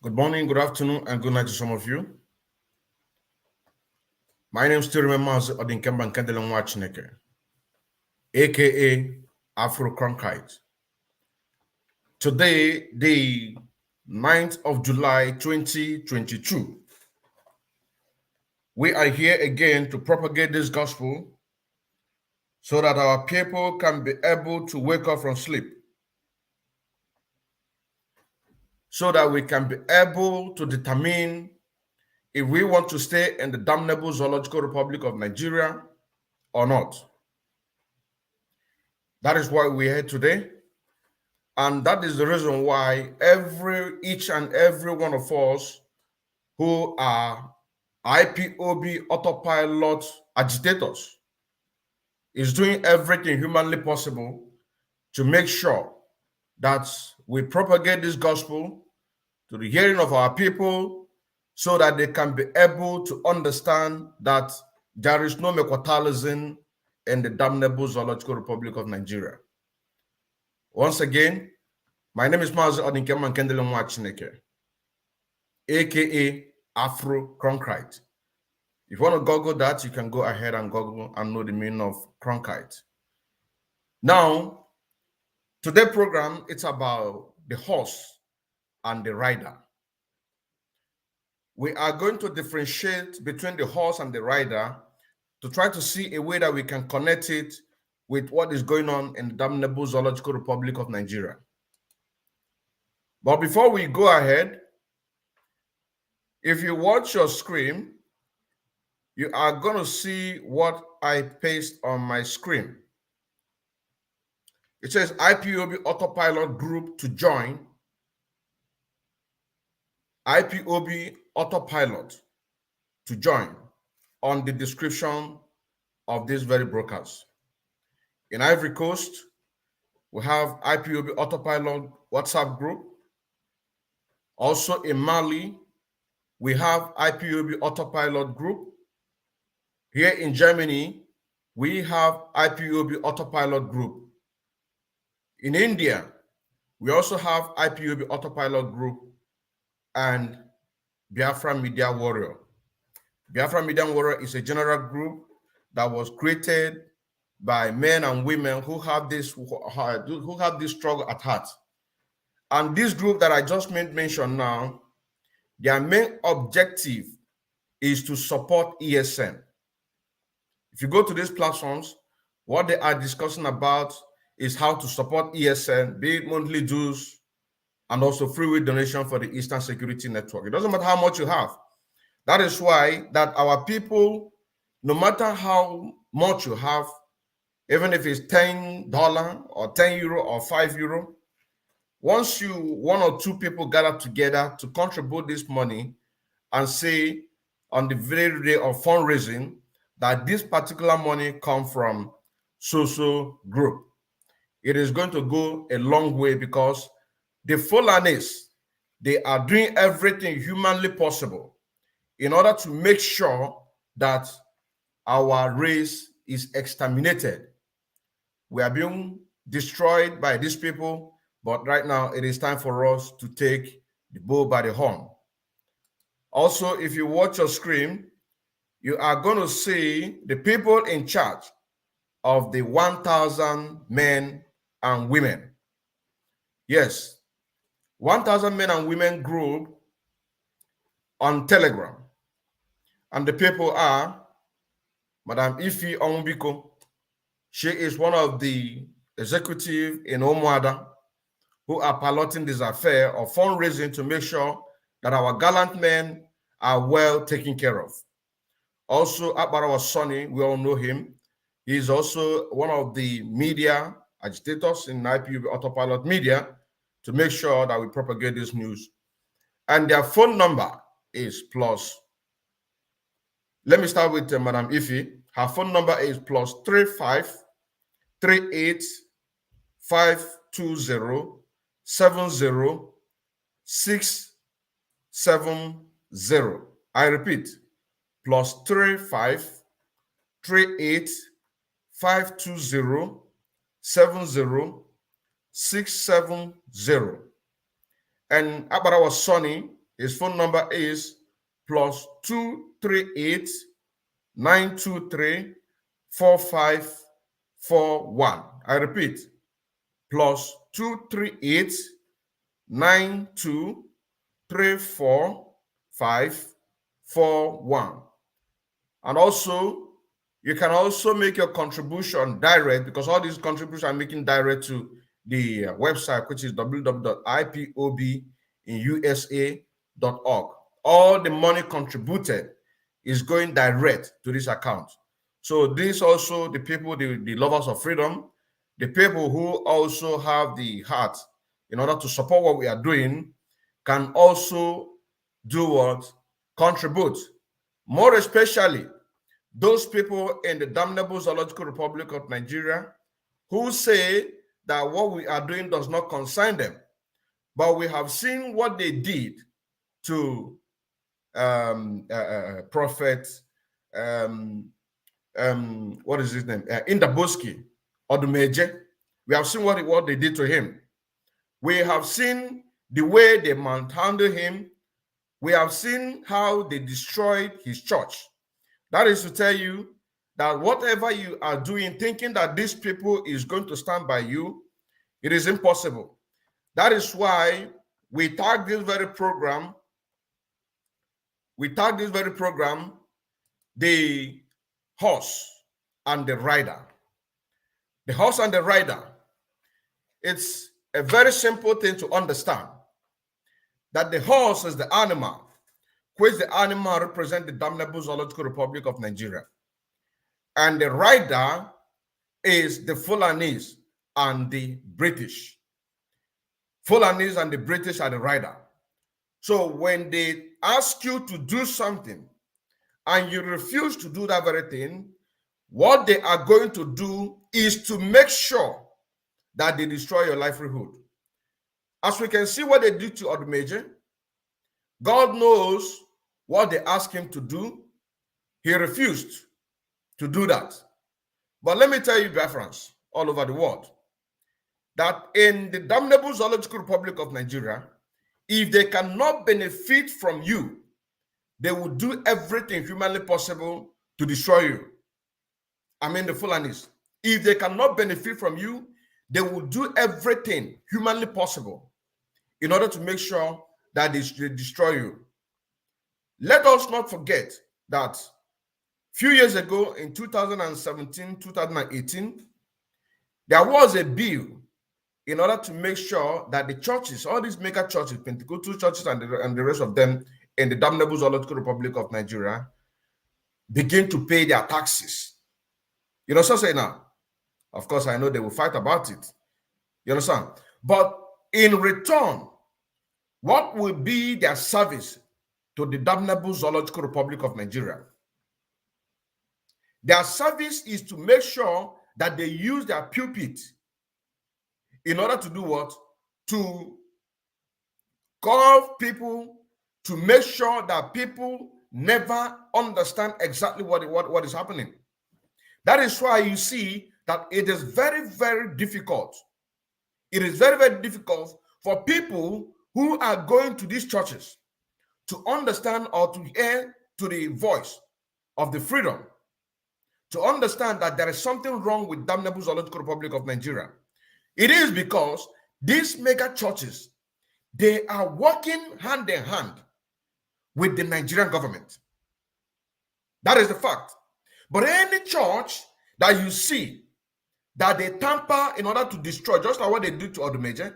Good morning, good afternoon, and good night to some of you. My name is still Mazi Odinkemba Nkandelon Wachineke, aka Afro Cronkite. Today, the 9th of July 2022, we are here again to propagate this gospel so that our people can be able to wake up from sleep, so that we can be able to determine if we want to stay in the damnable Zoological Republic of Nigeria or not. That is why we're here today. And that is the reason why each and every one of us who are IPOB autopilot agitators is doing everything humanly possible to make sure that we propagate this gospel to the hearing of our people so that they can be able to understand that there is no mequatalism in the damnable Zoological Republic of Nigeria. Once again, my name is Mazi Odinkemba Nkandelon Wachineke, aka Afro Cronkite. If you want to Google that, you can go ahead and Google and know the meaning of Cronkite. Now, today's program, it's about the horse and the rider. We are going to differentiate between the horse and the rider to try to see a way that we can connect it with what is going on in the damnable Zoological Republic of Nigeria. But before we go ahead, if you watch your screen, you are going to see what I paste on my screen. It says IPOB Autopilot Group to join. IPOB Autopilot to join on the description of this very broadcast. In Ivory Coast, we have IPOB Autopilot WhatsApp group. Also in Mali, we have IPOB Autopilot group. Here in Germany, we have IPOB Autopilot group. In India, we also have IPOB Autopilot group and Biafra Media Warrior. Biafra Media Warrior is a general group that was created by men and women who have this struggle at heart. And this group that I just mentioned now, their main objective is to support ESN. If you go to these platforms, what they are discussing about is how to support ESN, be it monthly dues, and also free will donation for the Eastern Security Network. It doesn't matter how much you have. That is why that our people, no matter how much you have, even if it's $10 or €10 or €5, once one or two people gather together to contribute this money and say on the very day of fundraising that this particular money comes from so group, it is going to go a long way because the Fulanis, they are doing everything humanly possible in order to make sure that our race is exterminated. We are being destroyed by these people, but right now it is time for us to take the bull by the horn. Also, if you watch your screen, you are going to see the people in charge of the 1,000 men and women. Yes, 1,000 men and women group on Telegram. And the people are Madam Ifi Onwubiko. She is one of the executive in Omuada who are piloting this affair of fundraising to make sure that our gallant men are well taken care of. Also, Akbarawa Sonny, we all know him. He is also one of the media agitators in IPOB Autopilot Media to make sure that we propagate this news. And their phone number is plus. Let me start with Madam Ifi. Her phone number is plus 35 38 520 70 670. I repeat, plus 35 38 520 70 670. And Abarawa Sonny, His phone number is +238 923 4541. I repeat, +238 92 541. And also, you can also make your contribution direct, because all these contributions are making direct to the website, which is www.ipobinusa.org. All the money contributed is going direct to this account. So these also, the people, the lovers of freedom, the people who also have the heart in order to support what we are doing, can also do what? Contribute. More especially, those people in the damnable Zoological Republic of Nigeria who say that what we are doing does not concern them. But we have seen what they did to Prophet, what is his name? Indaboski, Odumeje. We have seen what they did to him. We have seen the way they manhandled him. We have seen how they destroyed his church. That is to tell you that whatever you are doing, thinking that these people is going to stand by you, it is impossible. That is why we tag this very program. The horse and the rider. The horse and the rider. It's a very simple thing to understand. That the horse is the animal, which the animal represents the damnable Zoological Republic of Nigeria. And the rider is the Fulanis and the British. Fulanis and the British are the rider. So when they ask you to do something and you refuse to do that very thing, what they are going to do is to make sure that they destroy your livelihood. As we can see what they did to Odumeje, God knows what they asked him to do. He refused to do that. But let me tell you, Biafrans all over the world, that in the damnable Zoological Republic of Nigeria, if they cannot benefit from you, they will do everything humanly possible to destroy you. I mean the Fulanis. If they cannot benefit from you, they will do everything humanly possible in order to make sure that they destroy you. Let us not forget that a few years ago, in 2017, 2018, there was a bill in order to make sure that the churches, all these mega churches, Pentecostal churches and the rest of them in the damnable Zoological Republic of Nigeria, begin to pay their taxes. You know, so say now, of course, I know they will fight about it. You understand? But in return, what will be their service to the damnable Zoological Republic of Nigeria? Their service is to make sure that they use their pulpit in order to do what? To call people, to make sure that people never understand exactly what is happening. That is why you see that it is very, very difficult. It is very, very difficult for people who are going to these churches to understand or to hear to the voice of the freedom, to understand that there is something wrong with damnable Zoological Republic of Nigeria. It is because these mega churches, they are working hand in hand with the Nigerian government. That is the fact. But any church that you see that they tamper in order to destroy, just like what they did to Odumeje,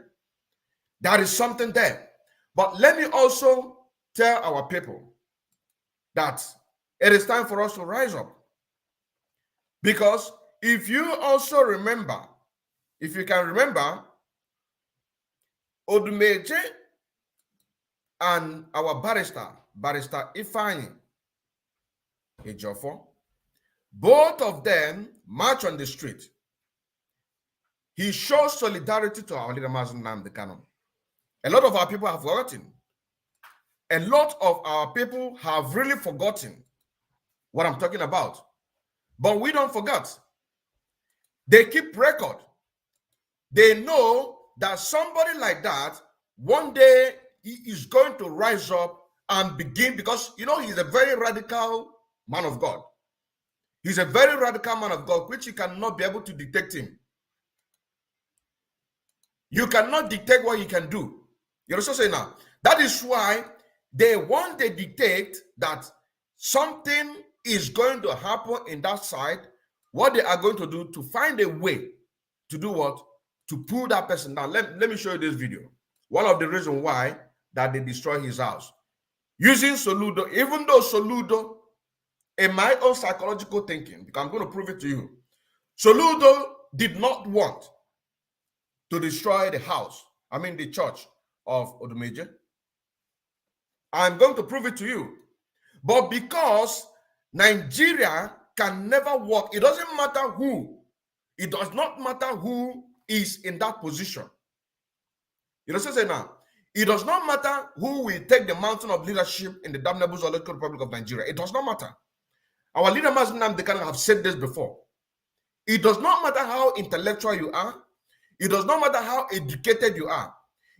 there is something there. But let me also tell our people that it is time for us to rise up. Because if you also remember, if you can remember, Odumeje and our barrister Ifeanyi Ejiofor, both of them march on the street. He shows solidarity to our leader, Mazi Nnamdi Kanu. A lot of our people have forgotten. A lot of our people have really forgotten what I'm talking about. But we don't forget. They keep record. They know that somebody like that, one day he is going to rise up and begin, because you know he's a very radical man of God. He's a very radical man of God, which you cannot be able to detect him. You cannot detect what he can do. You understand what I'm saying now? That is why once they detect that something is going to happen in that side, what they are going to do to find a way to do what? To pull that person down. Let me show you this video. One of the reasons why that they destroy his house. Using Soludo, even though Soludo, in my own psychological thinking, because I'm going to prove it to you, Soludo did not want to destroy the house, I mean the church of Odumeje. I'm going to prove it to you. But because Nigeria can never work, it doesn't matter who, it does not matter who is in that position. You know what I'm saying now? It does not matter who will take the mountain of leadership in the damnable Zoological Republic of Nigeria. It does not matter. Our leader, Mazi Nnamdi Kanu, have said this before. It does not matter how intellectual you are. It does not matter how educated you are.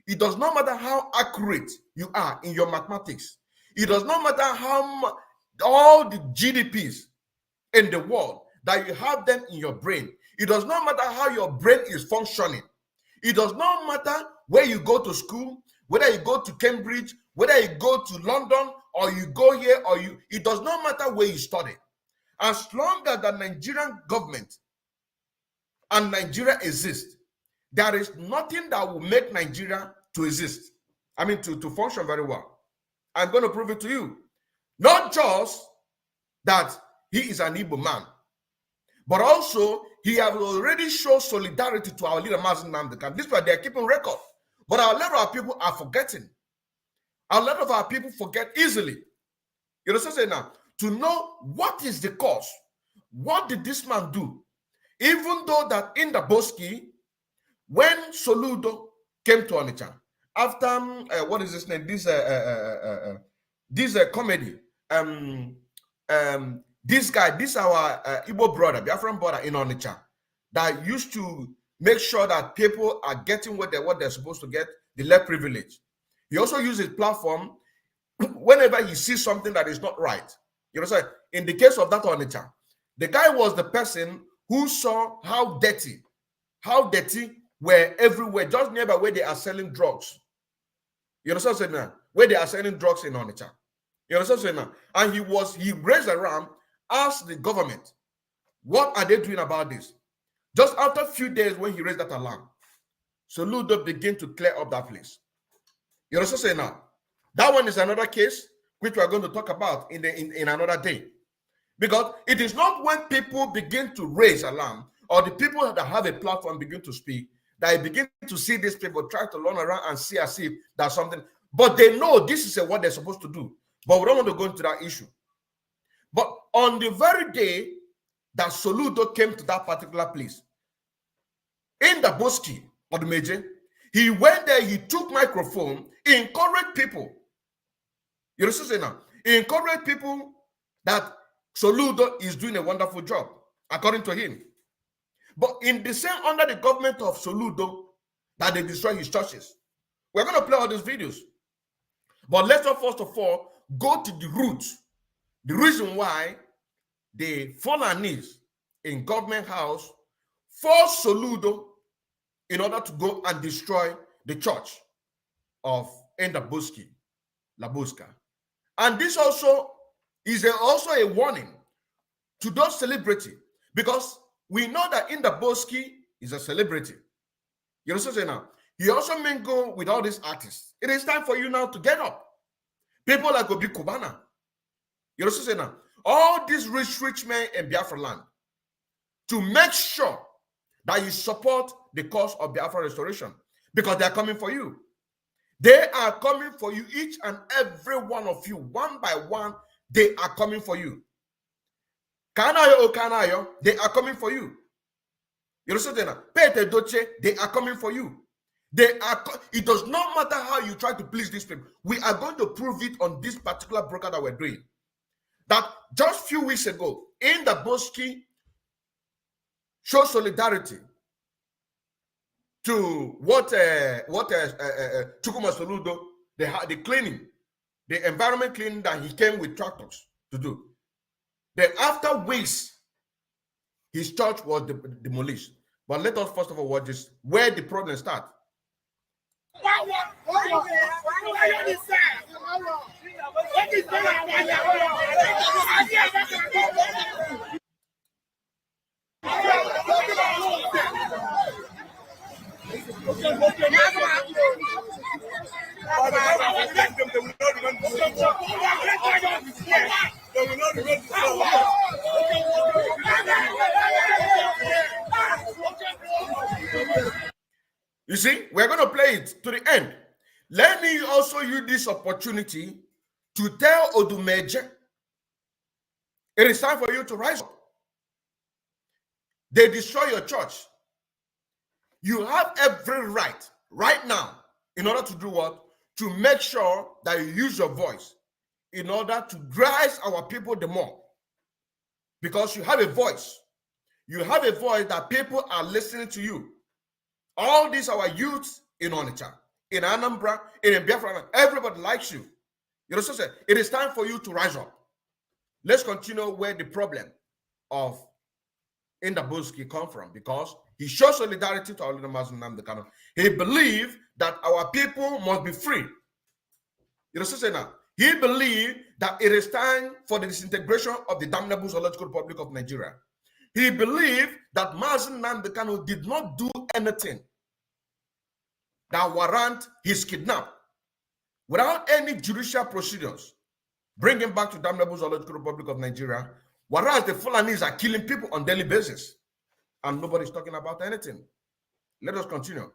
It does not matter how accurate you are in your mathematics. It does not matter how all the GDPs in the world that you have them in your brain. It does not matter how your brain is functioning. It does not matter where you go to school, whether you go to Cambridge, whether you go to London, or you go here, or it does not matter where you study. As long as the Nigerian government and Nigeria exist, there is nothing that will make Nigeria to exist. I mean, to function very well. I'm going to prove it to you. Not just that he is an Igbo man, but also he has already shown solidarity to our leader, Mazi Nnamdi Kanu. This is why they are keeping record. But a lot of our people are forgetting. A lot of our people forget easily. You know what I'm saying now? To know what is the cause. What did this man do? Even though that in the Boski, when Soludo came to Onitsha, after what is his name? This comedy. This guy, this our Igbo brother, Biafran brother in Onitsha, that used to make sure that people are getting what they're supposed to get, the less privilege. He also used his platform whenever he sees something that is not right. You know what I'm saying? In the case of that Onitsha, the guy was the person who saw how dirty were everywhere, just nearby where they are selling drugs. You know what I'm saying now? Where they are selling drugs in Onitsha. You know what I'm saying now? And he raised around, asked the government, what are they doing about this? Just after a few days when he raised that alarm, Soludo began to clear up that place. You know what I'm saying now? That one is another case which we are going to talk about in another day. Because it is not when people begin to raise alarm or the people that have a platform begin to speak that I begin to see these people try to run around and see as if there's something. But they know this is what they're supposed to do. But we don't want to go into that issue. But on the very day that Soludo came to that particular place, in the Boski or the Major, he went there, he took microphone, he encouraged people. You know what I'm saying now? He encouraged people that Soludo is doing a wonderful job, according to him. But in the same under the government of Soludo, that they destroy his churches. We're going to play all these videos. But let's first of all go to the roots. The reason why the Fulanis in government house forced Soludo in order to go and destroy the church of Endabuski, Labuska. And this also is also a warning to those celebrities, because we know that Endabuski is a celebrity. You know what I'm saying now? He also mingle with all these artists. It is time for you now to get up. People like Obi Kubana. You know what I'm saying now? All these rich men in Biafra land, to make sure that you support the cause of Biafra restoration, because they are coming for you. They are coming for you, each and every one of you, one by one. They are coming for you. Kanayo o Kanayo, they are coming for you. You know what I'm saying? Pete Doche, they are coming for you. They are. It does not matter how you try to please these people. We are going to prove it on this particular broker that we're doing. That just a few weeks ago, in the Boski, show solidarity to what Chukuma Soludo, the the environment cleaning that he came with tractors to do. Then after weeks, his church was demolished. But let us first of all watch this, where the problem starts. You see, we're going to play it to the end. Let me also use this opportunity to tell Odumeje, it is time for you to rise up. They destroy your church. You have every right now, in order to do what? To make sure that you use your voice in order to rise our people the more. Because you have a voice. You have a voice that people are listening to you. All these our youths in Onitsha, in Anambra, in Biafra, everybody likes you. You know what I'm saying? It is time for you to rise up. Let's continue where the problem of Indabuski come from, because he showed solidarity to our leader Mazen Nnamdi Kanu. He believed that our people must be free. You know what I'm saying now? He believed that it is time for the disintegration of the damnable zoological republic of Nigeria. He believed that Mazen Nnamdi Kanu did not do anything that warrant his kidnap without any judicial procedures. Bring him back to damnable zoological republic of Nigeria, whereas the Fulanis are killing people on a daily basis and nobody's talking about anything. Let us continue.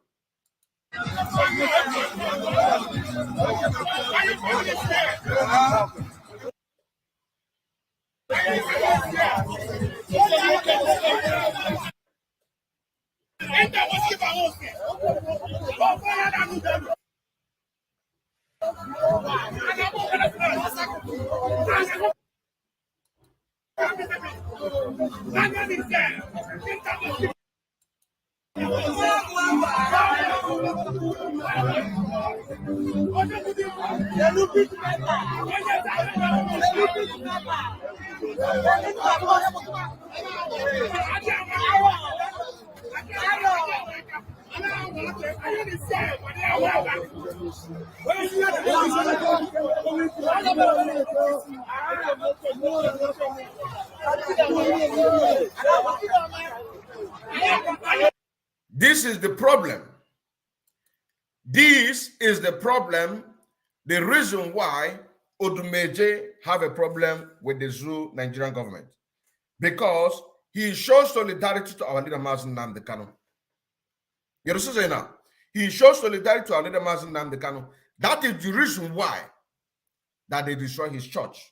This is the problem. This is the problem, the reason why Odumeje have a problem with the Zoo Nigerian government. Because he shows solidarity to our leader Mazen Nnamdi Kanu. You understand now? He shows solidarity to our leader Mazen Nnamdi Kanu. That is the reason why that they destroy his church.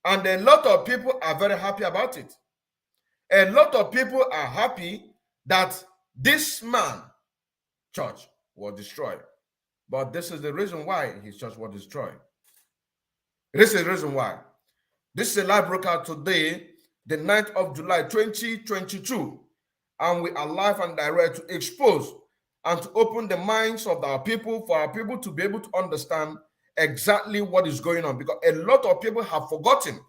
And a lot of people are very happy about it. A lot of people are happy that this man church was destroyed. But this is the reason why his church was destroyed. This is the reason why. This is a live broadcast today, the 9th of July, 2022. And we are live and direct to expose and to open the minds of our people, for our people to be able to understand exactly what is going on. Because a lot of people have forgotten.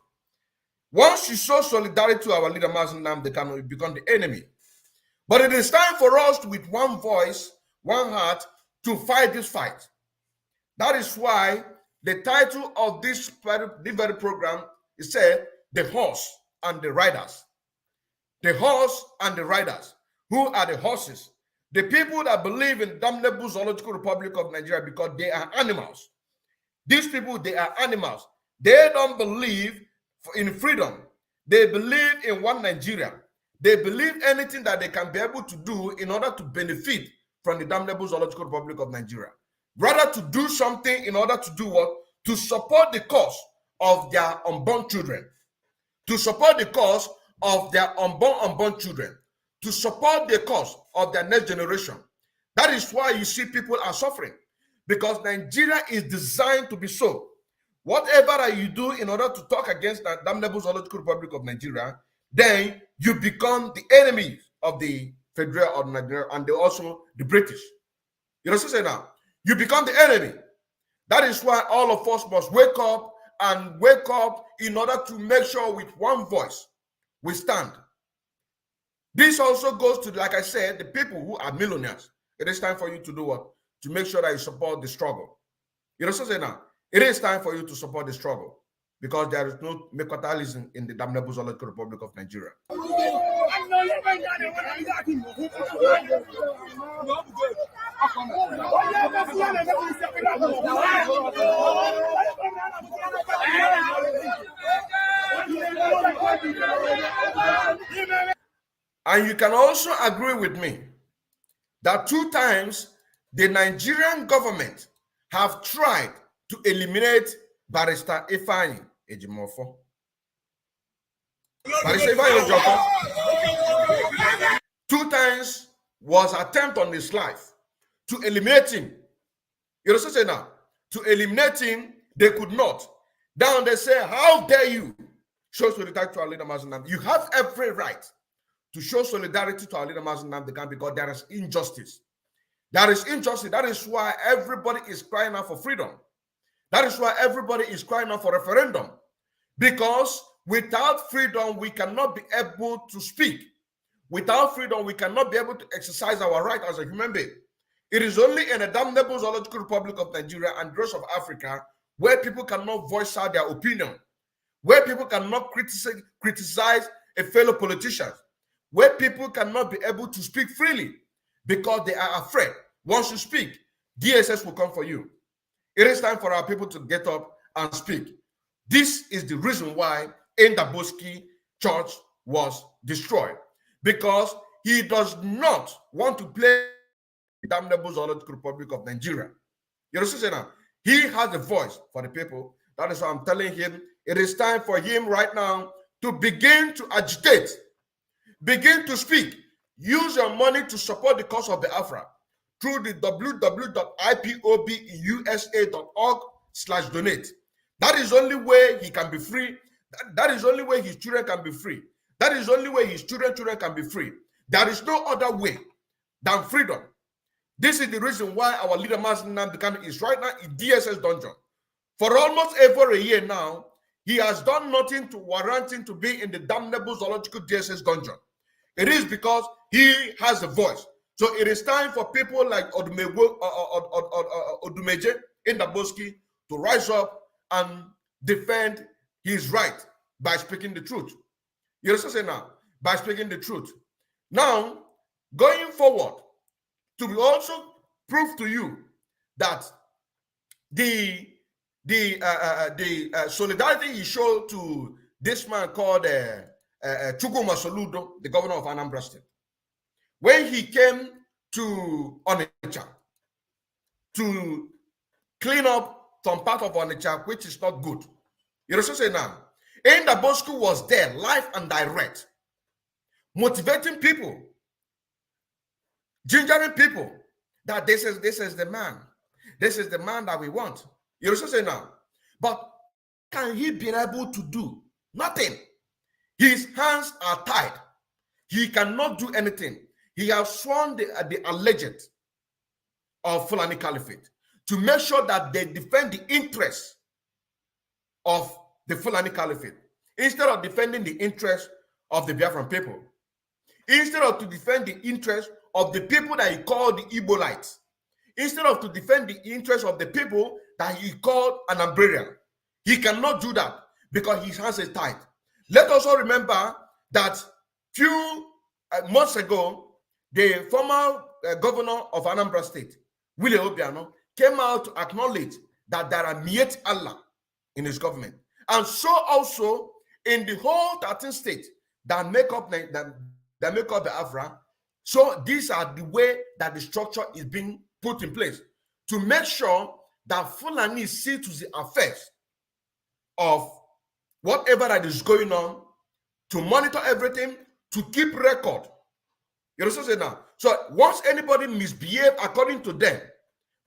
Once you show solidarity to our leader, Mazen Nnamdi Kanu, you become the enemy. But it is time for us, with one voice, one heart, to fight this fight. That is why the title of this very program is said, The Horse and the Riders. The horse and the riders. Who are the horses? The people that believe in damnable zoological republic of Nigeria, because they are animals. These people, they are animals. They don't believe in freedom. They believe in one Nigeria. They believe anything that they can be able to do in order to benefit from the damnable zoological republic of Nigeria. Rather to do something in order to do what? To support the cause of their unborn children. To support the cause of their unborn children. To support the cause of their next generation. That is why you see people are suffering. Because Nigeria is designed to be so. Whatever you do in order to talk against the damnable zoological republic of Nigeria, then you become the enemy of the federal of Nigeria and also the British. You know what I'm saying now? You become the enemy. That is why all of us must wake up and wake up in order to make sure with one voice we stand. This also goes to, like I said, the people who are millionaires. It is time for you to do what? To make sure that you support the struggle. You know what I'm saying now? It is time for you to support the struggle because there is no mercantilism in the damnable Zoological Republic of Nigeria. And you can also agree with me that 2 times the Nigerian government have tried to eliminate Barrister Ifeanyi Ejimofo. Barrister Ifeanyi Ejimofo 2 times was attempt on his life to eliminate him. You know what I'm saying now? To eliminate him, they could not. Down they say, how dare you show solidarity to our leader Mazi Nnamdi? You have every right to show solidarity to our leader Mazi Nnamdi because there is injustice. There is injustice. That is why everybody is crying out for freedom. That is why everybody is crying out for referendum. Because without freedom, we cannot be able to speak. Without freedom, we cannot be able to exercise our right as a human being. It is only in a damnable Zoological Republic of Nigeria and the rest of Africa where people cannot voice out their opinion, where people cannot criticize a fellow politician, where people cannot be able to speak freely because they are afraid. Once you speak, DSS will come for you. It is time for our people to get up and speak. This is the reason why Ndaboski Church was destroyed, because he does not want to play the damnable Zoological Republic of Nigeria. You know what I'm saying now? He has a voice for the people. That is why I'm telling him it is time for him right now to begin to agitate, begin to speak. Use your money to support the cause of Biafra through the www.ipobusa.org/donate. That is the only way he can be free. That is the only way his children can be free. That is the only way his children can be free. There is no other way than freedom. This is the reason why our leader Mazi Nnamdi is right now in DSS dungeon. For almost over a year now, he has done nothing to warrant him to be in the damnable zoological DSS dungeon. It is because he has a voice. So it is time for people like Odumeje Ndaboski to rise up and defend his right by speaking the truth. You understand now? By speaking the truth. Now, going forward, to also prove to you that the solidarity he showed to this man called Chukwuma Soludo, the governor of Anambra State, when he came to Onitsha to clean up some part of Onitsha, which is not good. You know what I'm saying now? Ndaboski was there, live and direct, motivating people, gingering people that this is the man. This is the man that we want. You know what I'm saying now? But can he be able to do? Nothing. His hands are tied. He cannot do anything. He has sworn the allegiance of Fulani Caliphate to make sure that they defend the interests of the Fulani Caliphate instead of defending the interests of the Biafran people. Instead of to defend the interests of the people that he called the Igbolites. Instead of to defend the interests of the people that he called an Anambrian. He cannot do that because his hands are tied. Let us all remember that few months ago, the former governor of Anambra State, Willie Obiano, came out to acknowledge that there are Miet Allah in his government. And so also in the whole 13 states that make up the Biafra. So these are the way that the structure is being put in place to make sure that Fulani see to the affairs of whatever that is going on, to monitor everything, to keep record. You understand now? So once anybody misbehave according to them,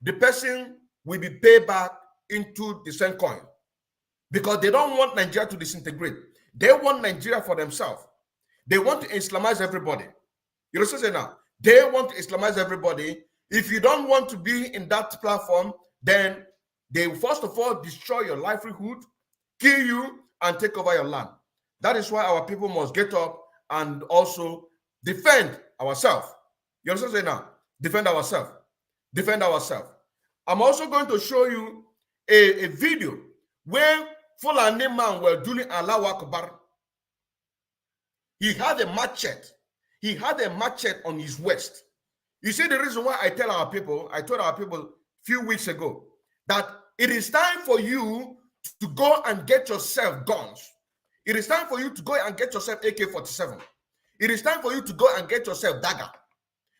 the person will be paid back into the same coin, because they don't want Nigeria to disintegrate. They want Nigeria for themselves. They want to Islamize everybody. You understand now? They want to Islamize everybody. If you don't want to be in that platform, then They will first of all destroy your livelihood, kill you, and take over your land. That is why our people must get up and also defend ourselves. You understand what I'm saying now? Defend ourselves. Defend ourselves. I'm also going to show you a video where Fulani man were doing Allahu Akbar. He had a machete. He had a machete on his waist. You see the reason why I told our people a few weeks ago that it is time for you to go and get yourself guns. It is time for you to go and get yourself AK-47. It is time for you to go and get yourself dagger.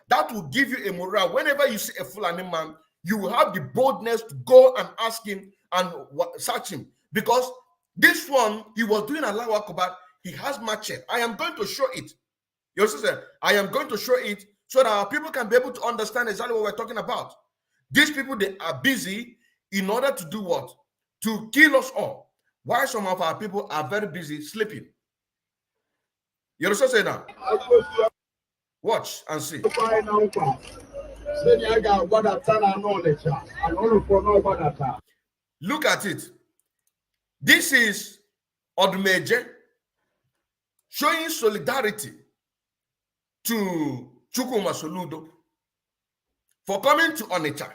That will give you a morale. Whenever you see a Fulani man, you will have the boldness to go and ask him and search him. Because this one, he was doing Allahu Akbar. He has machete. I am going to show it. You understand? I am going to show it so that our people can be able to understand exactly what we're talking about. These people, they are busy in order to do what? To kill us all. Why some of our people are very busy sleeping. You understand say now? Watch and see. Look at it. This is Odumeje showing solidarity to Chukwuma Soludo for coming to Onitsha.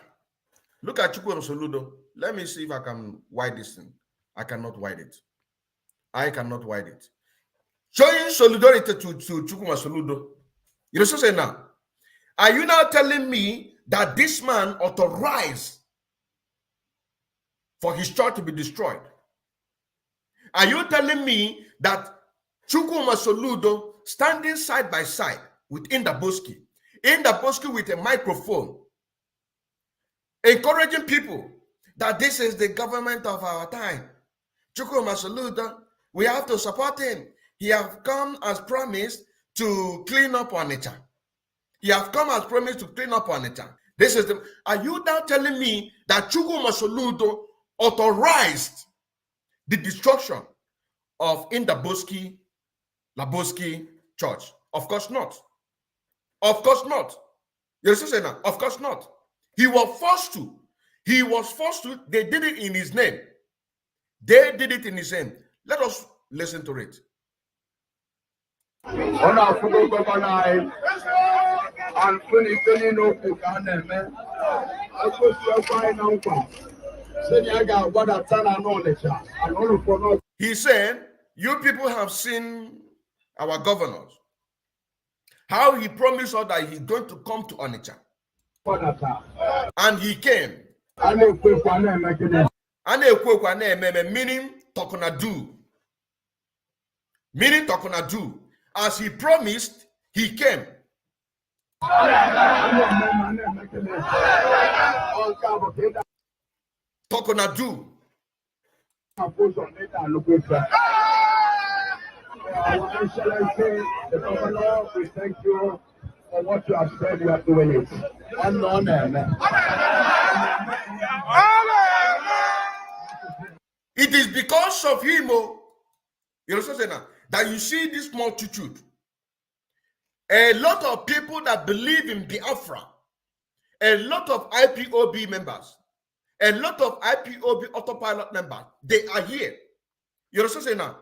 Look at Chukwuma Soludo. Let me see if I can wide this thing. I cannot wide it. I cannot wide it. Showing solidarity to Chukwuma Soludo. You know what I'm saying now? Are you now telling me that this man authorized for his church to be destroyed? Are you telling me that Chukwuma Soludo standing side by side with Indaboski with a microphone, encouraging people that this is the government of our time? Chukwuma Soludo, we have to support him. He has come as promised to clean up Onitsha. He has come as promised to clean up Onitsha. This is the. Are you now telling me that Chukwuma Soludo authorized the destruction of Laboski Church? Of course not. Of course not. You see now? Of course not. He was forced to. He was forced to. They did it in his name. They did it in his name. Let us listen to it. He said, you people have seen our governors, how he promised us that he's going to come to Onitsha. And he came. Meaning Tokunadu. Meaning Tokunadu. As he promised, he came. Tokunadu. Our Excellency, the Governor, we thank you for what you have said. You are doing it. It is because of him, you know, that you see this multitude. A lot of people that believe in Biafra, a lot of IPOB members, a lot of IPOB autopilot members, they are here. You know what I'm saying now?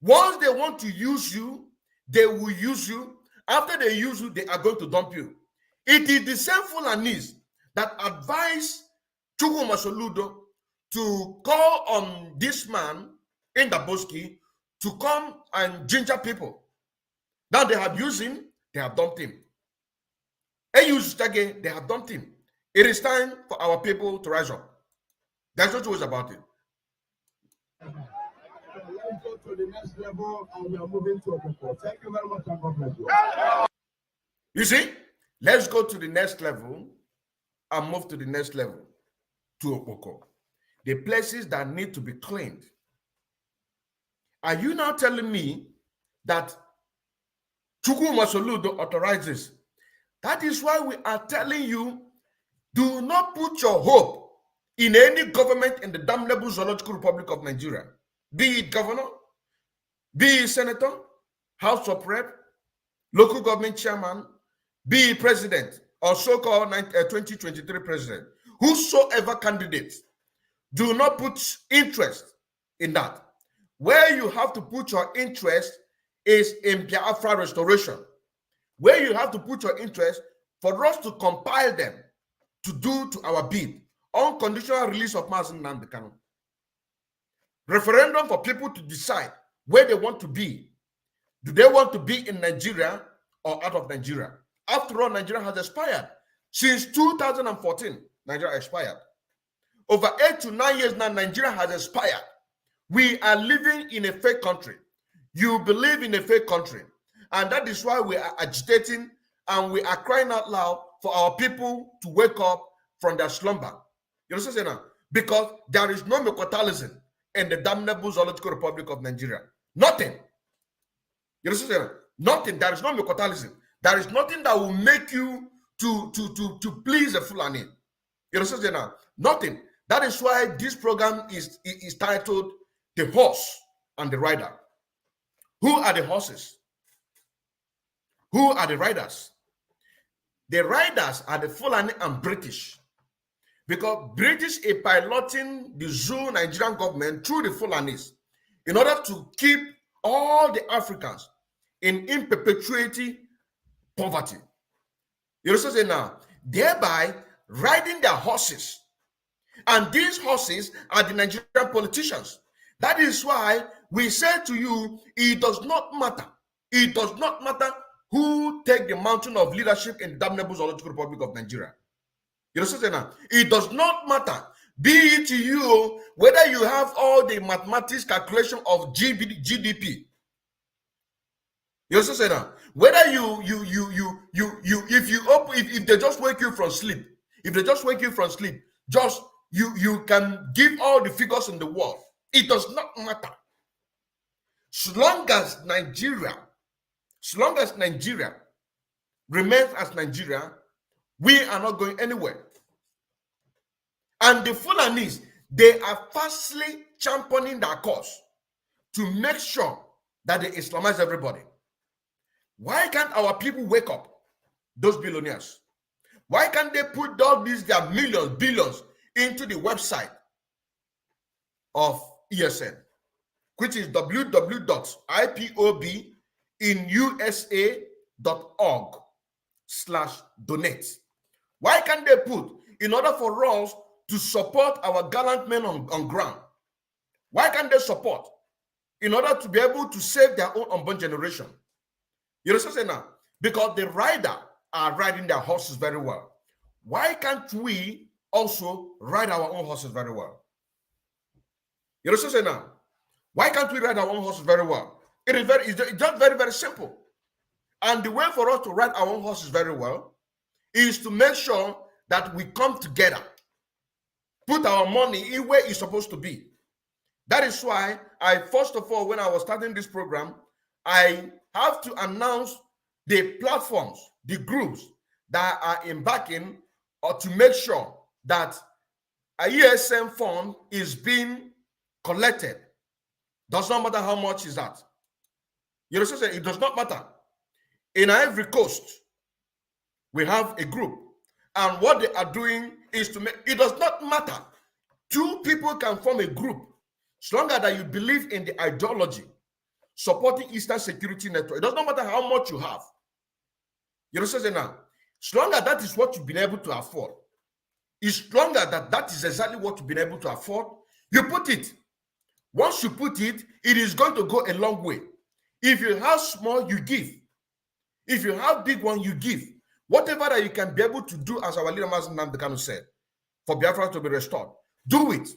Once they want to use you, they will use you. After they use you, they are going to dump you. It is the same Fulanis that advise Chukwuma Soludo to call on this man in the Boski to come and ginger people. Now they have used him, they have dumped him. They used again, they have dumped him. It is time for our people to rise up. There's no choice about it. Let's go to the next level and we are moving to Okoko. Thank you very much and God bless you. You see, let's go to the next level and move to the next level to Okoko. The places that need to be cleaned. Are you now telling me that Chukwuma Soludo authorizes? That is why we are telling you, do not put your hope in any government in the damnable Zoological Republic of Nigeria. Be it governor, be it senator, House of Rep, local government chairman, be it president, or so-called 2023 president, whosoever candidate. Do not put interest in that. Where you have to put your interest is in Biafra restoration. Where you have to put your interest for us to compile them to do to our bid. Unconditional release of Mazen Nnamdi Kanu. Referendum for people to decide where they want to be. Do they want to be in Nigeria or out of Nigeria? After all, Nigeria has expired. Since 2014, Nigeria expired. Over 8 to 9 years now, Nigeria has expired. We are living in a fake country. You believe in a fake country. And that is why we are agitating and we are crying out loud for our people to wake up from their slumber. You know what I'm saying now? Because there is no mercantilism in the damnable zoological republic of Nigeria. Nothing. You know what I'm saying? Nothing. There is no mercantilism. There is nothing that will make you to please a Fulani. You know what I'm saying now? Nothing. That is why this program is titled The Horse and the Rider. Who are the horses? Who are the riders? The riders are the Fulani and British. Because British are piloting the zoo Nigerian government through the Fulanis in order to keep all the Africans in perpetuity poverty. You know what I'm saying now? Thereby riding their horses. And these horses are the Nigerian politicians. That is why we say to you, it does not matter. It does not matter who take the mountain of leadership in the damnable zoological republic of Nigeria. You know what I'm saying now? It does not matter. Be it to you whether you have all the mathematics calculation of GDP. You know what I'm saying now? Whether if they just wake you from sleep, just you can give all the figures in the world. It does not matter. So long as Nigeria remains as Nigeria, we are not going anywhere. And the Fulanis, they are fastly championing their cause to make sure that they Islamize everybody. Why can't our people wake up? Those billionaires. Why can't they put all these their millions, billions into the website of ESN, which is www.ipobinusa.org/donate? Why can't they put, in order for us to support our gallant men on ground? Why can't they support in order to be able to save their own unborn generation? You know what I'm saying now? Because the rider are riding their horses very well. Why can't we also ride our own horses very well? You know what I'm saying now? Why can't we ride our own horses very well? It's just very, very simple. And the way for us to ride our own horses very well is to make sure that we come together, put our money in where it's supposed to be. That is why first of all, when I was starting this program, I have to announce the platforms, the groups that are embarking or to make sure that a ESM fund is being collected. Does not matter how much is that. You know what I'm saying? It does not matter. In Ivory Coast, we have a group, and what they are doing is to make it does not matter. Two people can form a group, as long as that you believe in the ideology supporting Eastern Security Network. It does not matter how much you have. You know what I'm saying now? As long as that is what you've been able to afford, as long as that is exactly what you've been able to afford, you put it. Once you put it, it is going to go a long way. If you have small, you give. If you have big one, you give. Whatever that you can be able to do, as our leader Mazen Nnamdi Kanu said, for Biafra to be restored, do it.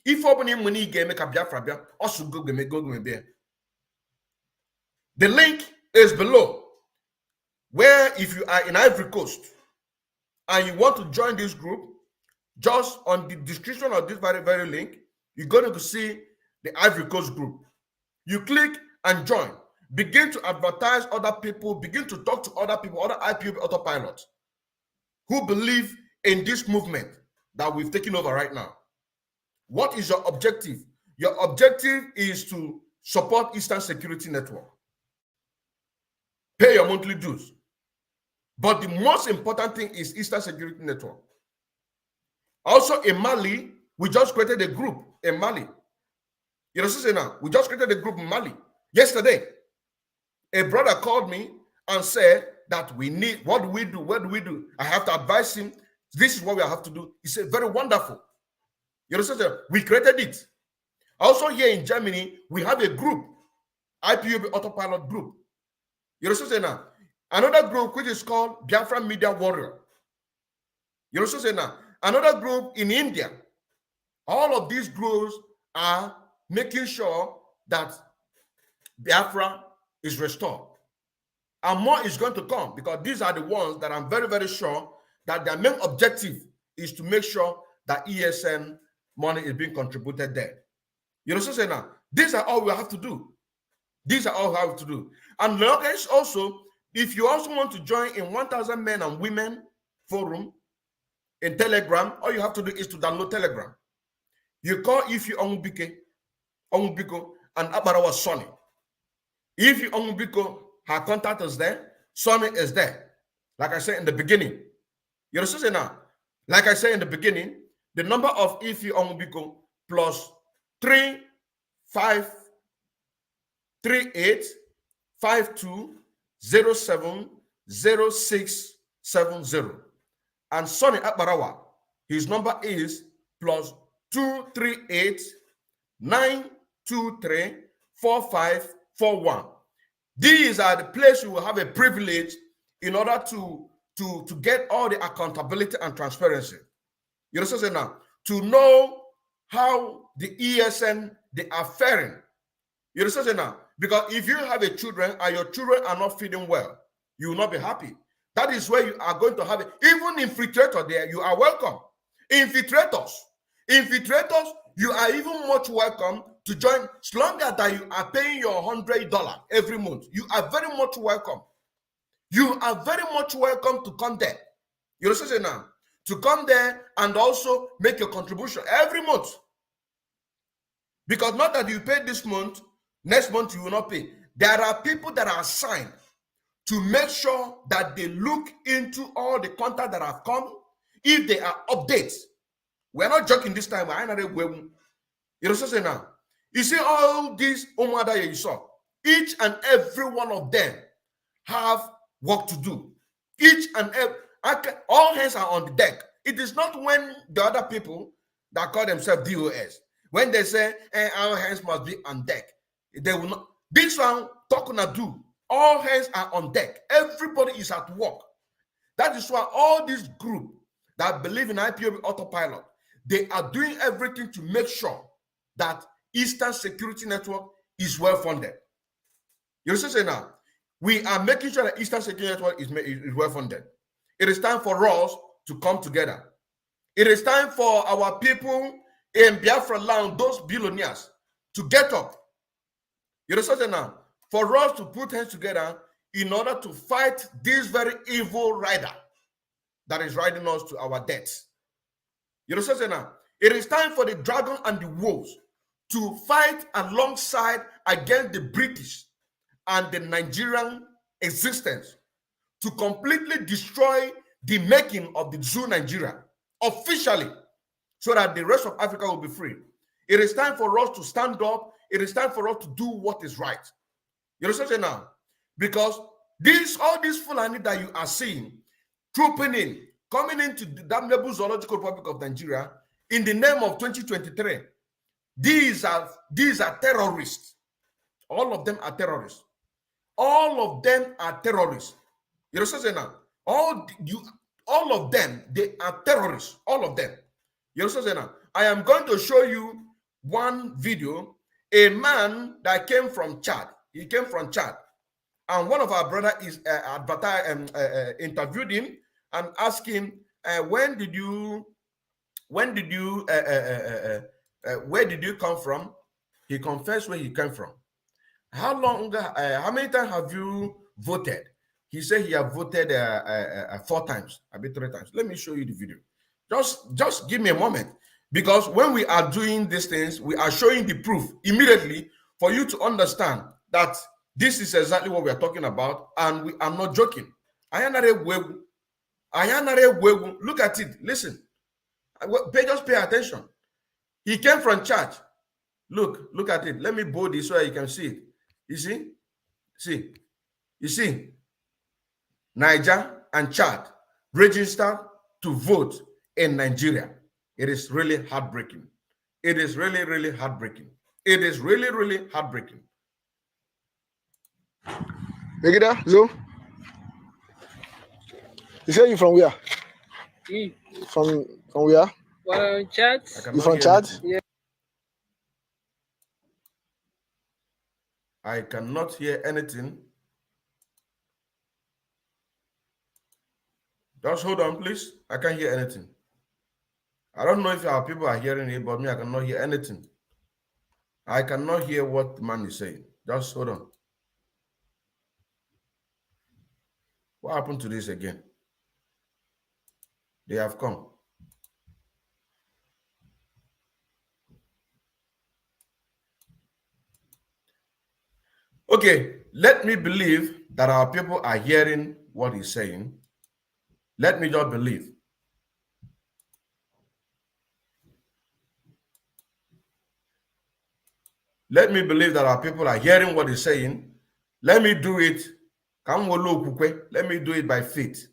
If opening money game make a Biafra, also go there. The link is below. Where if you are in Ivory Coast and you want to join this group, just on the description of this very, very link, you're going to see the Ivory Coast group. You click and join. Begin to advertise other people, begin to talk to other people, other IPOB autopilots who believe in this movement that we've taken over right now. What is your objective? Your objective is to support Eastern Security Network. Pay your monthly dues. But the most important thing is Eastern Security Network. Also in Mali, We just created a group in Mali. You know, say now, we just created a group in Mali. Yesterday, a brother called me and said that we need, what do we do? What do we do? I have to advise him. This is what we have to do. He said, very wonderful. You know, so we created it. Also here in Germany, we have a group, IPOB Autopilot Group. You know, so now, another group which is called Biafra Media Warrior. You know, so now, another group in India. All of these groups are making sure that Biafra is restored. And more is going to come, because these are the ones that I'm very, very sure that their main objective is to make sure that ESN money is being contributed there. You know, so now, these are all we have to do. These are all we have to do. And also, if you also want to join in 1,000 Men and Women Forum in Telegram, all you have to do is to download Telegram. You call If You Onwubiko, and Abarawa Sonny. If You Onwubiko, her contact is there, Sonny is there. Like I said in the beginning. You know, now, like I said in the beginning, the number of If You Onwubiko plus 353852070670. And Sonny Abarawa, his number is plus 238-923-4541. These are the places you will have a privilege in order to get all the accountability and transparency. You know what I'm saying now? To know how the ESN, they are faring. You know what I'm saying now? Because if you have a children and your children are not feeding well, you will not be happy. That is where you are going to have it. Even infiltrator there, you are welcome. Infiltrators, you are even much welcome to join. As long as that you are paying your $100 every month, you are very much welcome. You are very much welcome to come there. You know what I'm saying now? To come there and also make your contribution every month. Because not that you pay this month, next month you will not pay. There are people that are assigned to make sure that they look into all the content that have come. If they are updates, we're not joking this time. You know what I'm saying now? You see all these Omada you saw, each and every one of them have work to do. Each and every, all hands are on the deck. It is not when the other people that call themselves DOS, when they say our hands must be on deck, they will not. This one talking to do. All hands are on deck. Everybody is at work. That is why all this group that believe in IPOB Autopilot, they are doing everything to make sure that Eastern Security Network is well funded. You know what I'm saying now? We are making sure that Eastern Security Network is well funded. It is time for us to come together. It is time for our people in Biafra land, those billionaires, to get up. You know what I'm saying now? For us to put hands together in order to fight this very evil rider that is riding us to our deaths. You know what I'm saying now? It is time for the dragon and the wolves to fight alongside against the British and the Nigerian existence to completely destroy the making of the Zoo Nigeria officially, so that the rest of Africa will be free. It is time for us to stand up. It is time for us to do what is right. You know what I'm saying now? Because all these Fulani that you are seeing trooping in, coming into the damnable Zoological Republic of Nigeria in the name of 2023, these are terrorists. All of them are terrorists. All of them are terrorists. You know what I'm saying now? All of them, they are terrorists. All of them. You know what I'm saying now? I am going to show you one video. A man that came from Chad. He came from Chad, and one of our brothers is interviewed him and asked him, where did you come from? He confessed where he came from. How many times have you voted? He said he have voted 4 times, maybe 3 times. Let me show you the video. Just give me a moment, because when we are doing these things, we are showing the proof immediately for you to understand that this is exactly what we are talking about, and we are not joking. Look at it. Listen. Just pay attention. He came from church. Look at it. Let me bold this so you can see it. You see? See? You see? Niger and Chad registered to vote in Nigeria. It is really heartbreaking. It is really, really heartbreaking. It is really, really heartbreaking. Megida, Zo? You say you from where? From where? Well, Chad. You from Chad? Yeah. I cannot hear anything. Just hold on, please. I can't hear anything. I don't know if our people are hearing it, but me, I cannot hear anything. I cannot hear what the man is saying. Just hold on. What happened to this again? They have come. Okay, let me believe that our people are hearing what he's saying. Let me just believe. Let me believe that our people are hearing what he's saying. Let me do it. Let me do it by faith.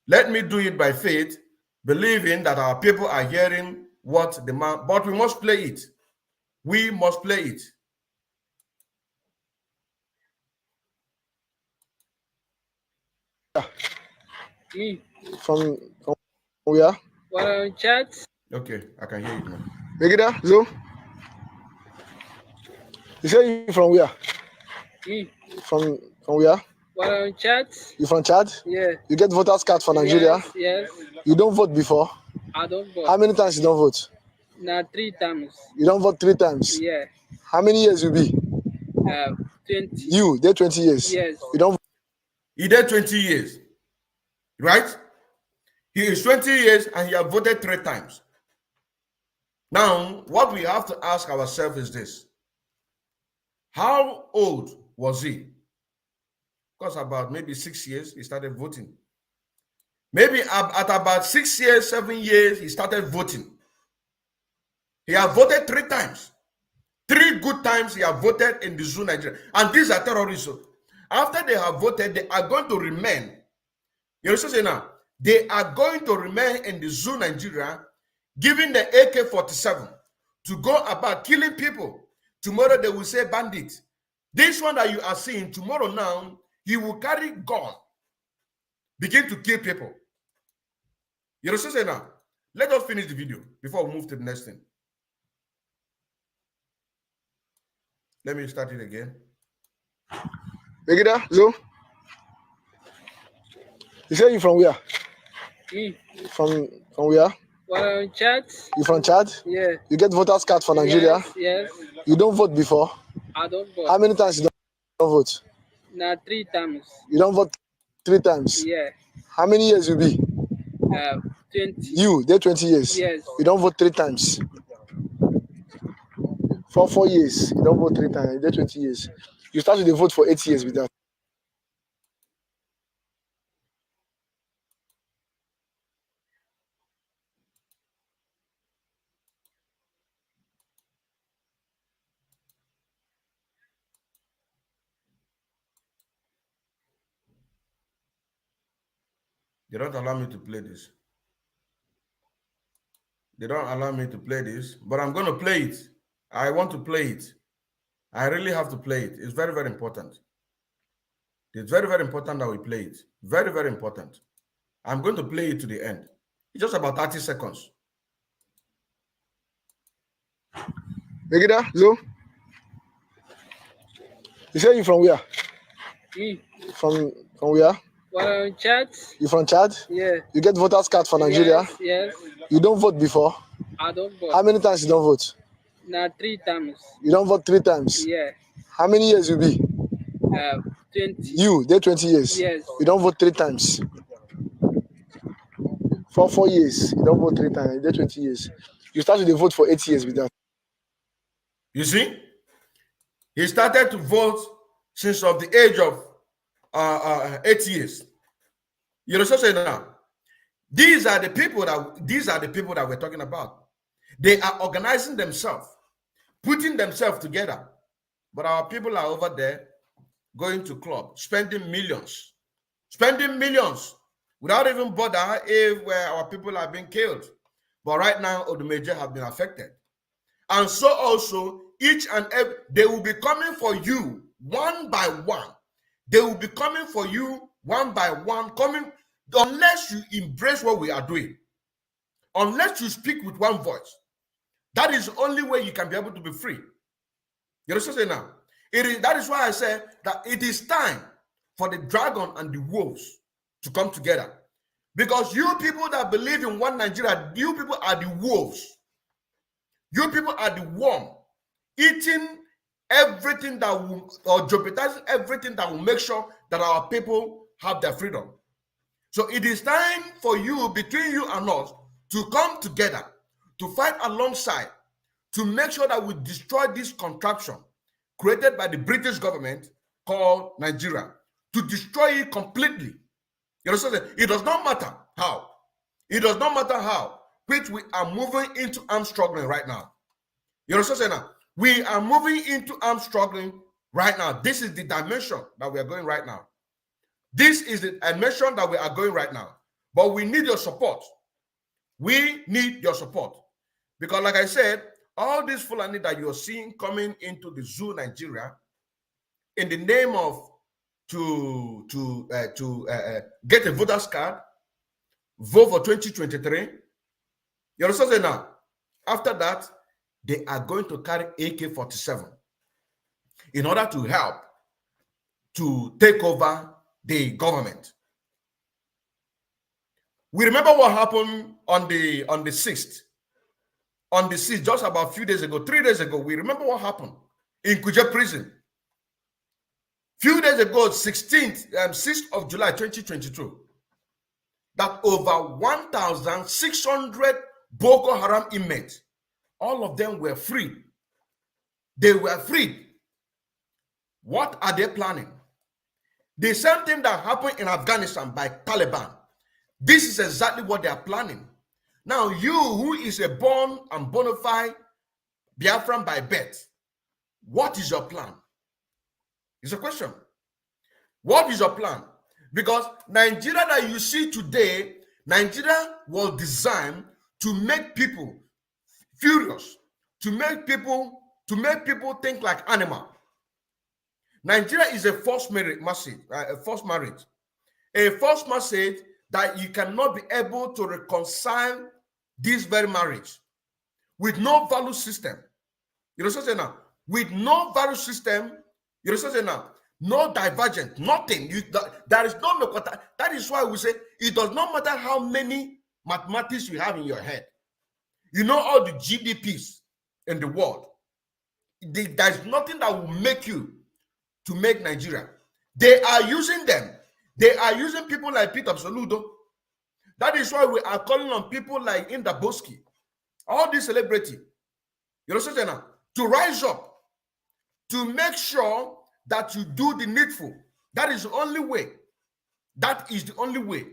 Let me do it by faith, believing that our people are hearing what the man, but we must play it. We must play it. From where? Well, Chad. Okay, I can hear you now. Megida, Zo? You say you from where? From where? Well, Chad. You from Chad? Yeah. You get voters card for Nigeria? Yes. You don't vote before? I don't vote. How many times you don't vote? Now 3 times. You don't vote 3 times? Yeah. How many years you be? 20. You, they're 20 years. Yes. You don't. He did 20 years, right? He is 20 years and he has voted 3 times. Now, what we have to ask ourselves is this. How old was he? Because about maybe 6 years, he started voting. Maybe at about 6 years, 7 years, he started voting. He has voted 3 times. 3 good times he has voted in the zoo Nigeria. And these are terrorists. After they have voted, they are going to remain. You understand now? They are going to remain in the zoo Nigeria, giving the AK-47 to go about killing people. Tomorrow they will say bandit. This one that you are seeing, tomorrow now, he will carry gun, begin to kill people. You understand now? Let us finish the video before we move to the next thing. Let me start it again. Megida, Zo? You say you from where? From where? Well, Chad. You from Chad? Yeah. You get voters card for Nigeria? Yes. You don't vote before? I don't vote. How many times you don't vote? Now 3 times. You don't vote 3 times? Yeah. How many years you be? 20. You, they're 20 years. Yes. You don't vote 3 times. For 4 years, you don't vote 3 times. They're 20 years. You started to vote for 8 years with that. They don't allow me to play this. They don't allow me to play this, but I'm going to play it. I want to play it. I really have to play it. It's very, very important. It's very, very important that we play it. Very, very important. I'm going to play it to the end. It's just about 30 seconds. Megida, Zo? You say you from where? From where? Well, Chad. You from Chad? Yeah. You get voters card for Nigeria? Yes. You don't vote before? I don't vote. How many times you don't vote? Now 3 times. You don't vote 3 times? Yeah. How many years you be? 20. You, they're 20 years. Yes. You don't vote 3 times. For 4 years, you don't vote 3 times. They're 20 years. You started to vote for 8 years with that. You see? He started to vote since of the age of 8 years. You know what I'm saying now? These are the people that we're talking about. They are organizing themselves, putting themselves together. But our people are over there going to club, spending millions without even bother if where our people are being killed. But right now, Odumeje have been affected. And so also, each and every, they will be coming for you one by one. They will be coming for you one by one, coming unless you embrace what we are doing. Unless you speak with one voice. That is the only way you can be able to be free. You understand now? That is why I said that it is time for the dragon and the wolves to come together. Because you people that believe in one Nigeria, you people are the wolves. You people are the worm, eating everything that will, or jeopardizing everything that will make sure that our people have their freedom. So it is time for you, between you and us, to come together, to fight alongside, to make sure that we destroy this contraption created by the British government called Nigeria, to destroy it completely. You understand? It does not matter how. It does not matter how, which we are moving into armed struggling right now. You understand now? We are moving into armed struggling right now. This is the dimension that we are going right now. This is the dimension that we are going right now. But we need your support. We need your support. Because like I said, all these Fulani that you're seeing coming into the zoo Nigeria in the name of to get a voter's card, vote for 2023. You understand now? After that, they are going to carry AK-47 in order to help to take over the government. We remember what happened on the 6th. On the 6th, just about a few days ago, 3 days ago, we remember what happened in Kuje Prison. Few days ago, 6th of July 2022, that over 1,600 Boko Haram inmates, all of them were free. They were freed. What are they planning? The same thing that happened in Afghanistan by Taliban. This is exactly what they are planning. Now, you who is a born and bona fide Biafran by birth, what is your plan? It's a question. What is your plan? Because Nigeria that you see today, Nigeria was designed to make people furious, to make people think like animal. Nigeria is a forced marriage, a forced marriage that you cannot be able to reconcile this very marriage with no value system. You know what I'm saying now? With no value system, you know what I'm saying now? No divergent, nothing. There is no matter. That is why we say it does not matter how many mathematics you have in your head. You know all the GDPs in the world. There is nothing that will make you to make Nigeria. They are using them. They are using people like Peter Absoludo. That is why we are calling on people like Indaboski, all these celebrity, you know what I'm saying now, to rise up, to make sure that you do the needful. That is the only way. That is the only way.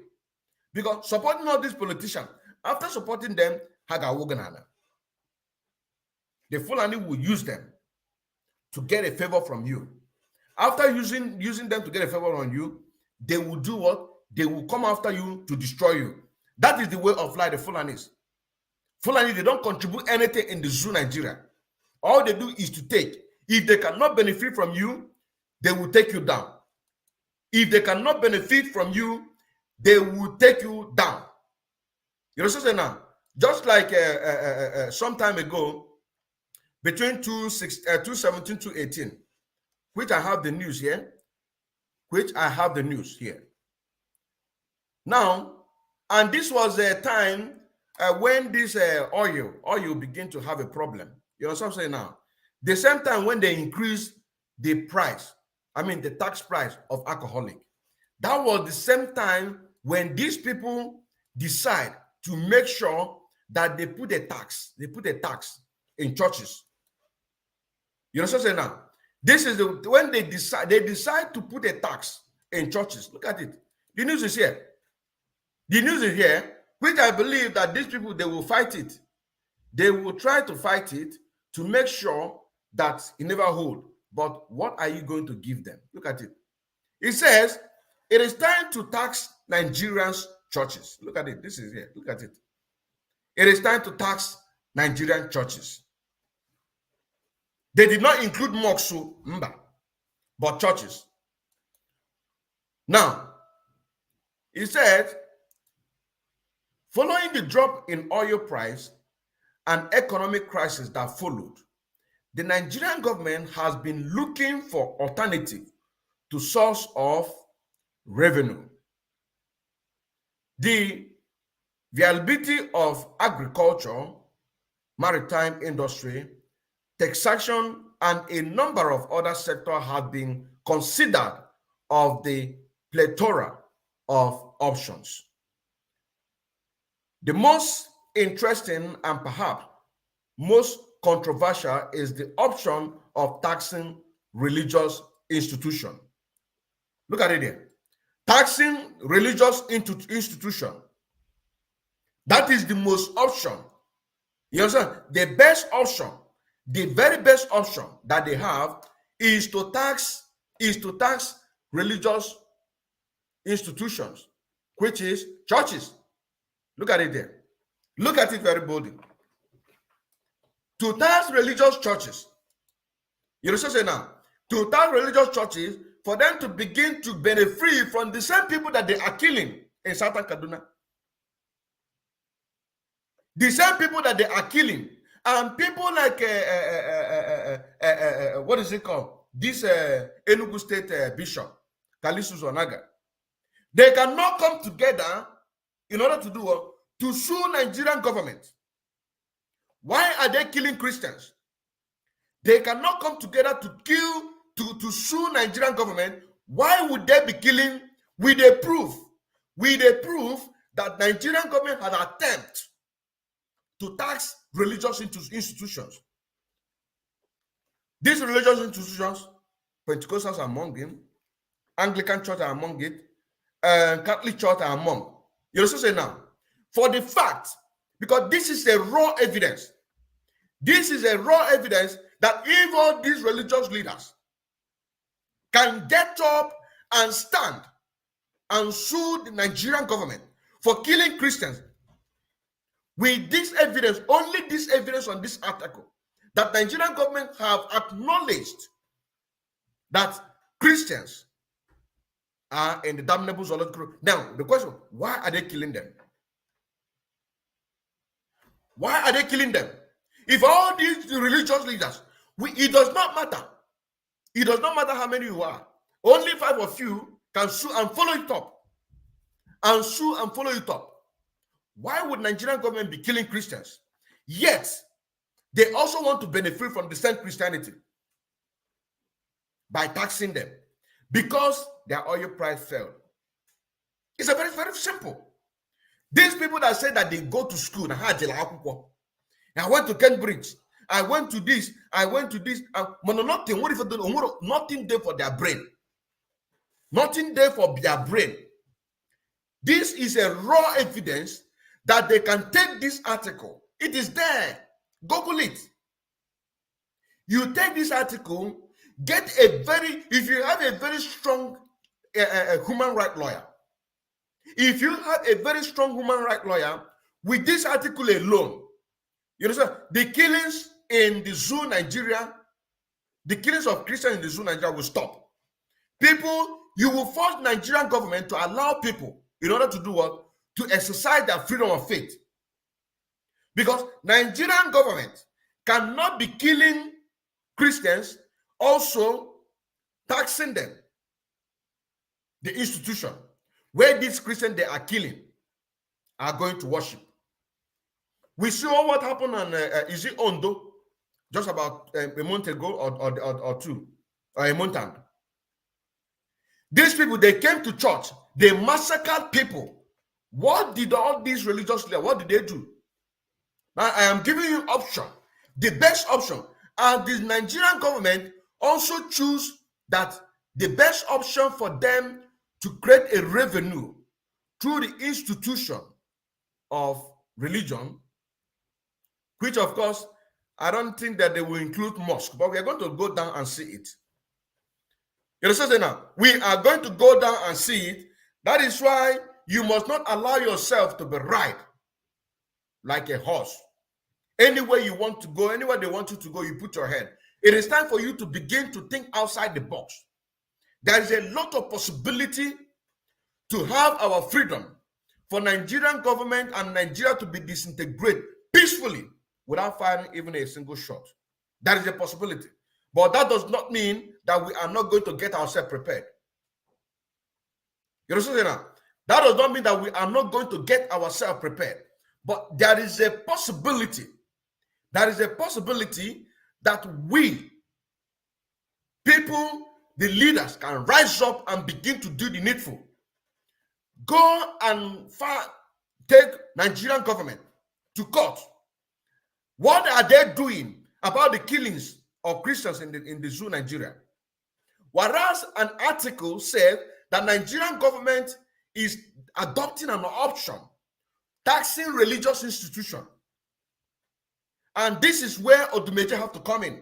Because supporting all these politicians, after supporting them, the Fulani will use them to get a favor from you. After using them to get a favor on you, they will do what? They will come after you to destroy you. That is the way of life, the Fulanis. Fulani, they don't contribute anything in the zoo Nigeria. All they do is to take. If they cannot benefit from you, they will take you down. If they cannot benefit from you, they will take you down. You know what I'm saying now? Just like some time ago, between 2017 to 18, which I have the news here, Now, and this was a time when this oil began to have a problem. You know what I'm saying now? The same time when they increased the price, the tax price of alcoholic. That was the same time when these people decide to make sure that they put a tax in churches. You know what I'm saying now? This is when they decide to put a tax in churches. Look at it. The news is here. The news is here, which I believe that these people, they will fight it. They will try to fight it to make sure that it never hold. But what are you going to give them? Look at it. It says, it is time to tax Nigerians' churches. Look at it. This is here. Look at it. It is time to tax Nigerian churches. They did not include mosques, but churches. Now, it said, following the drop in oil price and economic crisis that followed, the Nigerian government has been looking for alternative to source of revenue. The viability of agriculture, maritime industry, taxation, and a number of other sectors have been considered of the plethora of options. The most interesting and perhaps most controversial is the option of taxing religious institutions. Look at it here. Taxing religious institution. That is the most option. You understand? The best option, the very best option that they have is to tax religious institutions, which is churches. Look at it there. Look at it very boldly. To tax religious churches. You understand now? To tax religious churches for them to begin to benefit from the same people that they are killing in Southern Kaduna. The same people that they are killing. And people like, what is it called? This Enugu State Bishop, Kalisus Onaga. They cannot come together in order to do what? To sue Nigerian government. Why are they killing Christians? They cannot come together to kill, to sue Nigerian government. Why would they be killing with a proof? With a proof that Nigerian government had attempted to tax religious institutions. These religious institutions, Pentecostals are among them, Anglican Church are among it, Catholic Church are among. You also say now, for the fact, because this is a raw evidence. This is a raw evidence that if all these religious leaders can get up and stand and sue the Nigerian government for killing Christians, with this evidence, only this evidence on this article, that Nigerian government have acknowledged that Christians are in the damnable zoological. Now, the question, why are they killing them? Why are they killing them? If all these religious leaders, it does not matter. It does not matter how many you are. Only 5 of you can sue and follow it up. And sue and follow it up. Why would Nigerian government be killing Christians? Yet, they also want to benefit from the same Christianity by taxing them because their oil price fell. It's a very, very simple. These people that say that they go to school, I went to Cambridge, I went to this, nothing. What if nothing there for their brain? Nothing there for their brain. This is a raw evidence that they can take this article. It is there. Google it. You take this article, if you have a very strong human rights lawyer, if you have a very strong human rights lawyer, with this article alone, you understand, the killings in the zoo Nigeria, the killings of Christians in the zoo Nigeria will stop. People, you will force Nigerian government to allow people, in order to do what? To exercise their freedom of faith. Because Nigerian government cannot be killing Christians, also taxing them. The institution where these Christians they are killing are going to worship. We saw what happened on, is it Ondo? Just about a month ago or two, or a month ago. These people, they came to church. They massacred people. What did all these religious leaders, what did they do? Now, I am giving you option. The best option. And the Nigerian government also choose that the best option for them to create a revenue through the institution of religion, which of course, I don't think that they will include mosque, but we are going to go down and see it. You understand now? We are going to go down and see it. That is why you must not allow yourself to be ride like a horse. Anywhere you want to go, anywhere they want you to go, you put your head. It is time for you to begin to think outside the box. There is a lot of possibility to have our freedom, for Nigerian government and Nigeria to be disintegrated peacefully without firing even a single shot. That is a possibility. But that does not mean that we are not going to get ourselves prepared. You understand now? That does not mean that we are not going to get ourselves prepared. But there is a possibility. There is a possibility that we, people, the leaders, can rise up and begin to do the needful. Go and take Nigerian government to court. What are they doing about the killings of Christians in the zoo, Nigeria? Whereas an article said that Nigerian government is adopting an option, taxing religious institutions. And this is where Odumeje have to come in.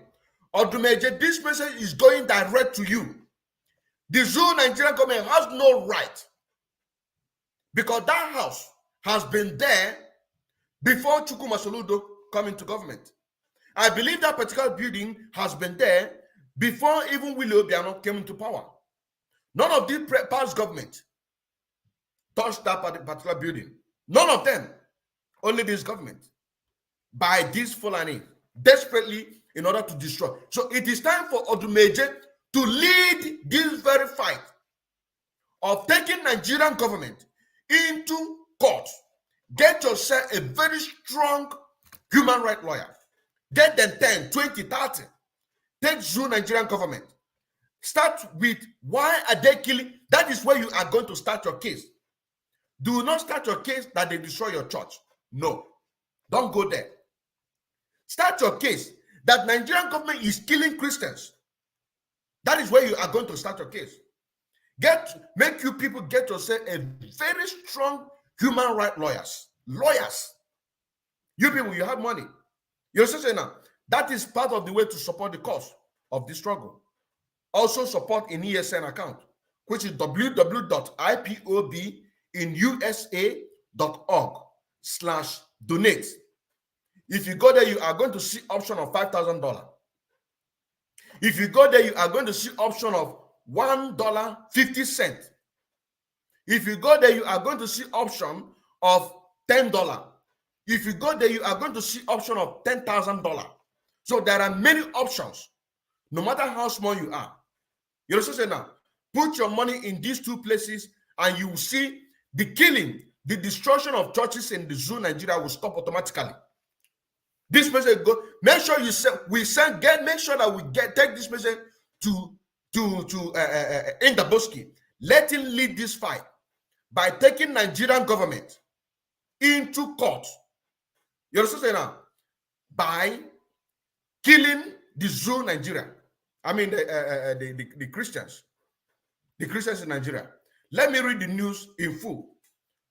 Odumeje, this message is going direct to you. The zoo Nigerian government has no right, because that house has been there before Chukwu Masoludo come into government. I believe that particular building has been there before even Willie Obiano came into power. None of the past government touched that particular building. None of them. Only this government. By this Fulani, desperately in order to destroy. So it is time for Odumeje to lead this very fight of taking Nigerian government into court. Get yourself a very strong human rights lawyer. Get them 10, 20, 30. Take Zoo Nigerian government. Start with why are they killing? That is where you are going to start your case. Do not start your case that they destroy your church. No. Don't go there. Start your case that Nigerian government is killing Christians. That is where you are going to start your case. Make you people get yourself a very strong human rights lawyers. Lawyers. You people, you have money. You're saying now, that is part of the way to support the cause of the struggle. Also support an ESN account, which is www.ipobinusa.org/donate. If you go there, you are going to see option of $5,000. If you go there, you are going to see option of $1.50. If you go there, you are going to see option of $10. If you go there, you are going to see option of $10,000. So there are many options, no matter how small you are. You also say now, put your money in these two places and you will see the killing, the destruction of churches in the zoo Nigeria will stop automatically. This message go. Make sure you send. Make sure that we take this message to Indaboski. Let him lead this fight by taking Nigerian government into court. You understand now? By killing the zoo Nigeria. I mean the Christians. The Christians in Nigeria. Let me read the news in full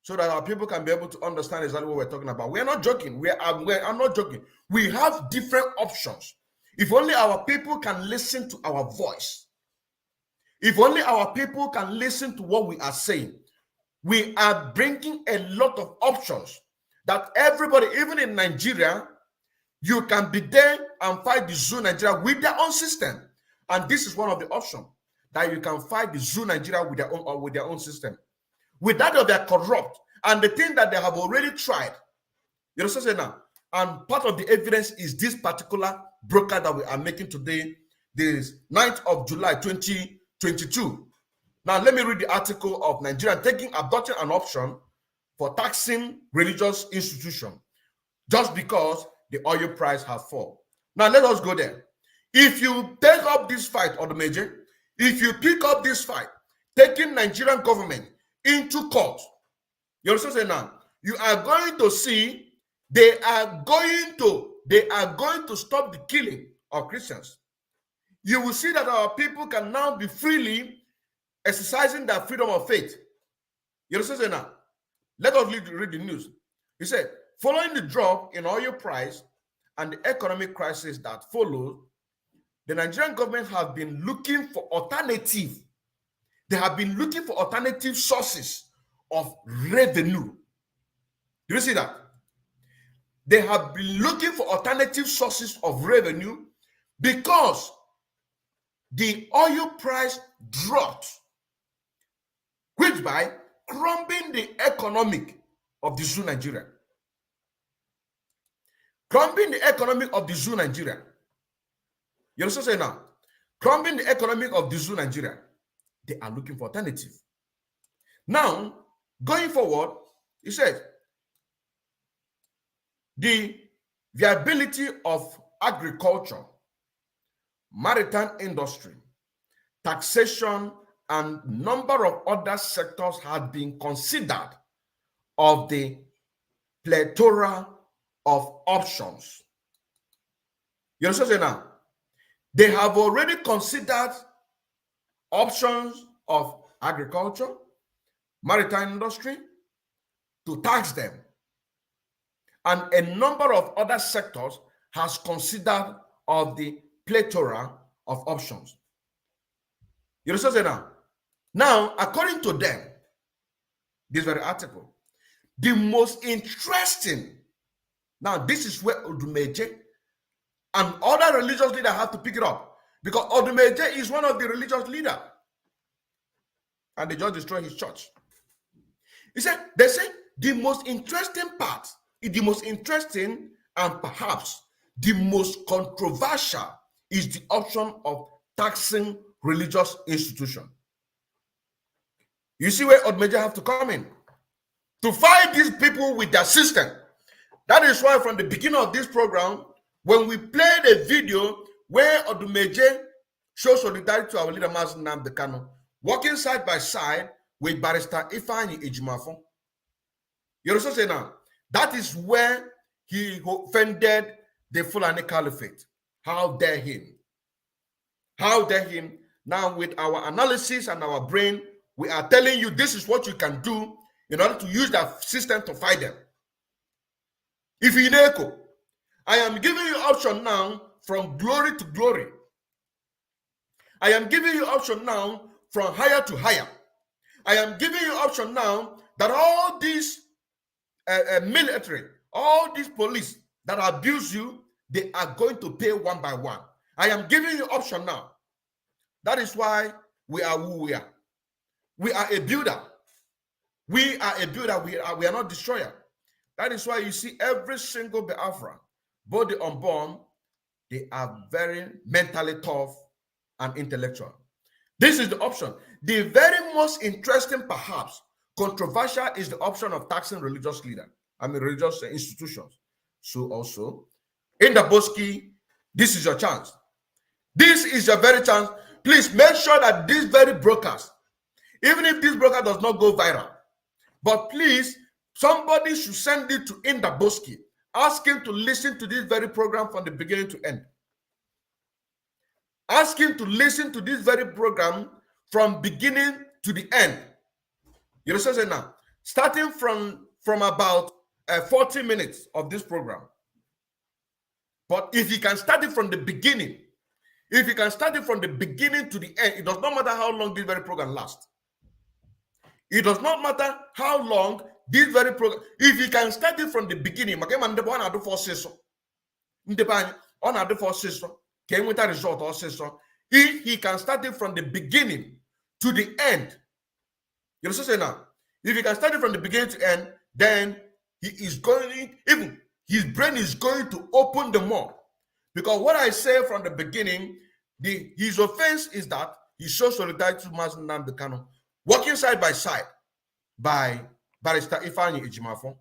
so that our people can be able to understand exactly what we're talking about. We're not joking. I'm not joking. We have different options. If only our people can listen to our voice. If only our people can listen to what we are saying. We are bringing a lot of options that everybody, even in Nigeria, you can be there and fight the zoo Nigeria with their own system. And this is one of the options, that you can fight the zoo Nigeria with their own system. With that, they are corrupt. And the thing that they have already tried, you know what I'm saying now? And part of the evidence is this particular broker that we are making today, the 9th of July, 2022. Now, let me read the article of Nigerian adopting an option for taxing religious institutions just because the oil price has fallen. Now, let us go there. If you take up this fight, Odumeje, if you pick up this fight, taking Nigerian government into court, you understand now, you are going to see they are going to stop the killing of Christians. You will see that our people can now be freely exercising their freedom of faith. You understand now? Let us read the news. He said, following the drop in oil price and the economic crisis that followed, the Nigerian government have been looking for alternative. They have been looking for alternative sources of revenue. Do you see that? They have been looking for alternative sources of revenue because the oil price dropped, which by crumbling the economic of the zoo Nigeria. Crumbling the economic of the zoo Nigeria. You understand what I'm saying now? Crumbling the economic of the zoo Nigeria. They are looking for alternative. Now, going forward, he said, the viability of agriculture, maritime industry, taxation, and number of other sectors had been considered of the plethora of options. You understand what I'm saying now? They have already considered options of agriculture, maritime industry, to tax them. And a number of other sectors has considered of the plethora of options. You understand what I'm saying now? Now, according to them, this very article, the most interesting, now this is where Odumeje and other religious leaders have to pick it up, because Odumeje is one of the religious leaders, and they just destroyed his church. He said, they say the most interesting part, the most interesting and perhaps the most controversial is the option of taxing religious institutions. You see where Odumeje have to come in to fight these people with their system. That is why from the beginning of this program, when we played a video where Odumeje shows solidarity to our leader, Mazi Nnamdi Kanu, working side by side with Barrister Ifeanyi Ejimafo. You understand what I'm saying now? That is where he offended the Fulani Caliphate. How dare him? How dare him? Now, with our analysis and our brain, we are telling you this is what you can do in order to use that system to fight them. If you echo, I am giving you option now from glory to glory. I am giving you option now from higher to higher. I am giving you option now that all these military, all these police that abuse you, they are going to pay one by one. I am giving you option now. That is why we are who we are. We are a builder. We are a builder. We are not destroyer. That is why you see every single Biafra, both the unborn, they are very mentally tough and intellectual. This is the option. The very most interesting, perhaps controversial, is the option of taxing religious leaders. Religious institutions. So also, in the Boski, this is your chance. This is your very chance. Please make sure that this very broadcast, even if this broadcast does not go viral, but please, somebody should send it to Indaboski. Ask him to listen to this very program from the beginning to end. Ask him to listen to this very program from beginning to the end. You understand now? Starting from about 40 minutes of this program. But if you can start it from the beginning, if you can start it from the beginning to the end, it does not matter how long this very program lasts. It does not matter how long this very program, if you can start it from the beginning, if he can start it from the beginning to the end, you understand now? If he can start it from the beginning to end, then he is going, even his brain is going to open the more. Because what I say from the beginning, his offense is that he shows solidarity to Mazi Nnamdi Kanu, working side by side by Barrister Ifeanyi Ejimafo,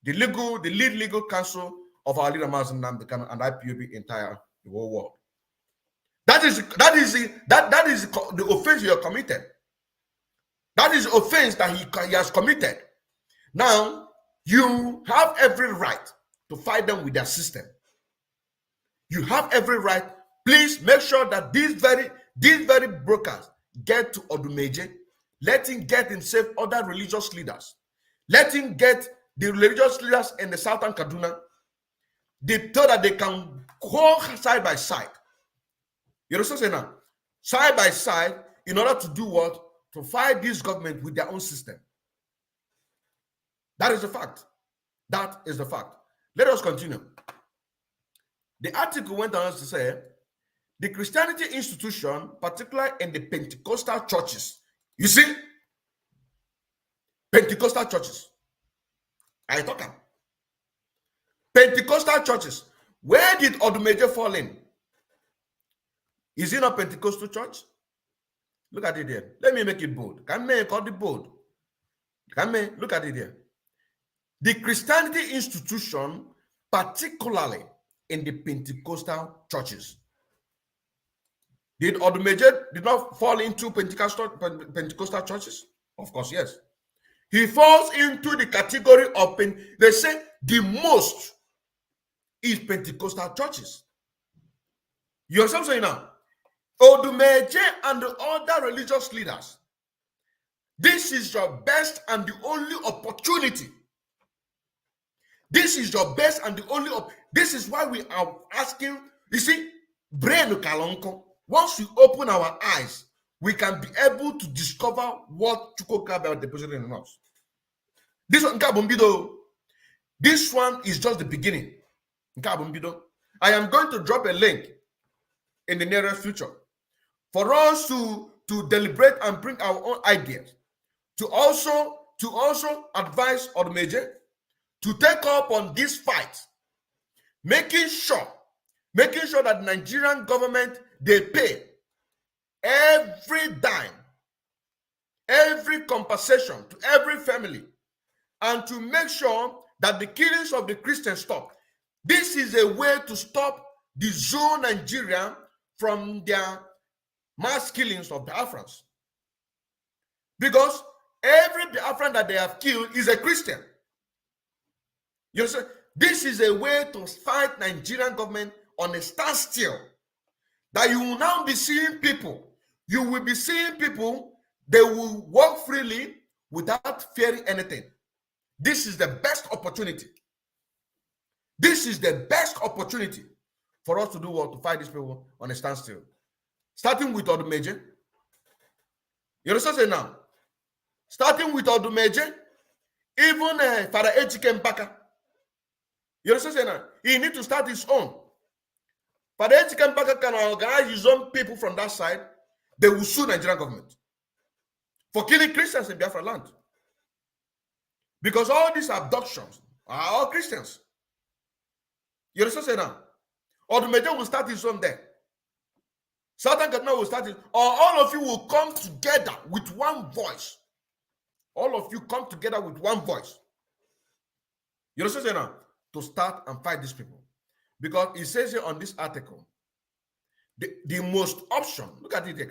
the lead legal counsel of our leader Mazi Nnamdi Kanu and IPOB entire the whole world. That is the offense you have committed. That is the offense that he has committed. Now you have every right to fight them with their system. You have every right. Please make sure that these very brokers get to Odumeje. Let him get himself other religious leaders. Let him get the religious leaders in the southern Kaduna. they thought that they can go side by side. You understand what I'm saying now? Side by side, in order to do what? To fight this government with their own system. That is the fact. That is the fact. Let us continue. The article went on to say, the Christianity institution, particularly in the Pentecostal churches, you see, Pentecostal churches, I talk about Pentecostal churches. Where did Odumeje fall in? Is it not Pentecostal church? Look at it here. Let me make it bold. Can me call it bold? Can me look at it here? The Christianity institution, particularly in the Pentecostal churches. Did Odumeje did not fall into Pentecostal churches? Of course, yes. He falls into the category of, they say the most is Pentecostal churches. You understand what I'm saying now? Odumeje and the other religious leaders, this is your best and the only opportunity. This is your best and the only this is why we are asking, you see, brain kalonko. Once we open our eyes, we can be able to discover what Chukwuka deposited in us. This one is just the beginning. I am going to drop a link in the nearest future for us to deliberate and bring our own ideas, to also advise Odumeje to take up on this fight, making sure that the Nigerian government, they pay every dime, every compensation to every family, and to make sure that the killings of the Christians stop. This is a way to stop the Zoo Nigeria from their mass killings of Biafrans. Because every Biafran that they have killed is a Christian. You see, this is a way to fight Nigerian government on a standstill. That you will now be seeing people. You will be seeing people, they will walk freely without fearing anything. This is the best opportunity. This is the best opportunity for us to do what? To fight these people on a standstill. Starting with Odumeje. You understand what I'm saying now? Starting with Odumeje, even Father Ejike Mbaka. You understand what I'm saying now? He needs to start his own. Father Ejike Mbaka can organize his own people from that side. They will sue Nigerian government for killing Christians in Biafra land. Because all these abductions are all Christians. You understand what I'm saying now? Odumeje will start his own there. Southern Kaduna will start it, or all of you will come together with one voice. All of you come together with one voice. You understand what I'm saying now? To start and fight these people. Because it says here on this article, the most option, look at it here.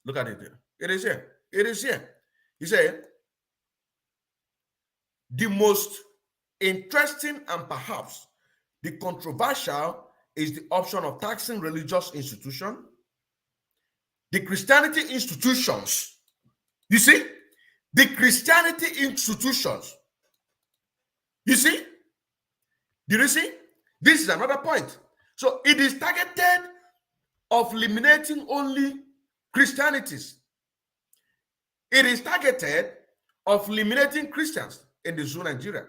Look at it here. It is here. It is here. He said, the most interesting and perhaps the controversial is the option of taxing religious institutions, the Christianity institutions. You see? The Christianity institutions. You see? Did you see? This is another point. So it is targeted of eliminating only Christianities. It is targeted of eliminating Christians in the Zoo Nigeria.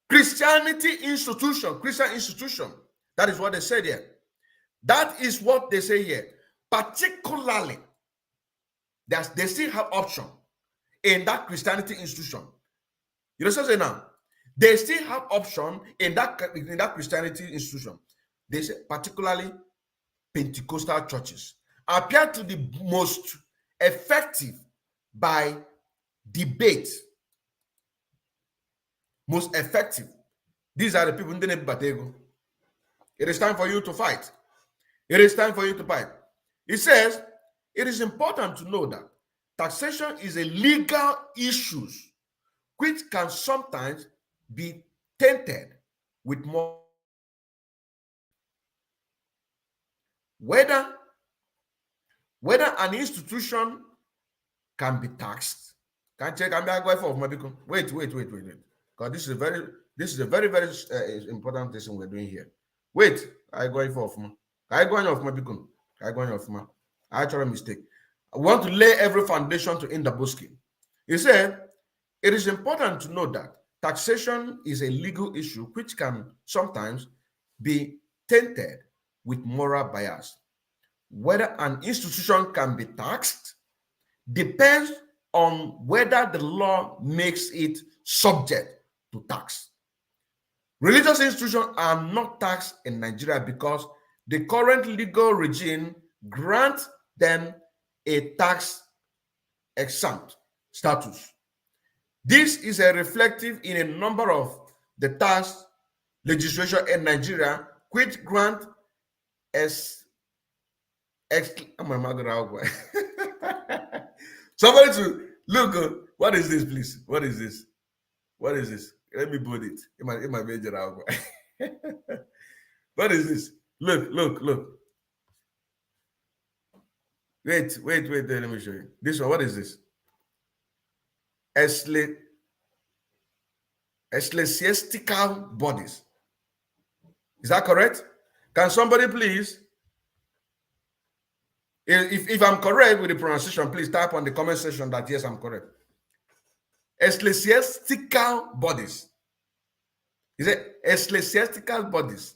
Christianity institution, Christian institution. That is what they said here. That is what they say here. Particularly, they still have option in that Christianity institution. You know what I'm saying now? They still have option in that Christianity institution. They say particularly Pentecostal churches appear to be most effective by debate. Most effective. These are the people in the Batego. It is time for you to fight. It is time for you to fight. It says it is important to know that taxation is a legal issue which can sometimes be tainted with more. Whether an institution can be taxed Can check. I'm going for my beacon. Wait. Because this is a very important thing we're doing here. Wait, I going for my. I going off my beacon. I going off my. I actually mistake. I want to lay every foundation to In-RECONCILABLE. He said, it is important to know that taxation is a legal issue which can sometimes be tainted with moral bias. Whether an institution can be taxed depends on whether the law makes it subject to tax. Religious institutions are not taxed in Nigeria because the current legal regime grants them a tax exempt status. This is a reflective in a number of the tax legislation in Nigeria which grant somebody to look. What is this, please? What is this? What is this? Let me put it in my major. What is this? Look. Wait. Let me show you. This one. What is this? Ecclesiastical bodies. Is that correct? Can somebody please? If I'm correct with the pronunciation, please type on the comment section that yes, I'm correct. Ecclesiastical bodies. Is it ecclesiastical bodies?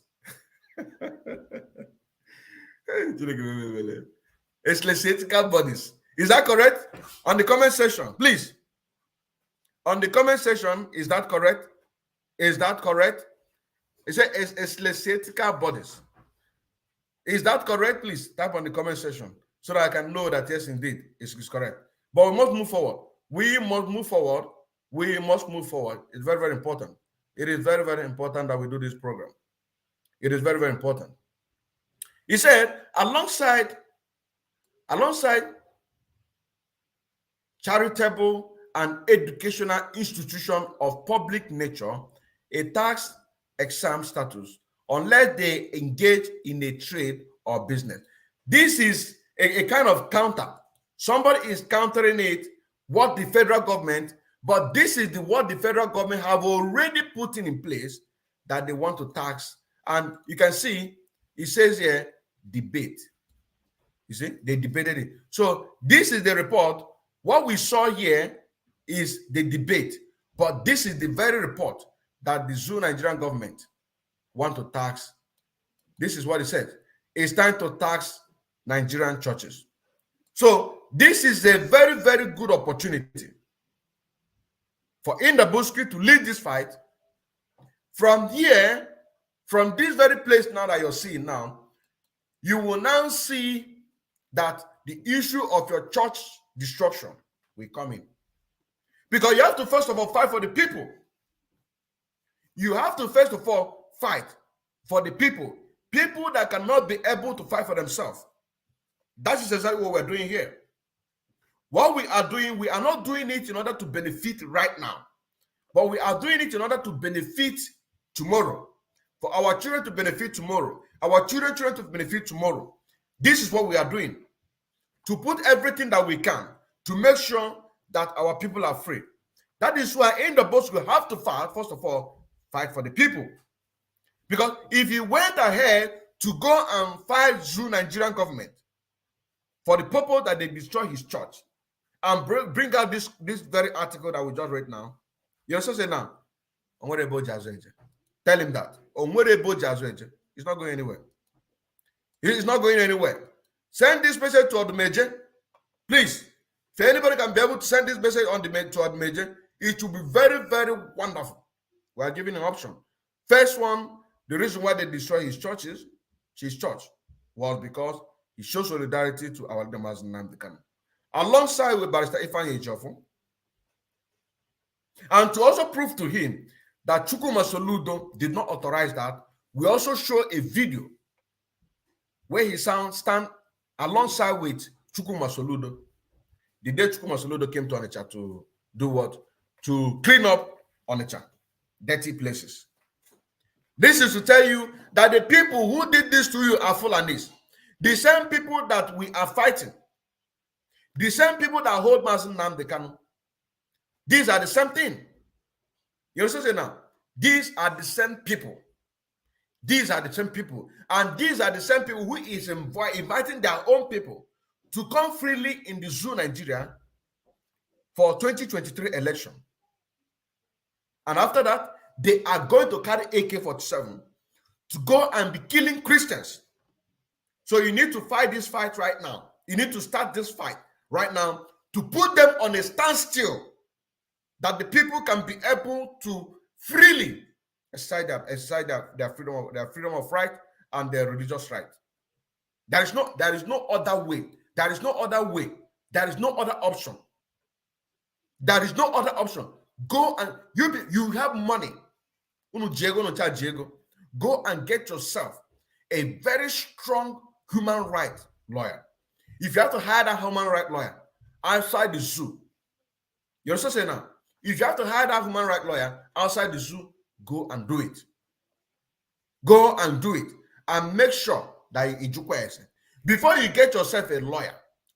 Ecclesiastical bodies. Is that correct? On the comment section, please. On the comment section, is that correct? Is that correct? It says ecclesiastical bodies. Is that correct? Please type on the comment section so that I can know that yes, indeed, it's correct. But we must move forward. We must move forward. It's very, very important. It is very, very important that we do this program. It is very, very important. He said, alongside charitable and educational institution of public nature, a tax exempt status, unless they engage in a trade or business. This is a kind of counter. Somebody is countering it, what the federal government, but this is what the federal government have already put in place that they want to tax. And you can see, it says here, debate. You see, they debated it. So this is the report. What we saw here is the debate, but this is the very report that the Zoo Nigerian government want to tax. This is what it said. It's time to tax Nigerian churches. So this is a very, very good opportunity for In-RECONCILABLE to lead this fight. From here, from this very place now that you're seeing now, you will now see that the issue of your church destruction will come in. Because you have to first of all fight for the people. You have to first of all fight for the people. People that cannot be able to fight for themselves. That is exactly what we're doing here. What we are doing, we are not doing it in order to benefit right now, but we are doing it in order to benefit tomorrow. For our children to benefit tomorrow, our children to benefit tomorrow. This is what we are doing. To put everything that we can to make sure that our people are free. That is why In-RECONCILABLE will have to fight, first of all, fight for the people. Because if he went ahead to go and fight Zoo Nigerian government for the purpose that they destroy his church and bring out this very article that we just read now, you also say now, tell him that. He's not going anywhere. He's not going anywhere. Send this message to Odumeje. Please, if anybody can be able to send this message to Odumeje, it will be very, very wonderful. We are giving an option. First one, the reason why they destroy his church, was because he showed solidarity to our leaders in Nnamdi Kanu, alongside with Barrister Ifeanyi Ejiofor, and to also prove to him that Chukwuma Soludo did not authorize that. We also show a video where he stand alongside with Chukwuma Soludo. The day Chukwuma Soludo came to Onitsha to do what? To clean up Onitsha, dirty places. This is to tell you that the people who did this to you are Fulanis. The same people that we are fighting. The same people that hold Mazi Nnamdi Kanu. These are the same thing. You understand now? These are the same people. These are the same people. And these are the same people who is inviting their own people to come freely in the zoo Nigeria for 2023 election. And after that, they are going to carry AK-47 to go and be killing Christians. So you need to fight this fight right now. You need to start this fight right now to put them on a standstill, that the people can be able to freely exercise their freedom of right and their religious right. There is no other way. There is no other way. There is no other option. There is no other option. Go and you have money. Go and get yourself a very strong human rights lawyer. If you have to hire that human rights lawyer outside the zoo, you understand now? If you have to hire that human rights lawyer outside the zoo, go and do it. Go and do it. And make sure that you before you get yourself a lawyer,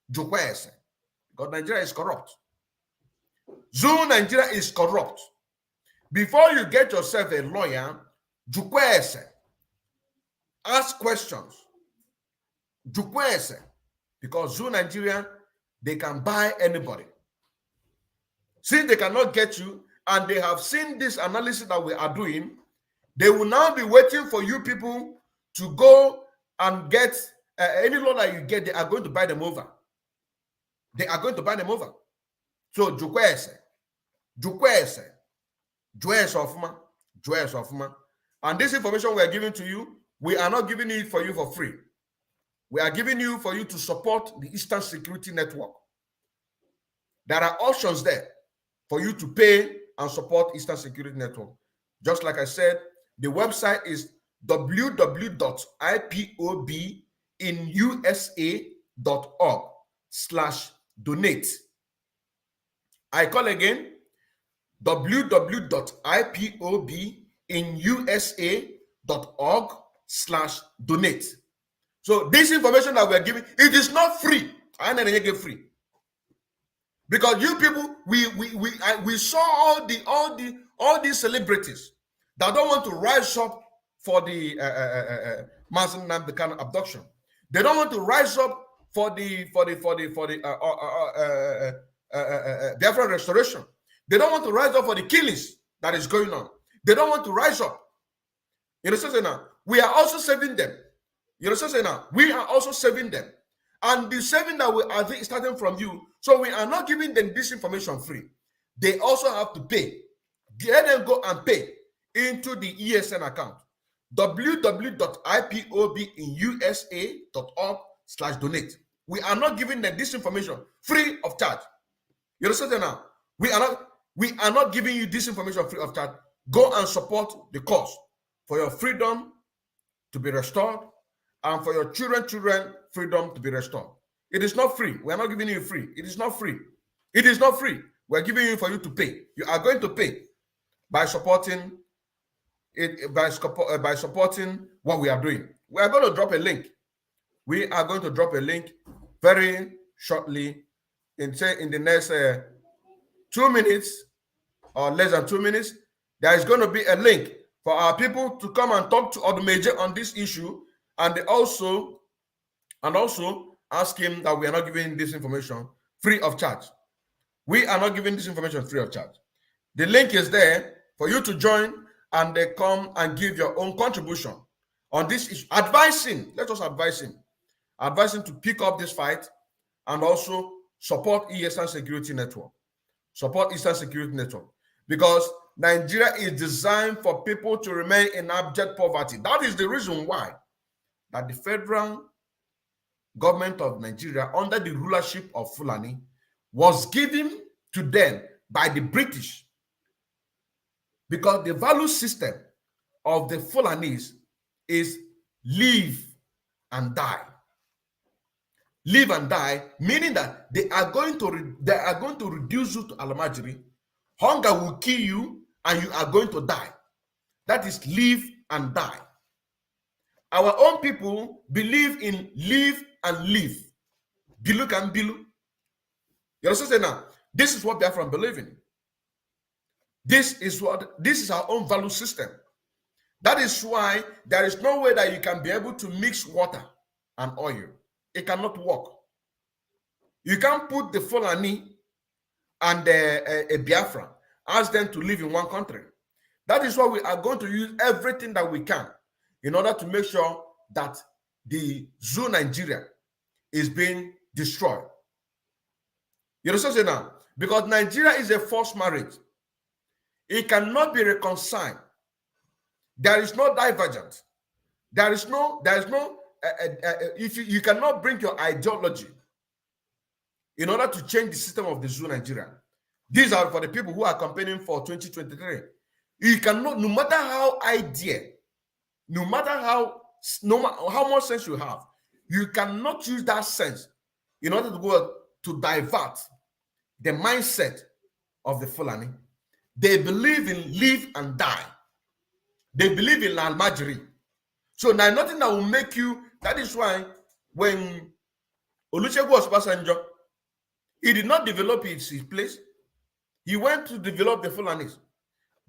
because Nigeria is corrupt. Zoo Nigeria is corrupt. Before you get yourself a lawyer, ask questions. Because Zoo Nigeria, they can buy anybody. Since they cannot get you, and they have seen this analysis that we are doing, they will now be waiting for you people to go and get any law that you get. They are going to buy them over. They are going to buy them over. So Jukwese, and this information we are giving to you, we are not giving it for you for free. We are giving you for you to support the Eastern Security Network. There are options there for you to pay and support Eastern Security Network. Just like I said, the website is www.ipobinusa.org/donate. I call again, www.ipobinusa.org/donate. So this information that we are giving, it is not free. I never get free. Because you people, we saw all these celebrities that don't want to rise up for the Mazen Namdekan abduction. They don't want to rise up for the Biafra restoration. They don't want to rise up for the killings that is going on. They don't want to rise up. You understand now? We are also saving them. You understand now? We are also saving them. And the saving that we are starting from you, so we are not giving them this information free. They also have to pay. Let them go and pay into the ESN account, www.ipobinusa.org/donate. We are not giving them this information free of charge. You understand now? We are not giving you this information free of charge. Go and support the cause for your freedom to be restored and for your children freedom to be restored. It is not free. We are not giving you free. It is not free. It is not free. We are giving you for you to pay. You are going to pay by supporting it, by supporting what we are doing. We are going to drop a link. We are going to drop a link very shortly, in the next 2 minutes or less than 2 minutes. There is going to be a link for our people to come and talk to Odumeje on this issue, and they also ask him that we are not giving this information free of charge. We are not giving this information free of charge. The link is there for you to join, and they come and give your own contribution on this issue. Advise him. Let us advise him. Advise him to pick up this fight and also support Eastern Security Network. Support Eastern Security Network. Because Nigeria is designed for people to remain in abject poverty. That is the reason why that the federal government of Nigeria, under the rulership of Fulani, was given to them by the British. Because the value system of the Fulanis is live and die. Live and die, meaning that they are going to reduce you to Alamajiri. Hunger will kill you and you are going to die. That is live and die. Our own people believe in live and live. Bilu can bilu. You understand now? This is what Biafran believe in. This is our own value system. That is why there is no way that you can be able to mix water and oil. It cannot work. You can't put the Fulani and a Biafra, ask them to live in one country. That is why we are going to use everything that we can in order to make sure that the zoo Nigeria is being destroyed. You understand now? Because Nigeria is a forced marriage. It cannot be reconciled. There is no divergent. If you cannot bring your ideology in order to change the system of the zoo Nigeria. These are for the people who are campaigning for 2023. You cannot, no matter how no matter how much sense you have, you cannot use that sense in order to go to divert the mindset of the Fulani. They believe in live and die. They believe in Almajiri. So now nothing that will make you. That is why when Olusegun Obasanjo, he did not develop his place. He went to develop the Fulanis.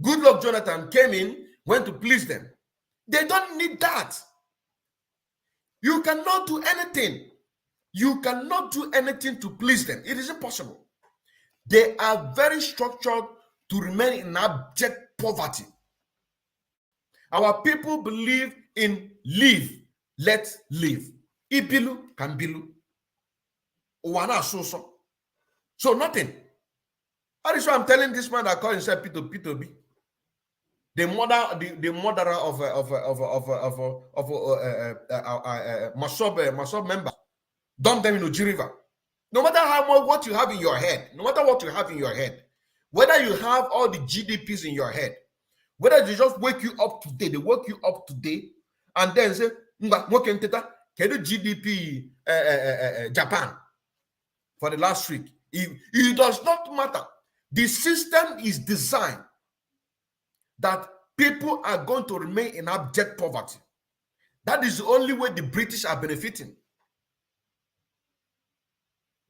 Goodluck Jonathan came in, went to please them. They don't need that. You cannot do anything. You cannot do anything to please them. It is impossible. They are very structured to remain in abject poverty. Our people believe in live, let live. Ibilu can bilu. Owana so. So nothing. That is why I'm telling this man that calls himself P2B, the murderer of Masob members. Dump them in Uji River. No matter how much what you have in your head, whether you have all the GDPs in your head, whether they just wake you up today, and then say, can do GDP Japan for the last week. It does not matter. The system is designed that people are going to remain in abject poverty. That is the only way the British are benefiting.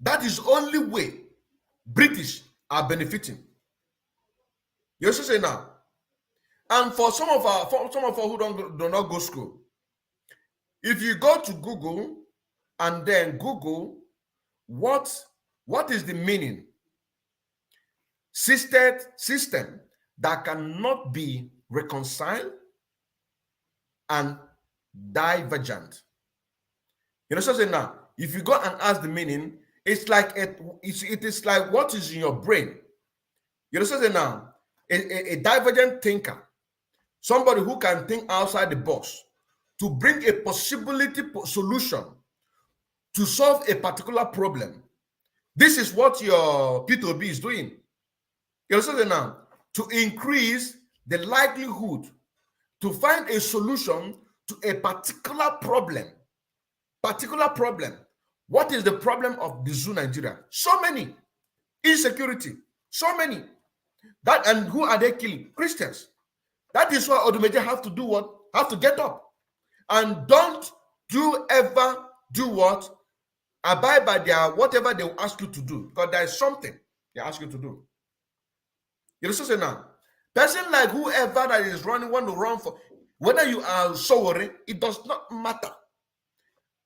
That is the only way British are benefiting. You also say now. And for some of us who do not go school, if you go to Google and then Google what is the meaning system that cannot be reconciled and divergent. You know, so now, if you go and ask the meaning, it's like it is like what is in your brain. You know, so now, a divergent thinker, somebody who can think outside the box to bring a possibility solution to solve a particular problem. This is what your P2B is doing. You understand now? To increase the likelihood to find a solution to a particular problem. What is the problem of the zoo Nigeria? So many. Insecurity. So many. That, and who are they killing? Christians. That is why Odumeje have to do what? Have to get up. And don't ever do what? Abide by their whatever they will ask you to do. Because there is something they ask you to do. You understand now? Person like whoever that is running, want to run for, whether you are Sowore, it does not matter.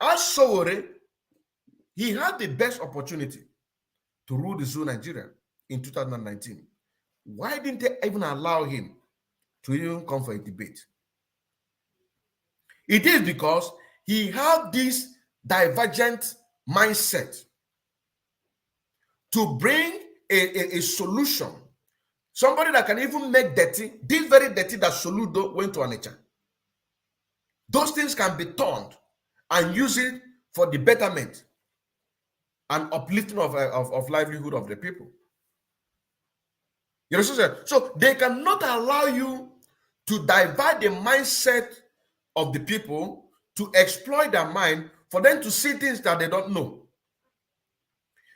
As Sowore, he had the best opportunity to rule the zoo Nigeria in 2019. Why didn't they even allow him to even come for a debate? It is because he had this divergent mindset to bring a solution. Somebody that can even make dirty, this very dirty that Soludo went to Onitsha. Those things can be turned and use it for the betterment and uplifting of livelihood of the people. You know, so they cannot allow you to divert the mindset of the people, to exploit their mind for them to see things that they don't know.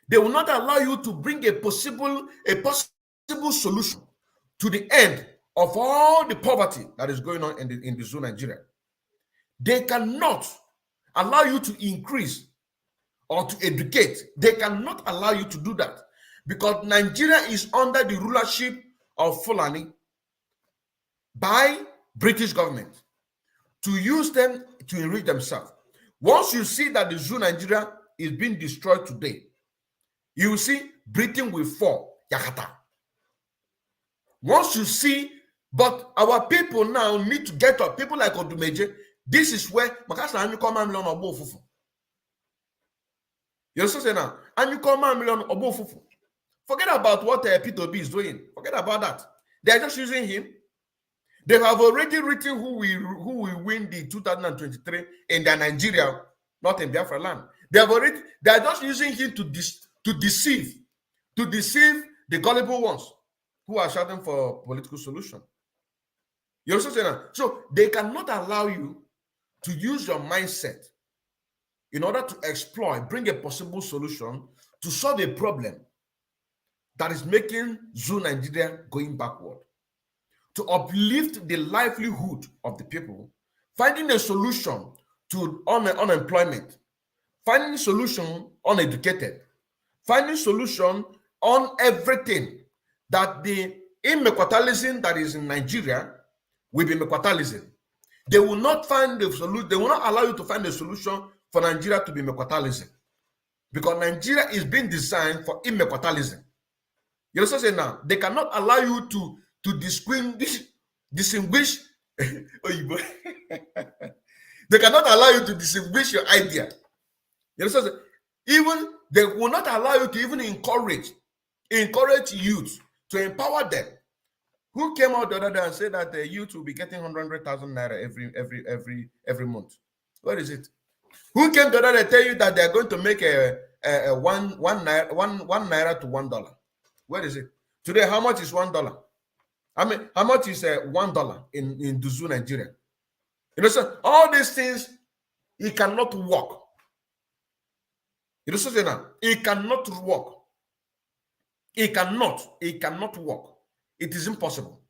They will not allow you to bring a possible solution to the end of all the poverty that is going on in the zoo Nigeria. They cannot allow you to increase or to educate. They cannot allow you to do that because Nigeria is under the rulership of Fulani by British government to use them to enrich themselves. Once you see that the zoo Nigeria is being destroyed today, you will see Britain will fall, Yakata. Once you see, but our people now need to get up. People like Odumeje, this is where Makasa and you come and learn about Fufu. You also say now, and you come and learn about Fufu. Forget about what P2B is doing. Forget about that. They are just using him. They have already written who will win the 2023 in their Nigeria, not in Biafra land. They are just using him to deceive the gullible ones who are shouting for political solution. You also say that. So they cannot allow you to use your mindset in order to exploit, bring a possible solution to solve a problem that is making Zoo Nigeria going backward. To uplift the livelihood of the people, finding a solution to unemployment, finding a solution uneducated, finding a solution on everything, that the inequalitalism that is in Nigeria will be inequalitalism. They will not find the solution. They will not allow you to find a solution for Nigeria to be inequalitalism, because Nigeria is being designed for inequalitalism. You also say now they cannot allow you to distinguish. They cannot allow you to distinguish your idea. You also say, even they will not allow you to even encourage youth, to empower them. Who came out the other day and said that the youth will be getting 100,000 naira every month? Where is it? Who came the other day to tell you that they are going to make a one naira to $1? Where is it? Today, how much is $1? I mean, how much is $1 in Duzu, Nigeria? You know, so all these things, it cannot work. You know, so now it cannot work. It cannot work. It is impossible.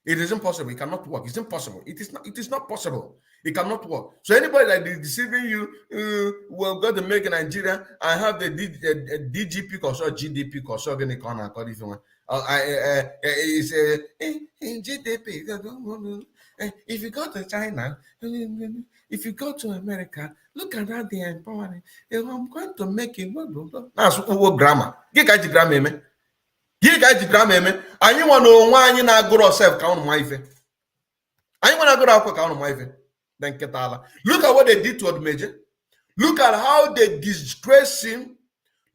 It is impossible. It cannot work. It's impossible. It is not possible. It cannot work. So anybody that is deceiving you, we're going to make in Nigeria, I have the DGP course or GDP course or any kind of if you want. It's in GDP. If you go to China, if you go to America, look at how they are empowering. I'm going to make it. That's what grammar. Get the grammar, man. Get the grammar, man. And you want to know why you not go yourself count my face. And you want to go out count my face. Then Ketala. Look at what they did to Odmeje. Look at how they disgrace him.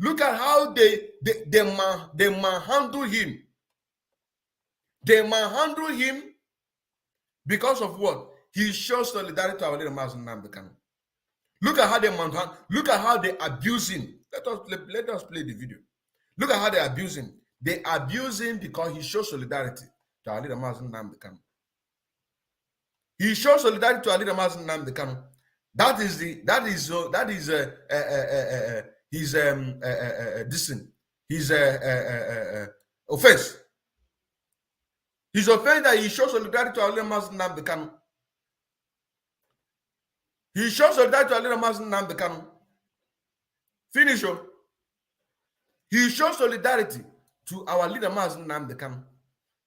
Look at how they manhandle him. They manhandle him because of what? He shows solidarity to our leader, Mazen Namdekan. Look at how they manhandle. Look at how they abuse him. Let us play the video. Look at how they abuse him. They abuse him because he shows solidarity to our leader, Mazen Namdekan. He shows solidarity to our leader, Mazen Namdekan. That is his offense. His offense that he shows solidarity to our leader, Mazen Namdekan. He shows solidarity to our leader, Mazen Namdekan. Finish. He shows solidarity to our leader, Mazen Namdekan,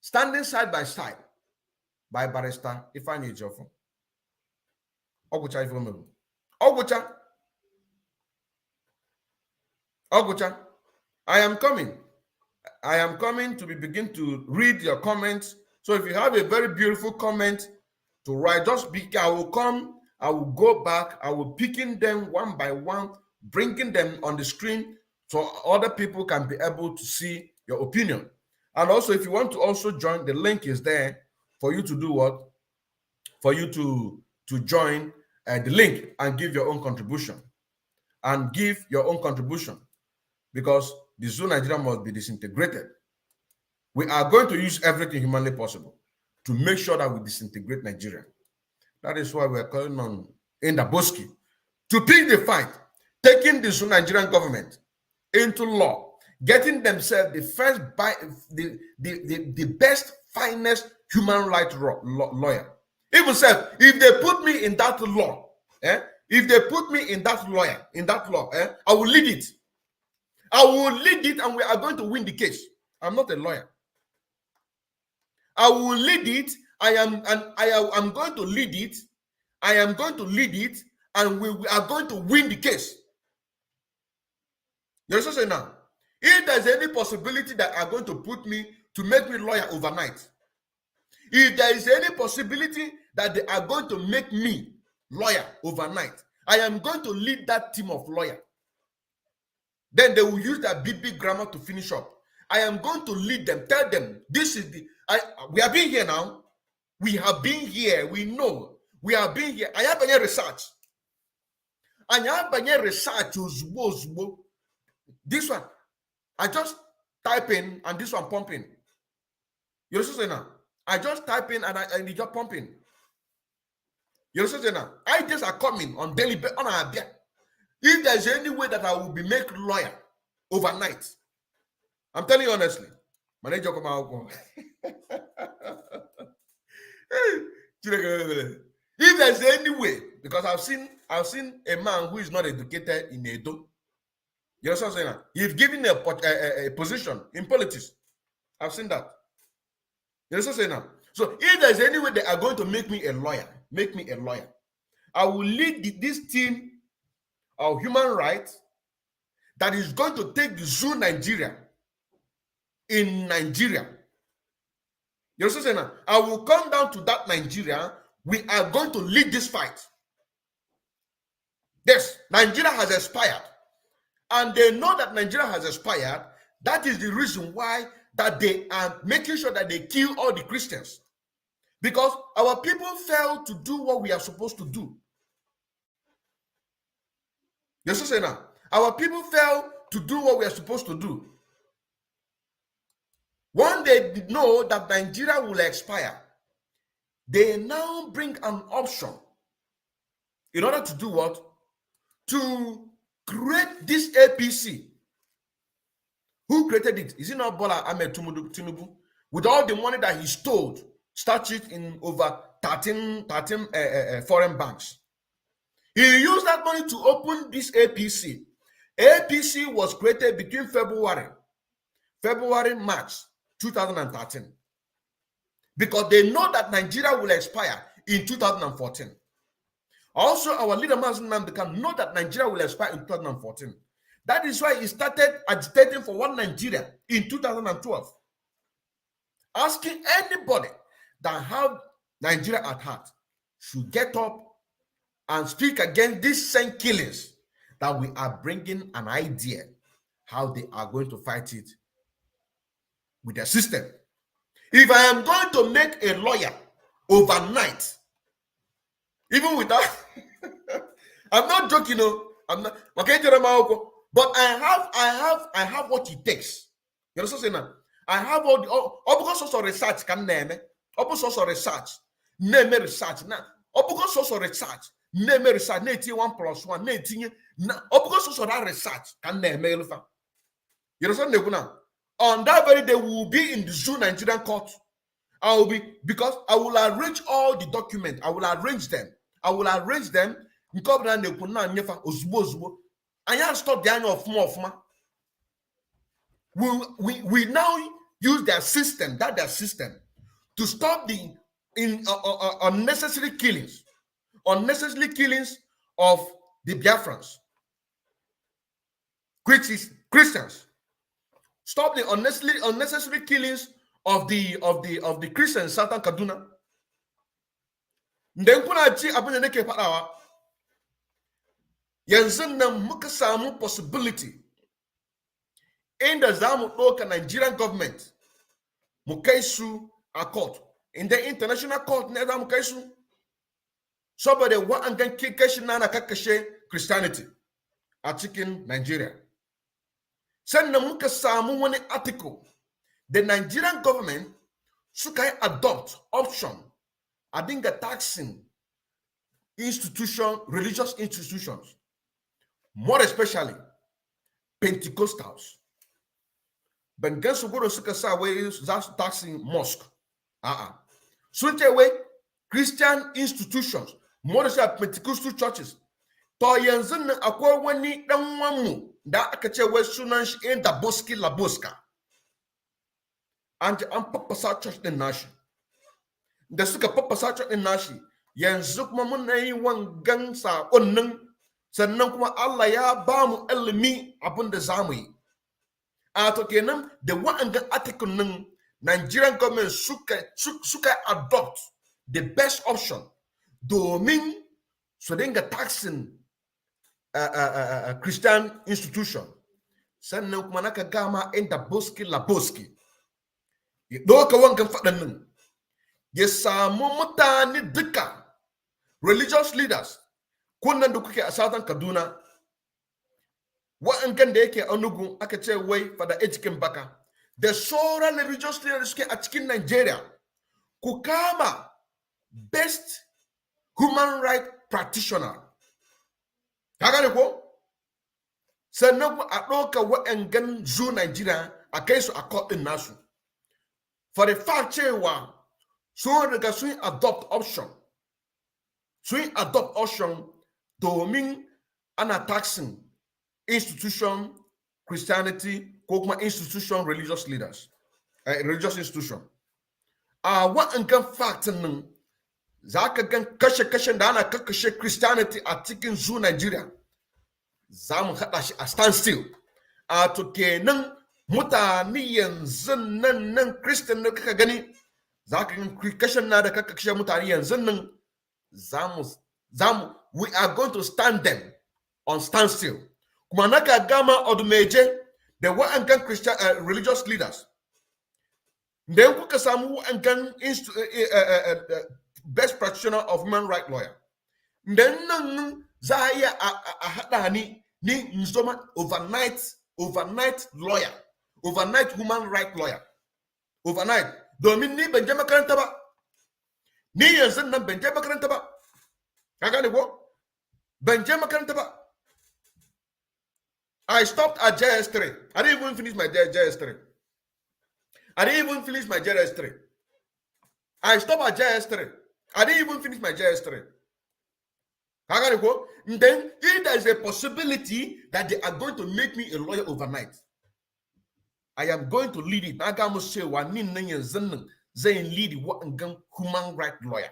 standing side by side by Barrister Ifeanyi Ejiofor. Ogucha Ifeomegu. Ogucha, I am coming to begin to read your comments. So if you have a very beautiful comment to write, I will come, I will go back, I will picking them one by one, bringing them on the screen so other people can be able to see your opinion. And also, if you want to also join, the link is there for you to do what? For you to join the link and give your own contribution. Because the Zoo Nigeria must be disintegrated. We are going to use everything humanly possible to make sure that we disintegrate Nigeria. That is why we are calling on Ndaboski to pick the fight, taking the Zoo Nigerian government into law, getting themselves the best, finest human rights lawyer. Even said, if they put me in that law, if they put me in that law, I will lead it. I will lead it, and we are going to win the case. I'm not a lawyer. I will lead it. I'm going to lead it. I am going to lead it, and we are going to win the case. You understand now? If there's any possibility that are going to make me lawyer overnight, if there is any possibility that they are going to make me lawyer overnight, I am going to lead that team of lawyers. Then they will use that big grammar to finish up. I am going to lead them, tell them, this is we have been here now. We have been here. We know. We have been here. I have any research. I have any research. This one, I just type in and this one pumping. You understand now? I just type in and it just pumping. You understand now? Ideas are coming on daily basis. If there's any way that I will be made lawyer overnight, I'm telling you honestly, manager come out. If there's any way, because I've seen a man who is not educated in Edo. You know what I'm saying? He's given a position in politics. I've seen that. You know what I'm saying? So if there's any way they are going to make me a lawyer, I will lead this team of human rights that is going to take the zoo Nigeria in Nigeria. You know what I'm saying? I will come down to that Nigeria. We are going to lead this fight. Yes, Nigeria has expired. And they know that Nigeria has expired. That is the reason why that they are making sure that they kill all the Christians. Because our people failed to do what we are supposed to do. You know what I'm saying now? Our people failed to do what we are supposed to do. When they know that Nigeria will expire, they now bring an option in order to do what? To create this APC. Who created it? Is it not Bola Ahmed Tinubu? With all the money that he stole, started in over 13 foreign banks. He used that money to open this APC. APC was created between March 2013. Because they know that Nigeria will expire in 2014. Also, our leader Mazen Namdekan know that Nigeria will expire in 2014. That is why he started agitating for one Nigeria in 2012. Asking anybody that have Nigeria at heart should get up and speak against these same killings, that we are bringing an idea how they are going to fight it with their system. If I am going to make a lawyer overnight, even without, I'm not joking, I'm not, okay, but I have what it takes. You know what I'm saying? I have all the because of research can name it. Because of research, name research now. Because of research, name research. 1+1, because of that research can name it. You know what I'm saying? On that very day, we will be in the zoo Nigerian court. Because I will arrange all the documents. I will arrange them. I have stop the annual of we now use their system, to stop the unnecessary killings of the Biafrans, Christians. Stop the unnecessary killings of the Christians in Southern Kaduna. Then muka samu possibility inda zamu ɗauka Nigerian government mu kai su a court, in the international court ne zamu kai su saboda wa'angan kashi na kakkashe Christianity a cikin Nigeria. Sannan muka samu wani article, the Nigerian government suka adopt option a dinga taxing religious institutions, more especially Pentecostals. Ban gansu gudu suka sa wai za su taxing mosque. Sun ce wai Christian institutions, more especially Pentecostal churches. To yanzu nan akwai wani dan wanmu da aka ce wai sunan shi inda Boski La Bosca. An faffasa church din nashi. da suka faffasa church din nashi yanzu kuma muna yi wangan sakonnin sannan kuma Allah ya ba mu ilimi abin da za mu yi a to kenan da wa'angan article nan Nigerian government suka adopt the best option domin su dinga taxing Christian institution sannan kuma naka gama inda boski la boski ya doka wangan faɗan nan ya samu mutane duka religious leaders kunnan da kuke a Southern Kaduna wa'angan da yake Enugu aka ce wai fada ejikin baka da sauran religious leaders suke a cikin Nigeria ku kama best human right practitioner kaga ne ko sannan ku a ɗauka wa'angan zu Nigeria a kai su a court din nasu for the fact cewa sun riga sun adopt option domin ana taxing institution Christianity ko kuma institution religious leaders religious institution a wa'angan fact nan za ka gan kashe-kashen da ana kakkashe Christianity a cikin zu Nigeria za mu haɗa shi a standstill a to kenan mutane yanzu nan Christian da kaka gani za ka gan kashen na da kakkashe mutane yanzu nan we are going to stand them on standstill kuma naka gama odumeje da wa'angan Christian religious leaders da kuka samu wa'angan best practitioner of human right lawyer then nan za a iya a haɗa ni nzoma overnight lawyer overnight human right lawyer overnight domin ni ban je makaranta ba ni yanzu nan ban je makaranta ba ka gane ko ban je makaranta ba I stopped at JS3. I didn't even finish my JS3. I stopped at JS3. I didn't even finish my JS3. And then, if there is a possibility that they are going to make me a lawyer overnight, I am going to lead it. I must say, they lead it. Human rights lawyer.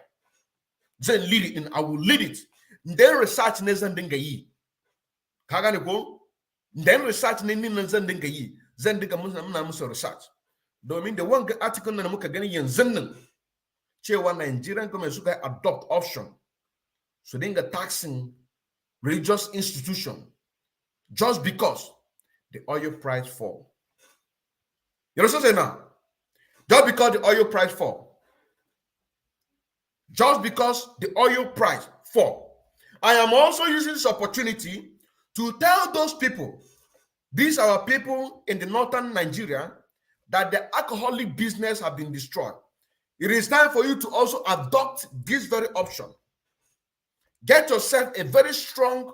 They lead it, and I will lead it. Then research nezan dinga yi. Then research nezan dinga yi. Zan dinga muna musu research. Domin da wanga article na muka gani yanzu nan cewa Nigerian government suka adopt option so dinga taxing religious institution just because the oil price fall. You know what I'm saying now? Just because the oil price fall. Just because the oil price fall. I am also using this opportunity to tell those people, these are our people in the northern Nigeria, that the alcoholic business have been destroyed. It is time for you to also adopt this very option. Get yourself a very strong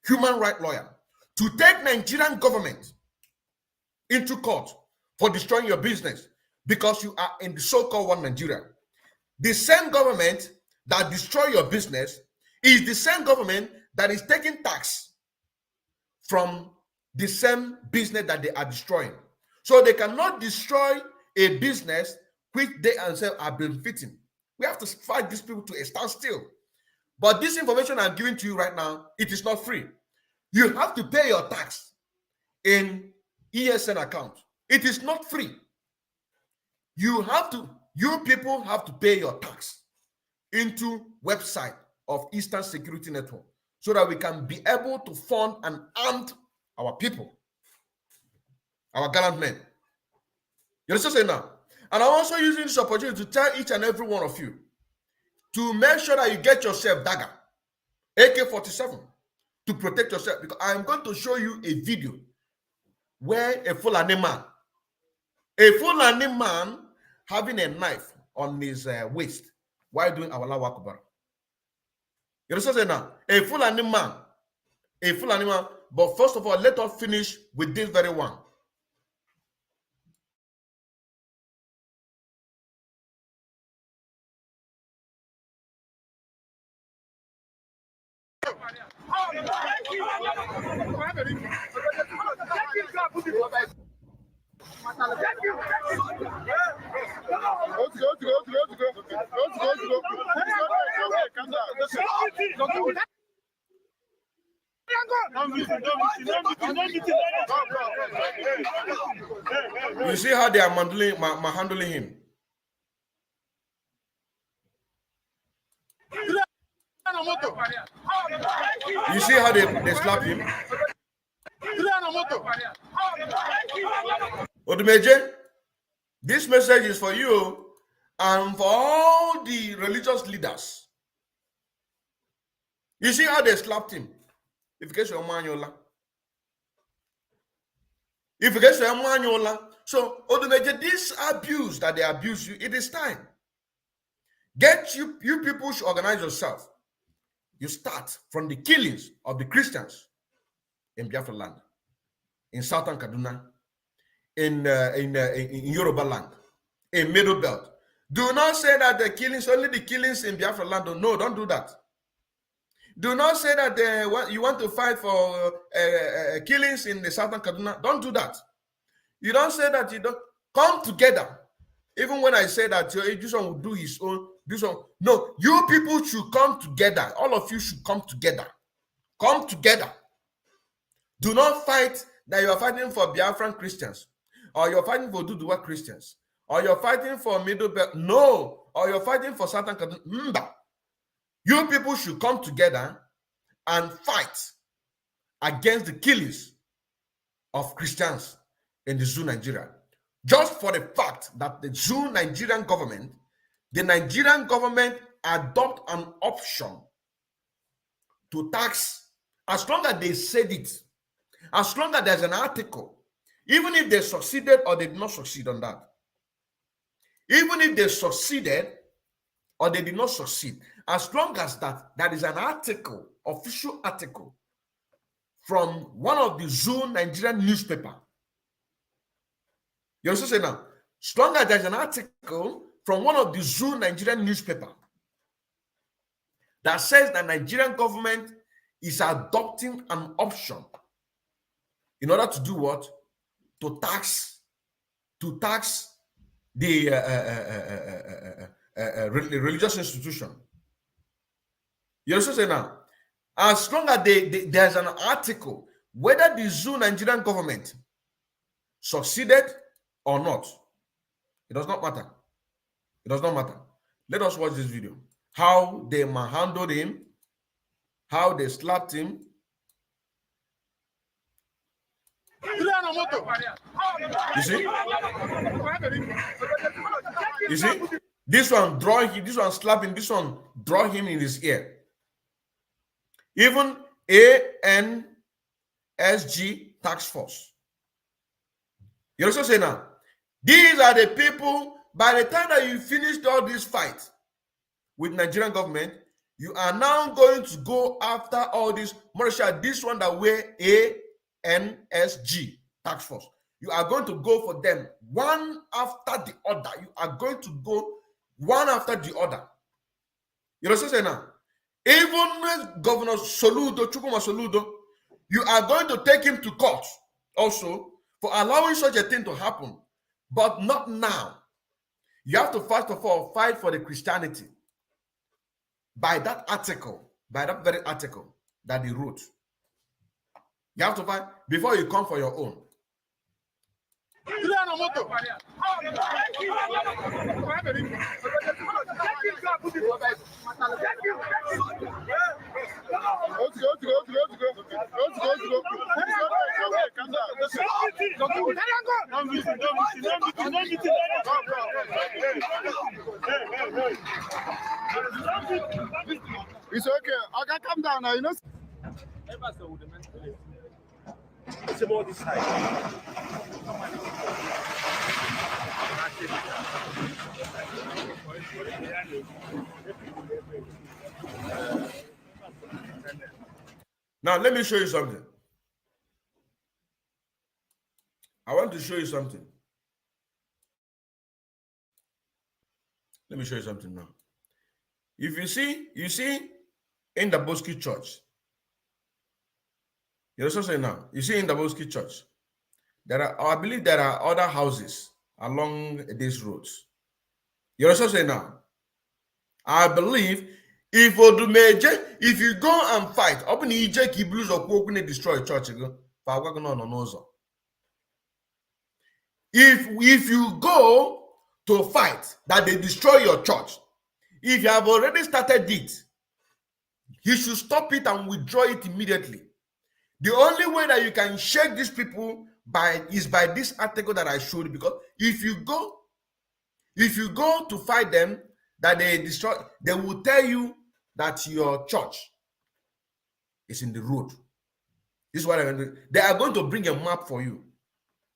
human rights lawyer to take Nigerian government into court for destroying your business because you are in the so-called one Nigeria. The same government that destroy your business is the same government that is taking tax from the same business that they are destroying. So they cannot destroy a business which they themselves are benefiting. We have to fight these people to a standstill. But this information I'm giving to you right now, it is not free. You have to pay your tax in ESN account. It is not free. You people have to pay your tax into website of Eastern Security Network so that we can be able to fund and arm our people, our gallant men. You understand now? And I'm also using this opportunity to tell each and every one of you to make sure that you get yourself dagger, AK-47, to protect yourself. Because I'm going to show you a video where a Fulani man having a knife on his waist while doing Allahu Akbar. You understand now? A Fulani man. But first of all, let us finish with this very one. You see how they are handling him. You see how they slap him. Odumeje, this message is for you and for all the religious leaders. You see how they slapped him. If you get your manual, so Odumeje, this abuse that they abuse you, it is time. You people should organize yourself. You start from the killings of the Christians in Biafra land, in Southern Kaduna, in Yoruba land, in Middle Belt. Do not say that the killings, only the killings in Biafra land. No, don't do that. Do not say that you want to fight for killings in the Southern Kaduna. Don't do that. You don't say that you don't come together. Even when I say that this one will do his own, this one. No, you people should come together. All of you should come together. Come together. Do not fight that you are fighting for Biafran Christians, or you're fighting for Duduwa Christians, or you're fighting for Middle Belt. No, or you're fighting for Southern Kaduna. You people should come together and fight against the killings of Christians in the zoo Nigeria. Just for the fact that the zoo Nigerian government, adopt an option to tax, as long as they said it, as long as there's an article, even if they succeeded or they did not succeed on that, even if they succeeded or they did not succeed, as long as that is an article, official article from one of the zoo Nigerian newspaper. You also say now, as long as there's an article from one of the zoo Nigerian newspaper that says the Nigerian government is adopting an option in order to do what? To tax the religious institution. You also say now, as long as there's an article, whether the zoo Nigerian government succeeded or not, it does not matter. It does not matter. Let us watch this video. How they manhandled him, how they slapped him. You see? You see? This one draw him, this one slap him, this one draw him in his ear. Even ANSG task force. You also say now, these are the people, by the time that you finished all this fight with Nigerian government, you are now going to go after all this, Marisha, this one that wear ANSG task force. You are going to go for them one after the other. You are going to go one after the other. You also say now, even with Governor Soludo, Chukuma Soludo, you are going to take him to court also for allowing such a thing to happen, but not now. You have to first of all fight for the Christianity by that article, by that very article that he wrote. You have to fight before you come for your own. It's okay. I can come down now, you know. It's about this side. Now, let me show you something. I want to show you something. Let me show you something now. If you see in the Boski Church, you also say now, you see in the Boski Church, I believe there are other houses along these roads. You also say now, I believe if you go and fight, open Ejek Blues or open destroy church, If you go to fight that they destroy your church, if you have already started it, he should stop it and withdraw it immediately. The only way that you can shake these people is by this article that I showed, because if you go to fight them that they destroy, they will tell you that your church is in the road. This is what they're going to do. They are going to bring a map for you.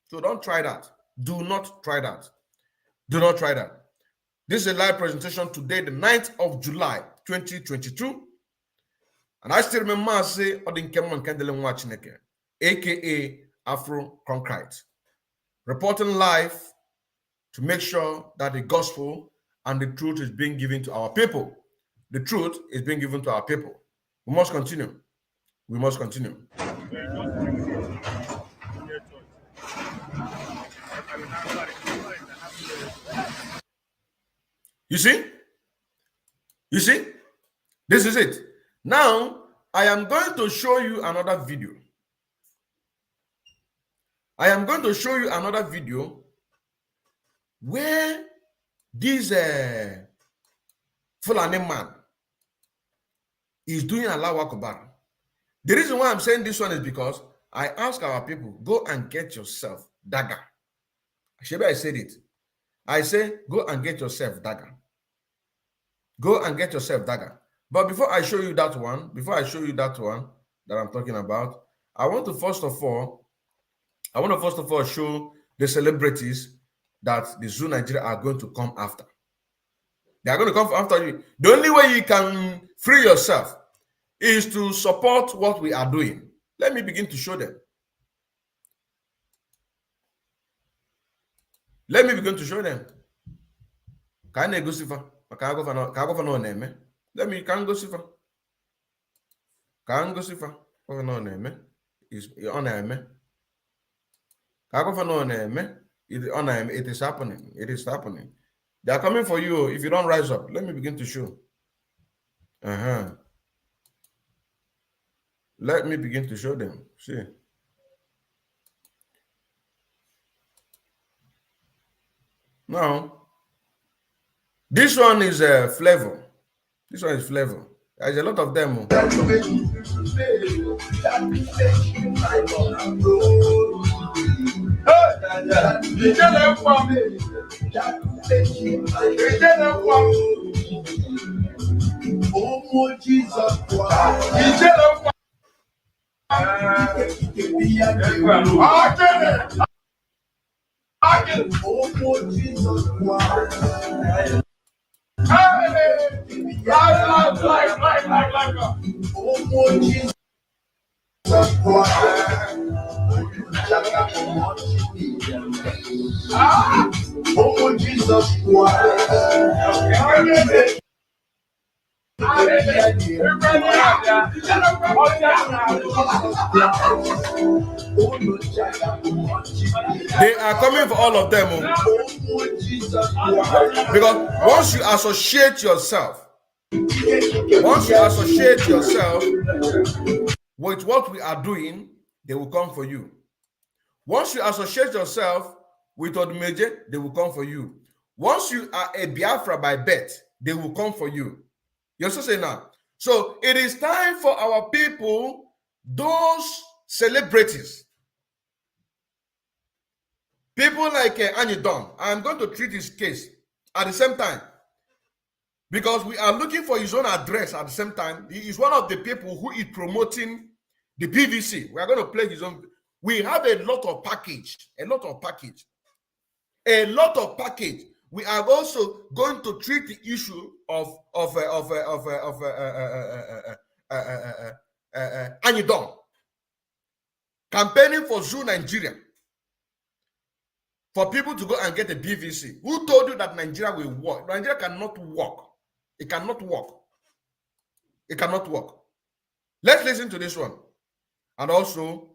So don't try that. Do not try that. Do not try that. This is a live presentation today, the 9th of July, 2022. And I still remember I say aka Afro Concrete, reporting live to make sure that the gospel and the truth is being given to our people. The truth is being given to our people. We must continue. We must continue. You see? You see? This is it. Now, I am going to show you another video. I am going to show you another video where this Fulani man is doing Allahu Akbar. The reason why I'm saying this one is because I ask our people, go and get yourself dagger. Sheba, I said it. I say, go and get yourself dagger. Go and get yourself dagger. But before I show you that one, that I'm talking about, I want to first of all show the celebrities that the Zoo Nigeria are going to come after. They are going to come after you. The only way you can free yourself is to support what we are doing. Let me begin to show them. Let me begin to show them. Can I go see? Let me can go see. Can go see. Is on it is happening. It is happening. They are coming for you if you don't rise up. Let me begin to show. Let me begin to show them. See. Now, this one is Flavor. This one is Flavor. There's a lot of them. Oh, Jesus They are coming for all of them. Because once you associate yourself with what we are doing, they will come for you. Once you associate yourself with Odumeje, they will come for you. Once you are a Biafra by birth, they will come for you. You're so saying now. So it is time for our people, those celebrities, people like Anidon. I'm going to treat his case at the same time because we are looking for his own address at the same time. He is one of the people who is promoting the PVC. We are going to play his own. We have a lot of package. We are also going to treat the issue of Anidon campaigning for Zoo Nigeria for people to go and get a PVC. Who told you that Nigeria will work? Nigeria cannot work. It cannot work. It cannot work. Let's listen to this one and also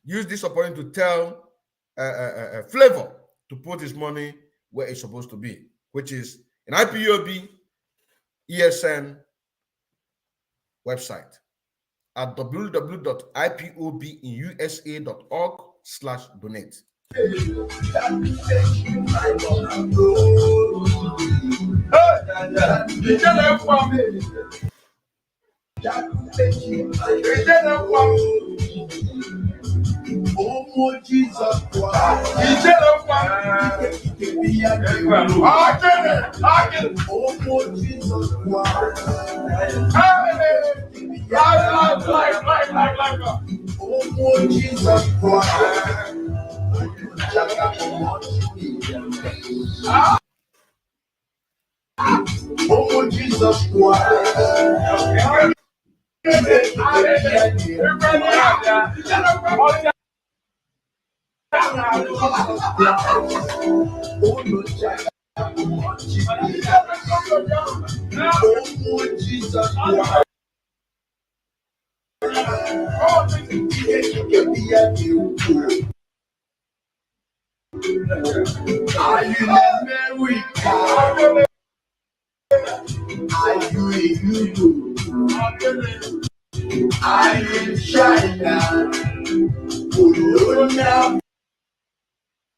use this opportunity to tell Flavor to put his money where it's supposed to be, which is an IPOB ESN website. at www.ipobinusa.org/donate. Oh, Jesus Christ. Oh, Jesus Christ. Oh, Jesus Christ. Oh, Jesus Christ. I in China, Corona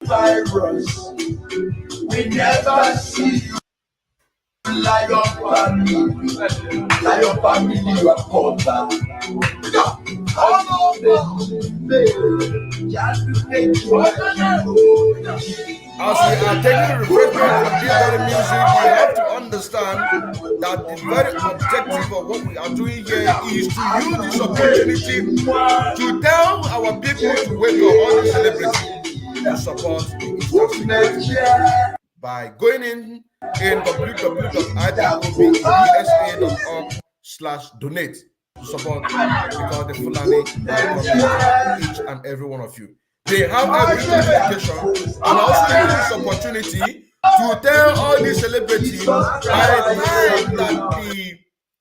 virus. We never see you like your family. Like your family, you are called back. All over. As we are taking refreshment from this very music, we have to understand that the very objective of what we are doing here is to use this opportunity to tell our people to wake up, all the celebrities, to support the Eastern Security by going in www.ipobinsa.org/donate to support, because the Fulani are coming to each and every one of you. They have every justification, and also use this opportunity to tell all these celebrities that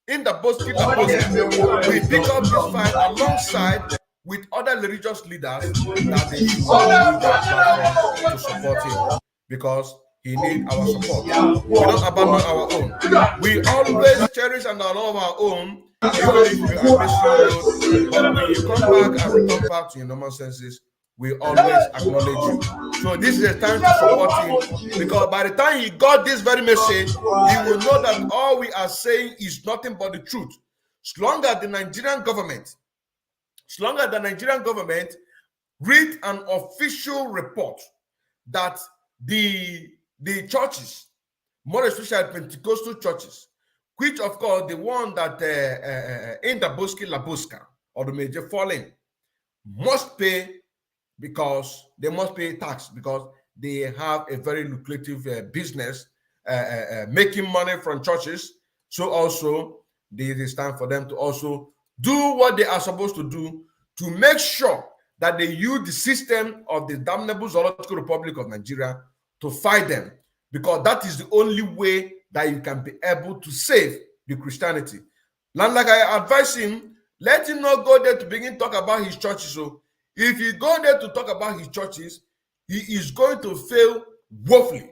in the Bosque, we pick up this fight alongside with other religious leaders, that they should all use their platform to support him, because he needs our support. We don't abandon our own. We always cherish and love our own, even if we are missing, but when you come back and return back to your normal senses, we always acknowledge you. So this is a time to support him, because by the time he got this very message, he will know that all we are saying is nothing but the truth. As long as the Nigerian government read an official report that the churches, more especially Pentecostal churches, which of course the one that in the Bosque La Bosca or the major falling must pay, because they must pay tax, because they have a very lucrative business making money from churches. So also it is time for them to also do what they are supposed to do, to make sure that they use the system of the damnable Zoological Republic of Nigeria to fight them, because that is the only way that you can be able to save the Christianity. And like I advise him, let him not go there to begin talk about his churches. So if he go there to talk about his churches, he is going to fail woefully.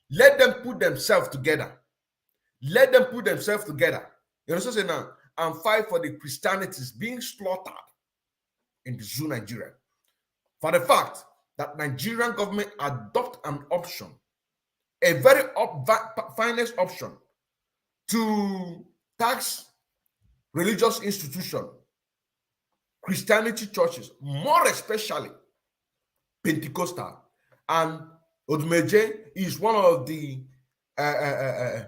Let them put themselves together. Let them put themselves together. You know what I'm saying now? And fight for the Christianities being slaughtered in the zoo, Nigeria. For the fact that Nigerian government adopt an option, a very finest option, to tax religious institutions, Christianity churches, more especially Pentecostal. And Odumeje is one of the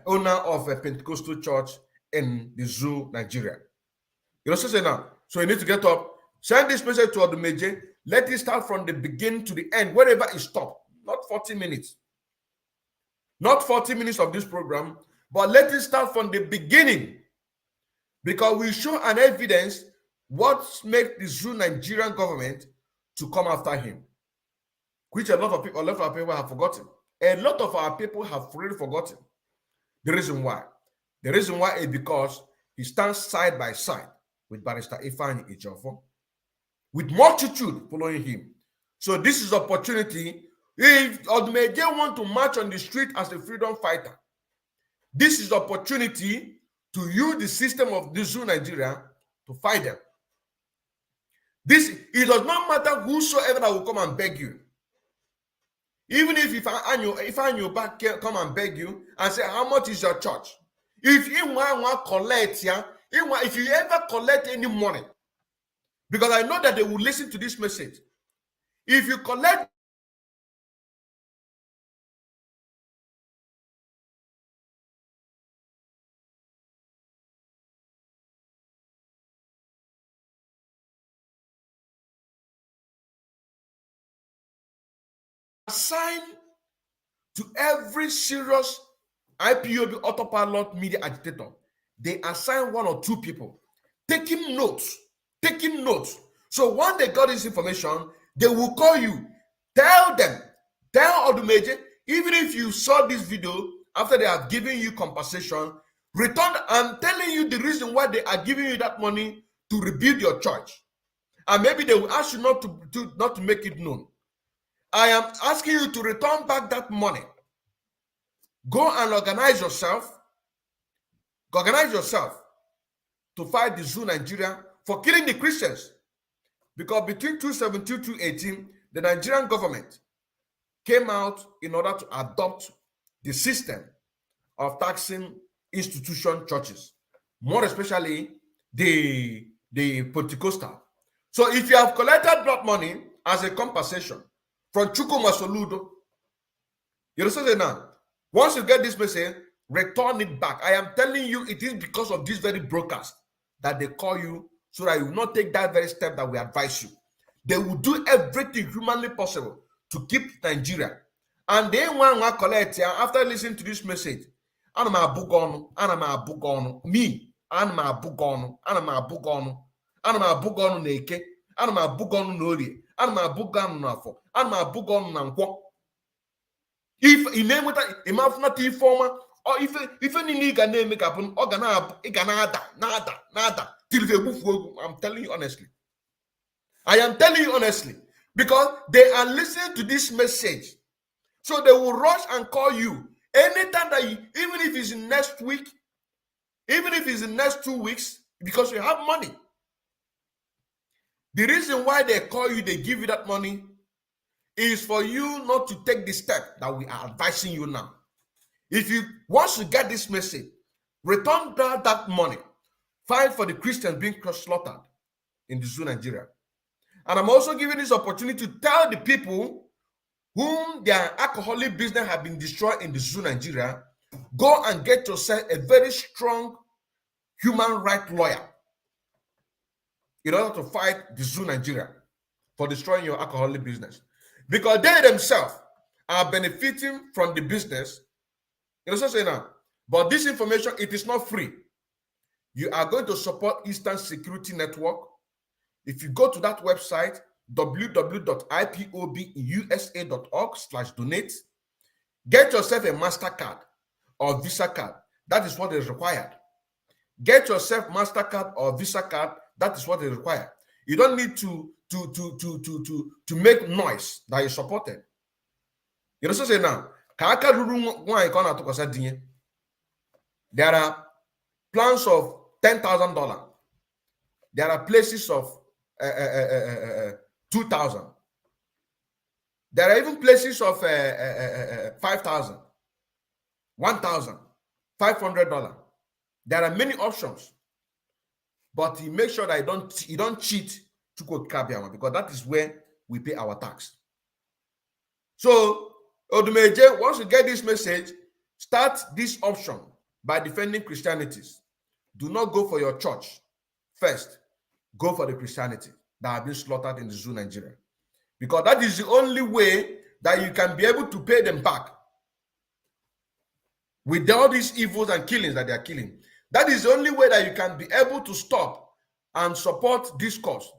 owner of a Pentecostal church in the zoo, Nigeria. You know what I'm saying now? So you need to get up, send this message to Odumeje, let it start from the beginning to the end, wherever it stops. Not 40 minutes. Not 40 minutes of this program, but let it start from the beginning, because we show an evidence what makes the zoo Nigerian government to come after him, which a lot of people have forgotten. A lot of our people have already forgotten. The reason why is because he stands side by side with Barrister Ifeanyi Ejiofor, with multitude following him. So this is opportunity. If Odumeje want to march on the street as a freedom fighter, this is opportunity to use the system of the Zoo Nigeria to fight them. It does not matter whosoever that will come and beg you. Even if I knew back come and beg you and say, how much is your church? If you want to collect, if you ever collect any money, because I know that they will listen to this message. If you collect assign to every serious IPOB autopilot media agitator, they assign 1 or 2 people taking notes. So when they got this information, they will call you, tell Odumeje, even if you saw this video after they have given you compensation, return. I'm telling you the reason why they are giving you that money to rebuild your church, and maybe they will ask you not to make it known. I am asking you to return back that money. Go and organize yourself. To fight the Zoo Nigeria for killing the Christians. Because between 2017 to 2018, the Nigerian government came out in order to adopt the system of taxing institution churches, more especially the Pentecostal. So if you have collected blood money as a compensation from Chukuma Soludo, you understand now? Once you get this message, return it back. I am telling you, it is because of this very broadcast that they call you, so that you will not take that very step that we advise you. They will do everything humanly possible to keep Nigeria. And they want to collect after listening to this message. Me, Neke, Nori, Nafo, if in name with not informer, or if any nigga name make up an nada till they move. I'm telling you honestly. I am telling you honestly, because they are listening to this message. So they will rush and call you anytime that you, even if it's in next week, even if it's in next 2 weeks, because you have money. The reason why they call you, they give you that money, is for you not to take the step that we are advising you now. If you once you get this message, return that money, fight for the Christians being slaughtered in the Zoo Nigeria. And I'm also giving this opportunity to tell the people whom their alcoholic business have been destroyed in the Zoo Nigeria, go and get yourself a very strong human rights lawyer in order to fight the Zoo Nigeria for destroying your alcoholic business. Because they themselves are benefiting from the business. You know what I'm saying now? But this information, it is not free. You are going to support Eastern Security Network. If you go to that website, www.ipobusa.org/donate, get yourself a MasterCard or Visa card. That is what is required. Get yourself MasterCard or Visa card. That is what is required. You don't need to make noise that you supported. You know what I'm saying now? There are plans of $10,000. There are places of 2,000. There are even places of 5,000, 1,000, $500. There are many options, but you make sure that you don't cheat to go Kabiama, because that is where we pay our tax. So, Odumeje, once you get this message, start this option by defending Christianity. Do not go for your church first. Go for the Christianity that have been slaughtered in the Zoo Nigeria, because that is the only way that you can be able to pay them back with all these evils and killings that they are killing. That is the only way that you can be able to stop and support this cause.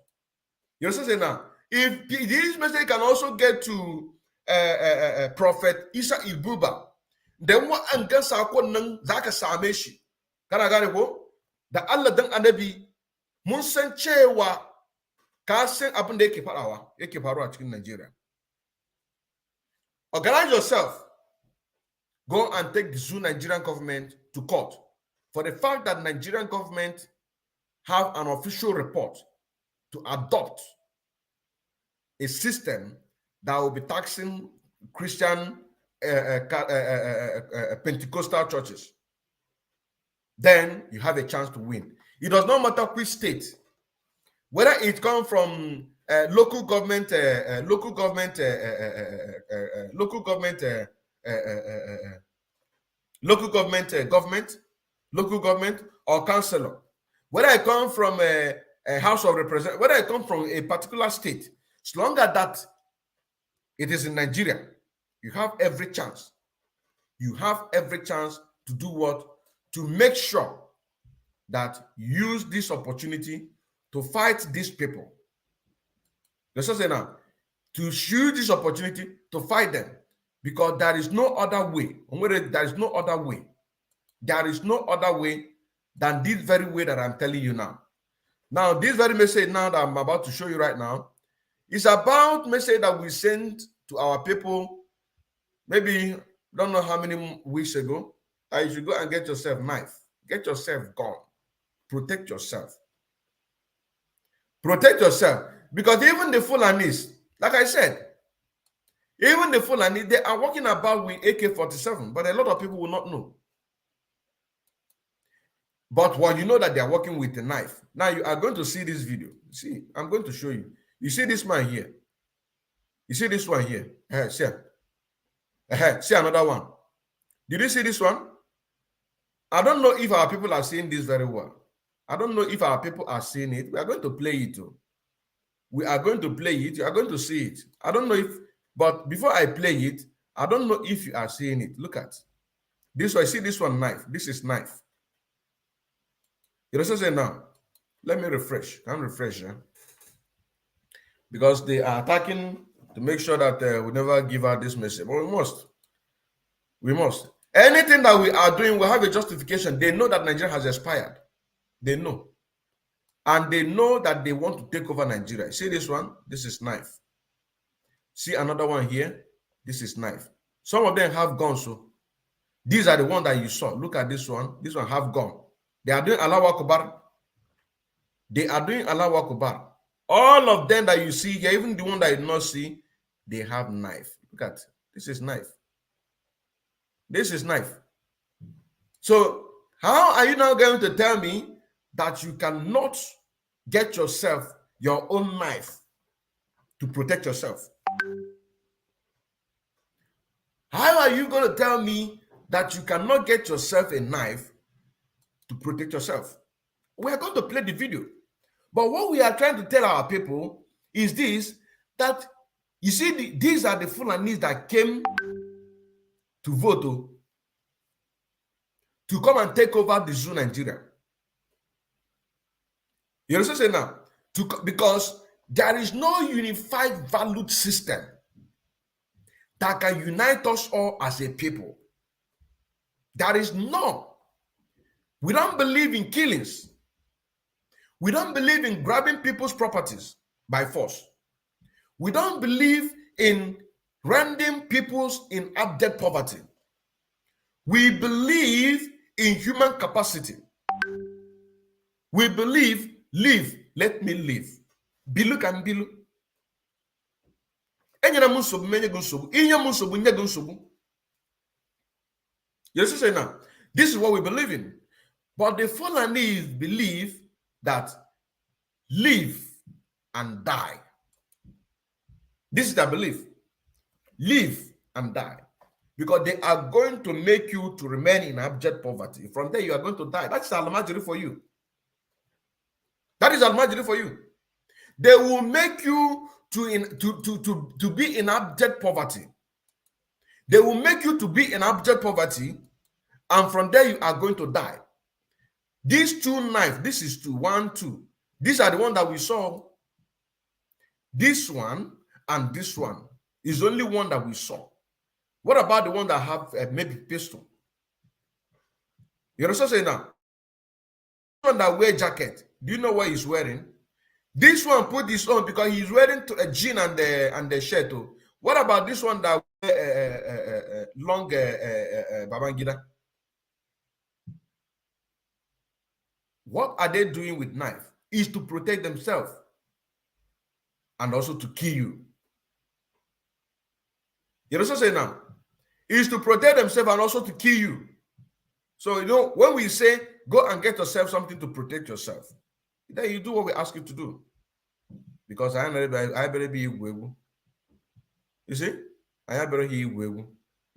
You understand now? If this message can also get to Prophet Isa Ibuba, then what angasa ko nang zaka same shi. Kana gane ko? Da Allah dan annabi mun san cewa ka san abin da yake faruwa cikin Nigeria. Organize yourself. Go and take the Zoo Nigerian government to court for the fact that Nigerian government have an official report to adopt a system that will be taxing Christian Pentecostal churches, then you have a chance to win. It does not matter which state, whether it comes from local government, or councillor, whether I come from a House of Representatives, whether I come from a particular state, as long as that it is in Nigeria, you have every chance. You have every chance to do what? To make sure that you use this opportunity to fight these people. Let's just say now, to use this opportunity to fight them, because there is no other way. There is no other way. There is no other way than this very way that I'm telling you now. Now, this very message now that I'm about to show you right now is about message that we sent to our people maybe don't know how many weeks ago. You should go and get yourself a knife. Get yourself a gun. Protect yourself. Protect yourself. Because even the Fulanis, like I said, even the Fulanis, they are walking about with AK-47, but a lot of people will not know. But when you know that they are working with a knife, now you are going to see this video. See, I'm going to show you. You see this man here. You see this one here. See another one. Did you see this one? I don't know if our people are seeing this very well. I don't know if our people are seeing it. We are going to play it too. We are going to play it. You are going to see it. I don't know if, but before I play it, I don't know if you are seeing it. Look at this one. See this one, knife. This is knife. You also say now, let me refresh. I'm refresh, because they are attacking to make sure that we never give out this message. But we must. We must. Anything that we are doing will have a justification. They know that Nigeria has expired. They know. And they know that they want to take over Nigeria. See this one? This is knife. See another one here? This is knife. Some of them have guns. So these are the ones that you saw. Look at this one. This one have gun. They are doing Allahu Akbar. They are doing Allahu Akbar. All of them that you see here, even the one that you do not see, they have knife. Look at this is knife. This is knife. So how are you now going to tell me that you cannot get yourself your own knife to protect yourself? How are you going to tell me that you cannot get yourself a knife to protect yourself? We are going to play the video. But what we are trying to tell our people is this, that you see, these are the Fulanis that came to vote to come and take over the zoo Nigeria. You understand say now? Because there is no unified value system that can unite us all as a people. There is none. We don't believe in killings. We don't believe in grabbing people's properties by force. We don't believe in rendering people in abject poverty. We believe in human capacity. We believe, live, let me live. Bilu can bilu. You see, say now, this is what we believe in. But the Fulanis believe that live and die. This is their belief. Live and die. Because they are going to make you to remain in abject poverty. From there, you are going to die. That's Al-Majri for you. That is Al-Majri for you. They will make you to be in abject poverty. They will make you to be in abject poverty, and from there you are going to die. These two knives, this is two, 1, 2. These are the one that we saw. This one and this one is only one that we saw. What about the one that have maybe pistol? You understand saying now? This one that wear jacket, do you know what he's wearing? This one put this on because he's wearing a jean and the shirt. What about this one that wear long Babangida? What are they doing with knife? Is to protect themselves and also to kill you. You know what I'm saying now? Is to protect themselves and also to kill you. So, you know, when we say go and get yourself something to protect yourself, then you do what we ask you to do. Because I better be you. You see? I better hear you.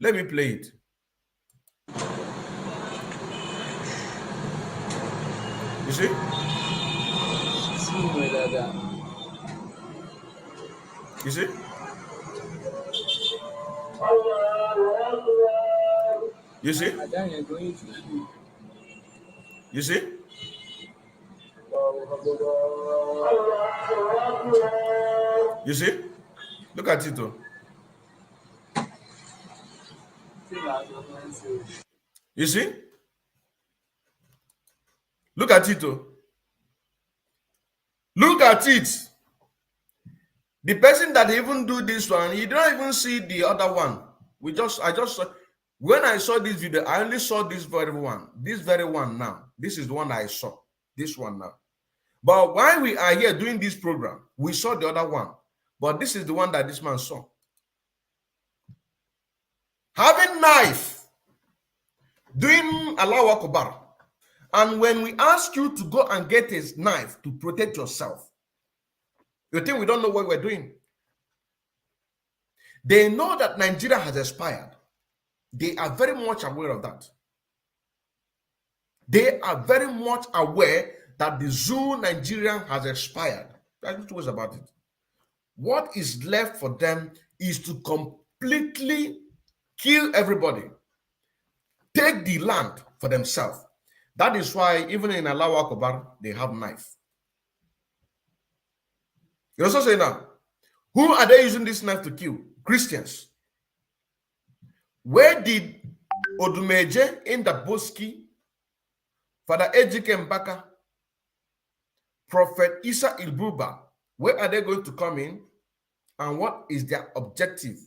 Let me play it. You see? You see? You see? You see? You see? Look at it though. You see? Look at it though. Look at it. The person that even do this one, you don't even see the other one. When I saw this video, I only saw this very one. This very one now. This is the one I saw. This one now. But while we are here doing this program, we saw the other one. But this is the one that this man saw. Having knife, doing Allahu Akbar. And when we ask you to go and get his knife to protect yourself, you think we don't know what we're doing? They know that Nigeria has expired. They are very much aware of that. They are very much aware that the zoo Nigeria has expired. There's no two ways about it. What is left for them is to completely kill everybody, take the land for themselves. That is why even in Allahu Akbar, they have knife. You also say now, who are they using this knife to kill? Christians. Where did Odumeje in the Boski, Father Ejike Mbaka, Prophet Isa Ilbuba, where are they going to come in? And what is their objective?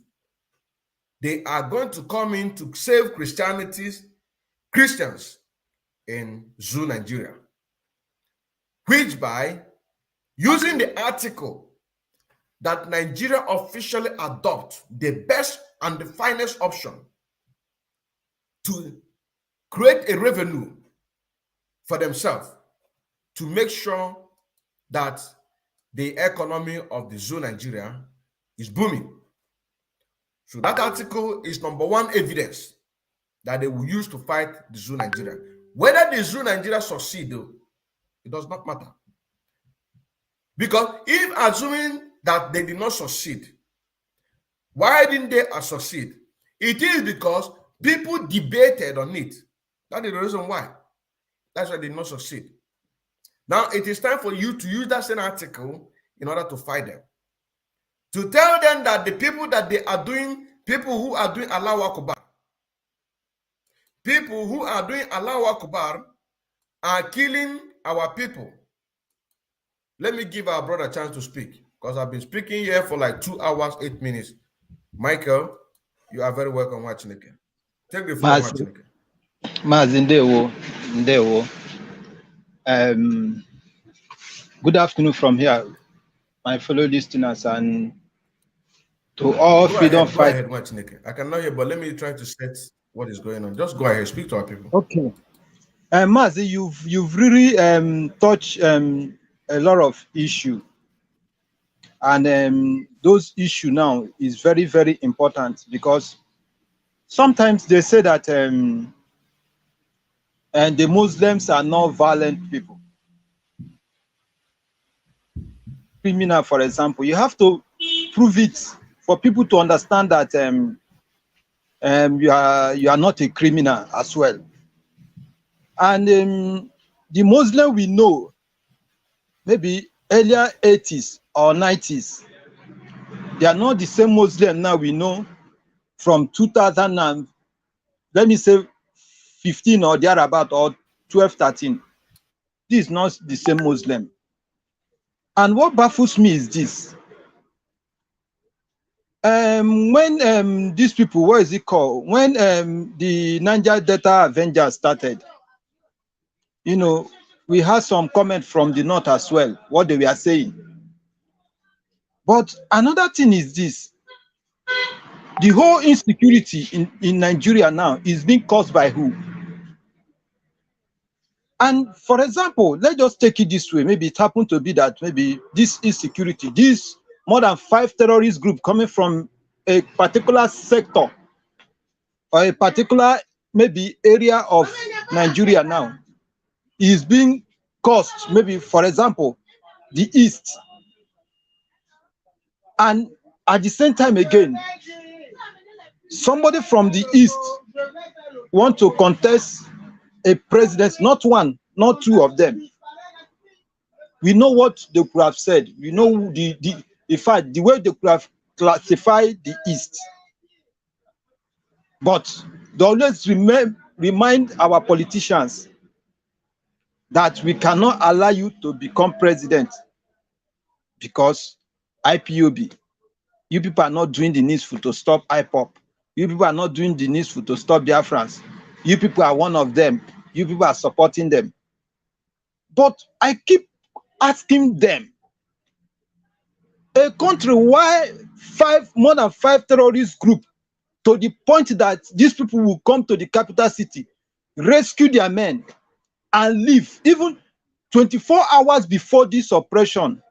They are going to come in to save Christians in Zoo, Nigeria. Which by using the article that Nigeria officially adopt the best and the finest option to create a revenue for themselves to make sure that the economy of the Zoo Nigeria is booming. So that article is number one evidence that they will use to fight the Zoo Nigeria. Whether the Zoo Nigeria succeed, though, it does not matter. Because if assuming that they did not succeed, why didn't they succeed? It is because people debated on it. That is the reason why. That's why they did not succeed. Now it is time for you to use that same article in order to fight them. To tell them that the people that they are doing, people who are doing Allahu Akbar, people who are doing Allahu Akbar are killing our people. Let me give our brother a chance to speak, because I've been speaking here for like 2 hours, 8 minutes. Michael, you are very welcome watching again. Take the floor, watching again. Ndewo. Good afternoon from here, my fellow listeners, and to all freedom fighters. Go ahead, I cannot hear, but let me try to set what is going on. Just go ahead, speak to our people. Okay. Mazi, you've really touched a lot of issues, and those issues now is very, very important, because sometimes they say that and the Muslims are not violent people. Criminal, for example, you have to prove it for people to understand that you are not a criminal as well. And the Muslim we know, maybe earlier 80s or 90s, they are not the same Muslim now we know from 2000 and let me say 15 or thereabout, or 12, 13. This is not the same Muslim. And what baffles me is this. When these people, what is it called? When the Niger Delta Avengers started, you know, we had some comment from the north as well, what they were saying. But another thing is this: the whole insecurity in Nigeria now is being caused by who? And for example, let's just take it this way. Maybe it happened to be that maybe this insecurity, this more than 5 terrorist group coming from a particular sector or a particular maybe area of Nigeria now is being caused, maybe for example, the east. And at the same time again, somebody from the east want to contest a president, not one, not 2 of them. We know what they could have said. We know in fact, the way they could have classified the east. But they always remind our politicians that we cannot allow you to become president because IPOB, you people are not doing the needful to stop IPOP. You people are not doing the needful to stop Biafrans. You people are one of them. You people are supporting them. But I keep asking them, a country why more than 5 terrorist groups, to the point that these people will come to the capital city, rescue their men, and leave, even 24 hours before this operation.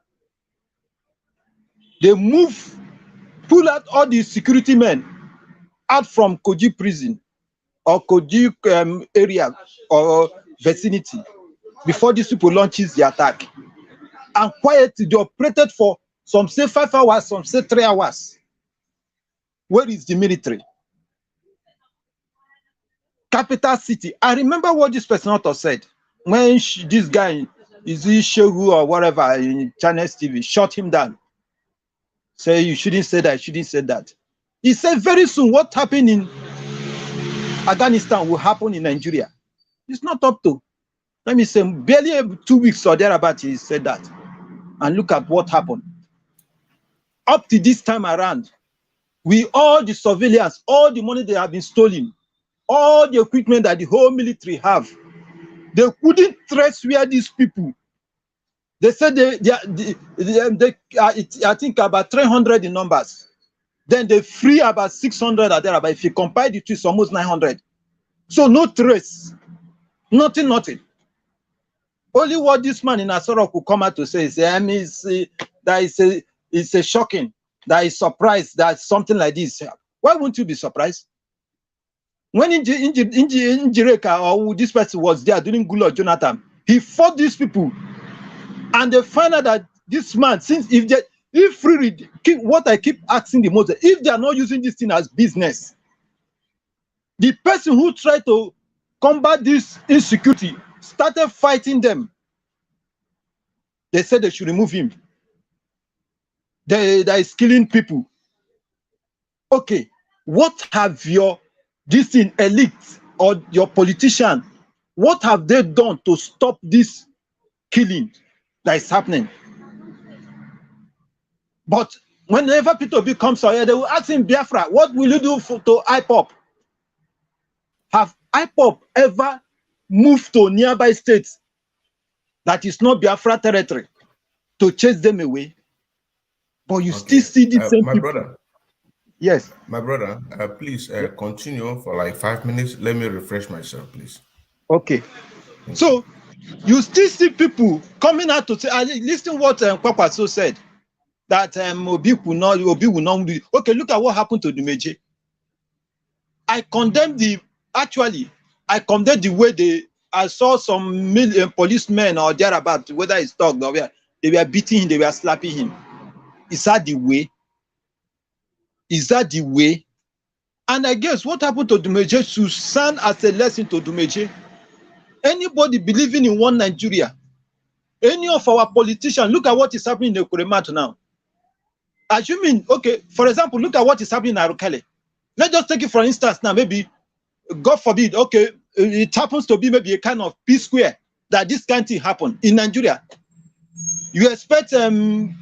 They pull out all the security men out from Kuje Prison or Kuje area or vicinity before these people launches the attack. And quietly, they operated for some say 5 hours, some say 3 hours. Where is the military? Capital city. I remember what this person said when this guy, is he Shehu or whatever in Channels TV, shot him down. Say you shouldn't say that, shouldn't say that. He said very soon what happened in Afghanistan will happen in Nigeria. It's not up to, let me say, barely 2 weeks or thereabout he said that. And look at what happened. Up to this time around, with all the surveillance, all the money they have been stolen, all the equipment that the whole military have, they couldn't trace where these people. They said I think about 300 in numbers. Then they free about 600 or thereabout. If you compare the two, it's almost 900. So no trace, nothing. Only what this man in Asoro could come out to say is, it's a shocking, that is surprised that something like this. Why wouldn't you be surprised? When Injireka or this person was there during Goodluck Jonathan, he fought these people, and they find out that this man, since what I keep asking the most, if they are not using this thing as business, the person who tried to combat this insecurity started fighting them. They said they should remove him. That is killing people. Okay, what have this elite or your politician, what have they done to stop this killing that is happening? But whenever Peter comes here, they will ask him, Biafra, what will you do to IPOP? Have IPOP ever moved to nearby states that is not Biafra territory to chase them away? But you still see the same my people. brother. Yes. My brother, please continue for like 5 minutes. Let me refresh myself, please. Okay. So you still see people coming out to say, listen what Kwakwaso said, that Obi will not do. Okay, look at what happened to Dumeje. I condemn the way I saw some policemen or thereabout, whether it's dog or where, they were beating him, they were slapping him. Is that the way? Is that the way? And I guess what happened to Dumeje should stand as a lesson to Dumeje. Anybody believing in one Nigeria, any of our politicians, look at what is happening in Ekweremadu now. Assuming, okay, for example, look at what is happening in Arukele. Let's just take it for instance now, maybe, God forbid, okay, it happens to be maybe a kind of Peace Square that this kind of thing happen in Nigeria. You expect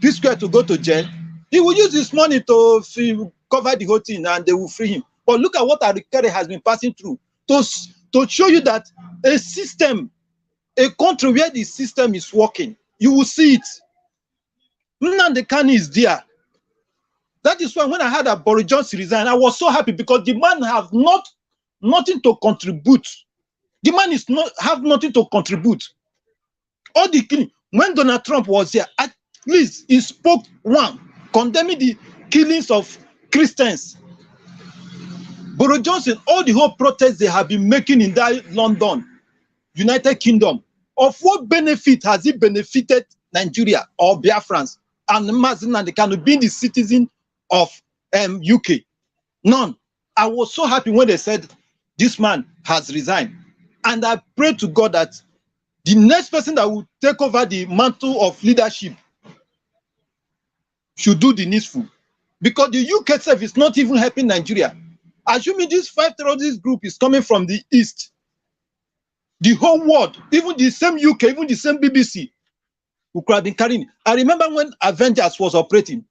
Peace Square to go to jail? He will use this money to cover the whole thing and they will free him. But look at what Arukele has been passing through to show you that a system a country where the system is working, you will see it. Nnamdi Kanu is there. That is why when I heard that Boris Johnson resigned, I was so happy because the man have nothing to contribute. The man is not have nothing to contribute. All the killing, when Donald Trump was here, at least he spoke one, condemning the killings of Christians. Boris Johnson, all the whole protests they have been making in that London, United Kingdom, of what benefit has it benefited Nigeria or Biafrans and Mazin and the Kanu being the citizen of UK? None. I was so happy when they said this man has resigned. And I pray to God that the next person that will take over the mantle of leadership should do the needful. Because the UK self is not even helping Nigeria. Assuming this 5 terrorist group is coming from the east, the whole world, even the same UK, even the same BBC, who could have been carrying. I remember when Avengers was operating,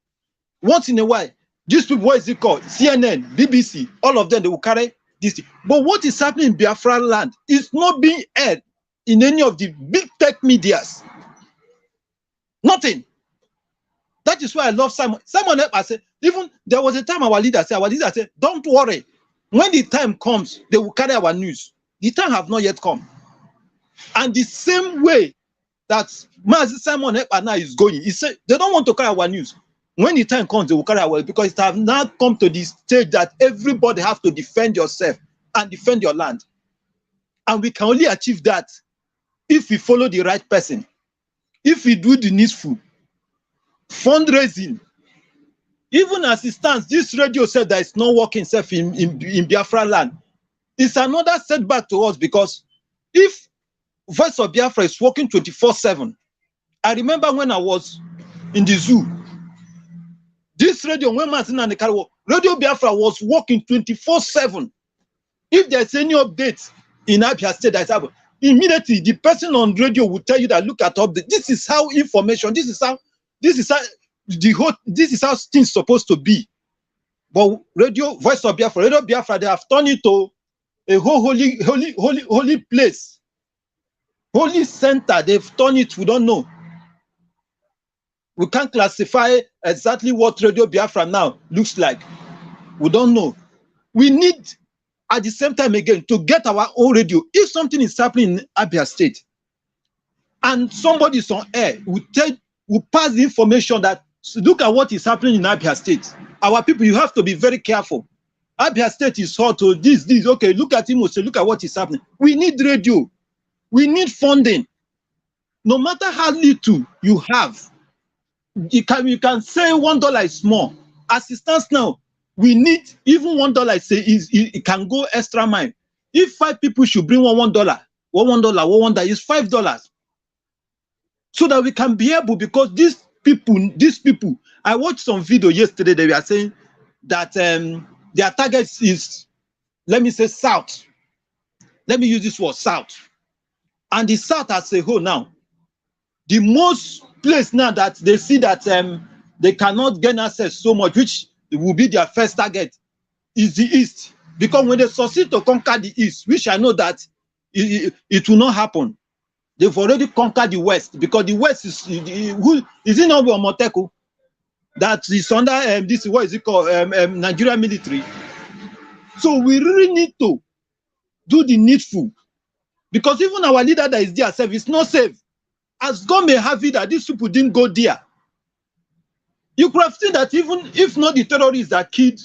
once in a while, these people, what is it called? CNN, BBC, all of them, they will carry this thing. But what is happening in Biafra land is not being aired in any of the big tech medias. Nothing. That is why I love Simon. Simon, I said, even there was a time our leader said, don't worry. When the time comes, they will carry our news. The time have not yet come. And the same way that Mazi Simon now is going, he said they don't want to carry our news. When the time comes, they will carry our news because it has now come to the stage that everybody has to defend yourself and defend your land. And we can only achieve that if we follow the right person, if we do the needful, fundraising. Even as it stands, this radio said that it's not working itself in Biafra land. It's another setback to us because if Voice of Biafra is working 24/7, I remember when I was in the zoo, this radio, when Martin and the car, Radio Biafra was working 24/7. If there's any updates in Abia State that's happened, immediately the person on radio will tell you that look at update. This is how information, this is how things supposed to be. But Radio Voice of Biafra, Radio Biafra, they have turned it to a whole holy place, holy center. They've turned it. We don't know. We can't classify exactly what Radio Biafra now looks like. We don't know. We need, at the same time again, to get our own radio. If something is happening in Abia State, and somebody is on air, we pass the information that look at what is happening in Abia State. Our people, you have to be very careful. Abia State is hot to this. Okay, look at him. Say, look at what is happening. We need radio. We need funding. No matter how little you have, you can say $1 is small. As it stands now, we need even $1. Say it can go extra mile. If 5 people should bring $1, $1 is $5. So that we can be able, because these people, I watched some video yesterday. They were saying that their target is, let me say, south. Let me use this word, south. And the south as a whole now, the most place now that they see that they cannot gain access so much, which will be their first target, is the east. Because when they succeed to conquer the east, which I know that it will not happen, they've already conquered the west, because the west is it not Moteko that is under this, what is it called, Nigerian military. So we really need to do the needful, because even our leader that is there safe is not safe. As God may have it that these people didn't go there. You could have seen that even if not the terrorists that killed,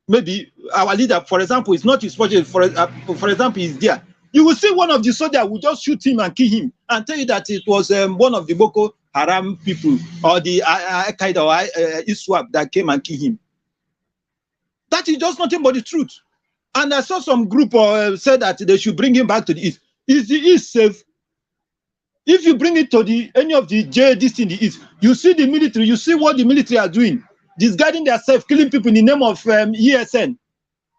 maybe our leader, for example, is not his project, for example, is there. You will see one of the soldiers will just shoot him and kill him and tell you that it was one of the Boko Haram people or the Al-Qaeda or ISWAP that came and killed him. That is just nothing but the truth. And I saw some group said that they should bring him back to the east. Is the east safe? If you bring it to any of the JDs in the east, you see the military, you see what the military are doing, disguising themselves, killing people in the name of ESN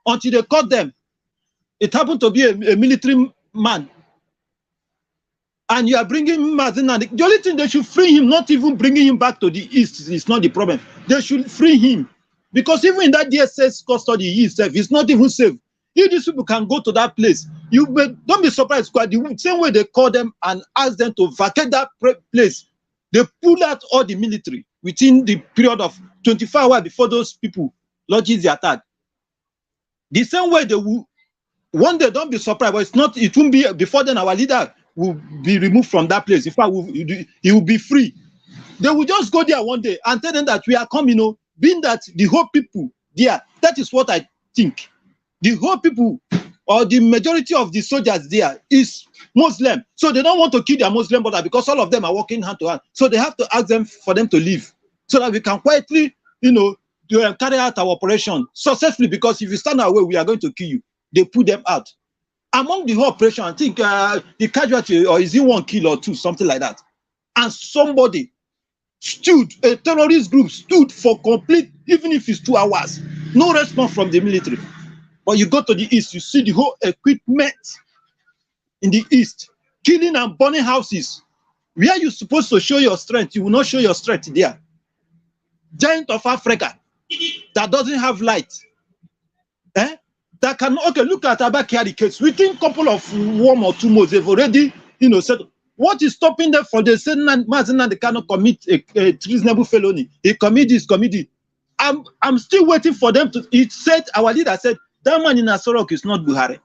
until they caught them. It happened to be a military man. And you are bringing him as the only thing they should free him, not even bringing him back to the east, is not the problem. They should free him. Because even in that DSS custody, he is safe. It's not even safe. If these people can go to that place, don't be surprised, because the same way they call them and ask them to vacate that place, they pull out all the military within the period of 24 hours before those people launches the attack. The same way they will, one day, don't be surprised, but it won't be before then our leader will be removed from that place. In fact, he will be free. They will just go there one day and tell them that we are coming, being that the whole people there, that is what I think. The whole people or the majority of the soldiers there is Muslim. So they don't want to kill their Muslim brother because all of them are working hand to hand. So they have to ask them for them to leave so that we can quietly, carry out our operation successfully, because if you stand our way, we are going to kill you. They put them out. Among the whole operation, I think the casualty, or is it 1 kill or 2, something like that. And somebody stood, a terrorist group stood for complete, even if it's 2 hours, no response from the military. But you go to the east, you see the whole equipment in the east, killing and burning houses. Where you're supposed to show your strength, you will not show your strength there. Giant of Africa that doesn't have light. That can, okay, look at Abakari case. Within a couple of 1 or 2 months, they've already, said, what is stopping them for the saying that they cannot commit a treasonable felony? He commit this, commit it. I'm still waiting for them to, it said, our leader said, that man in Asorok is not Buhari.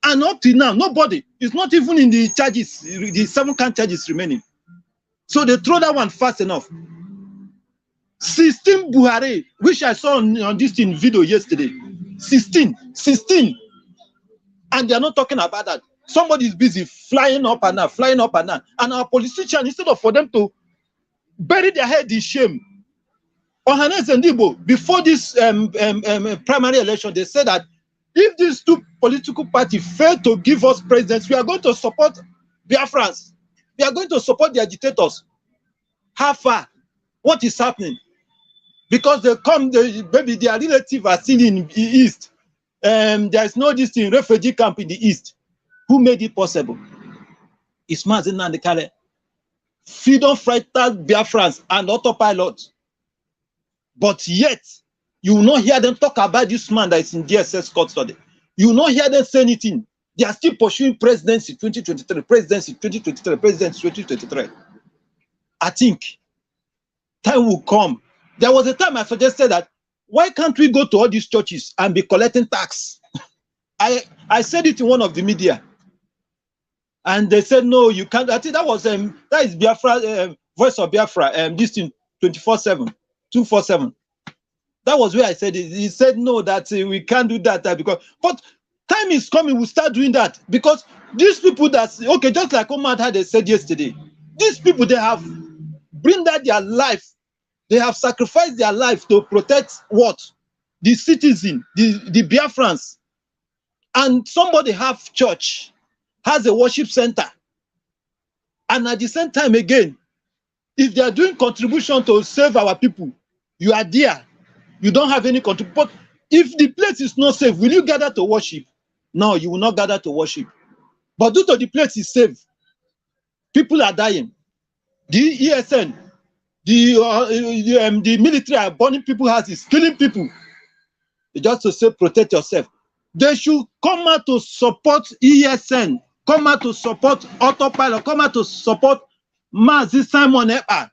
And up to now, nobody, it's not even in the charges, the 7 count charges remaining. So they throw that one fast enough. 16 Buhari, which I saw on this in video yesterday. 16. And they're not talking about that. Somebody is busy flying up and down. And our politicians, instead of for them to bury their head in shame, Ohanes and Igbo, before this primary election, they said that if these 2 political parties fail to give us presidents, we are going to support Biafrans. We are going to support the agitators. How far? What is happening? Because they come, maybe their relatives are still in the east. There is no refugee camp in the east. Who made it possible? It's Mazen Nandekale. Freedom fighters, Biafrans, and autopilot. But yet, you will not hear them talk about this man that is in DSS custody. You will not hear them say anything. They are still pursuing presidency 2023, presidency 2023, presidency 2023. I think time will come. There was a time I suggested that, why can't we go to all these churches and be collecting tax? I said it in one of the media. And they said, no, you can't. I think that was, that is Biafra, Voice of Biafra, this thing 24/7, 247. That was where I said it. He said, no, that we can't do that, because, but time is coming, we'll start doing that. Because these people okay, just like Omar had said yesterday, these people, they have bring that their life, they have sacrificed their life to protect what? The citizen, the Biafrans. And somebody have church, has a worship center. And at the same time again, if they are doing contribution to save our people, you are there. You don't have any contribution. But if the place is not safe, will you gather to worship? No, you will not gather to worship. But due to the place is safe, people are dying. The ESN, the military are burning people's houses, killing people. Just to say, protect yourself. They should come out to support ESN, come out to support autopilot, come out to support Mazi Simon Ekpa.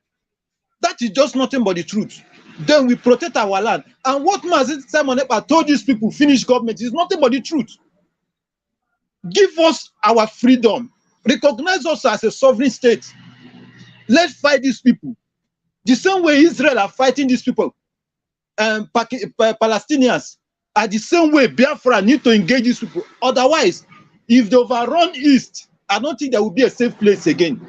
That is just nothing but the truth. Then we protect our land. And what Mazi Simon Ekpa told these people, Finnish government, is nothing but the truth. Give us our freedom. Recognize us as a sovereign state. Let's fight these people. The same way Israel are fighting these people. Palestinians are the same way Biafra need to engage these people. Otherwise, if they overrun East, I don't think there will be a safe place again.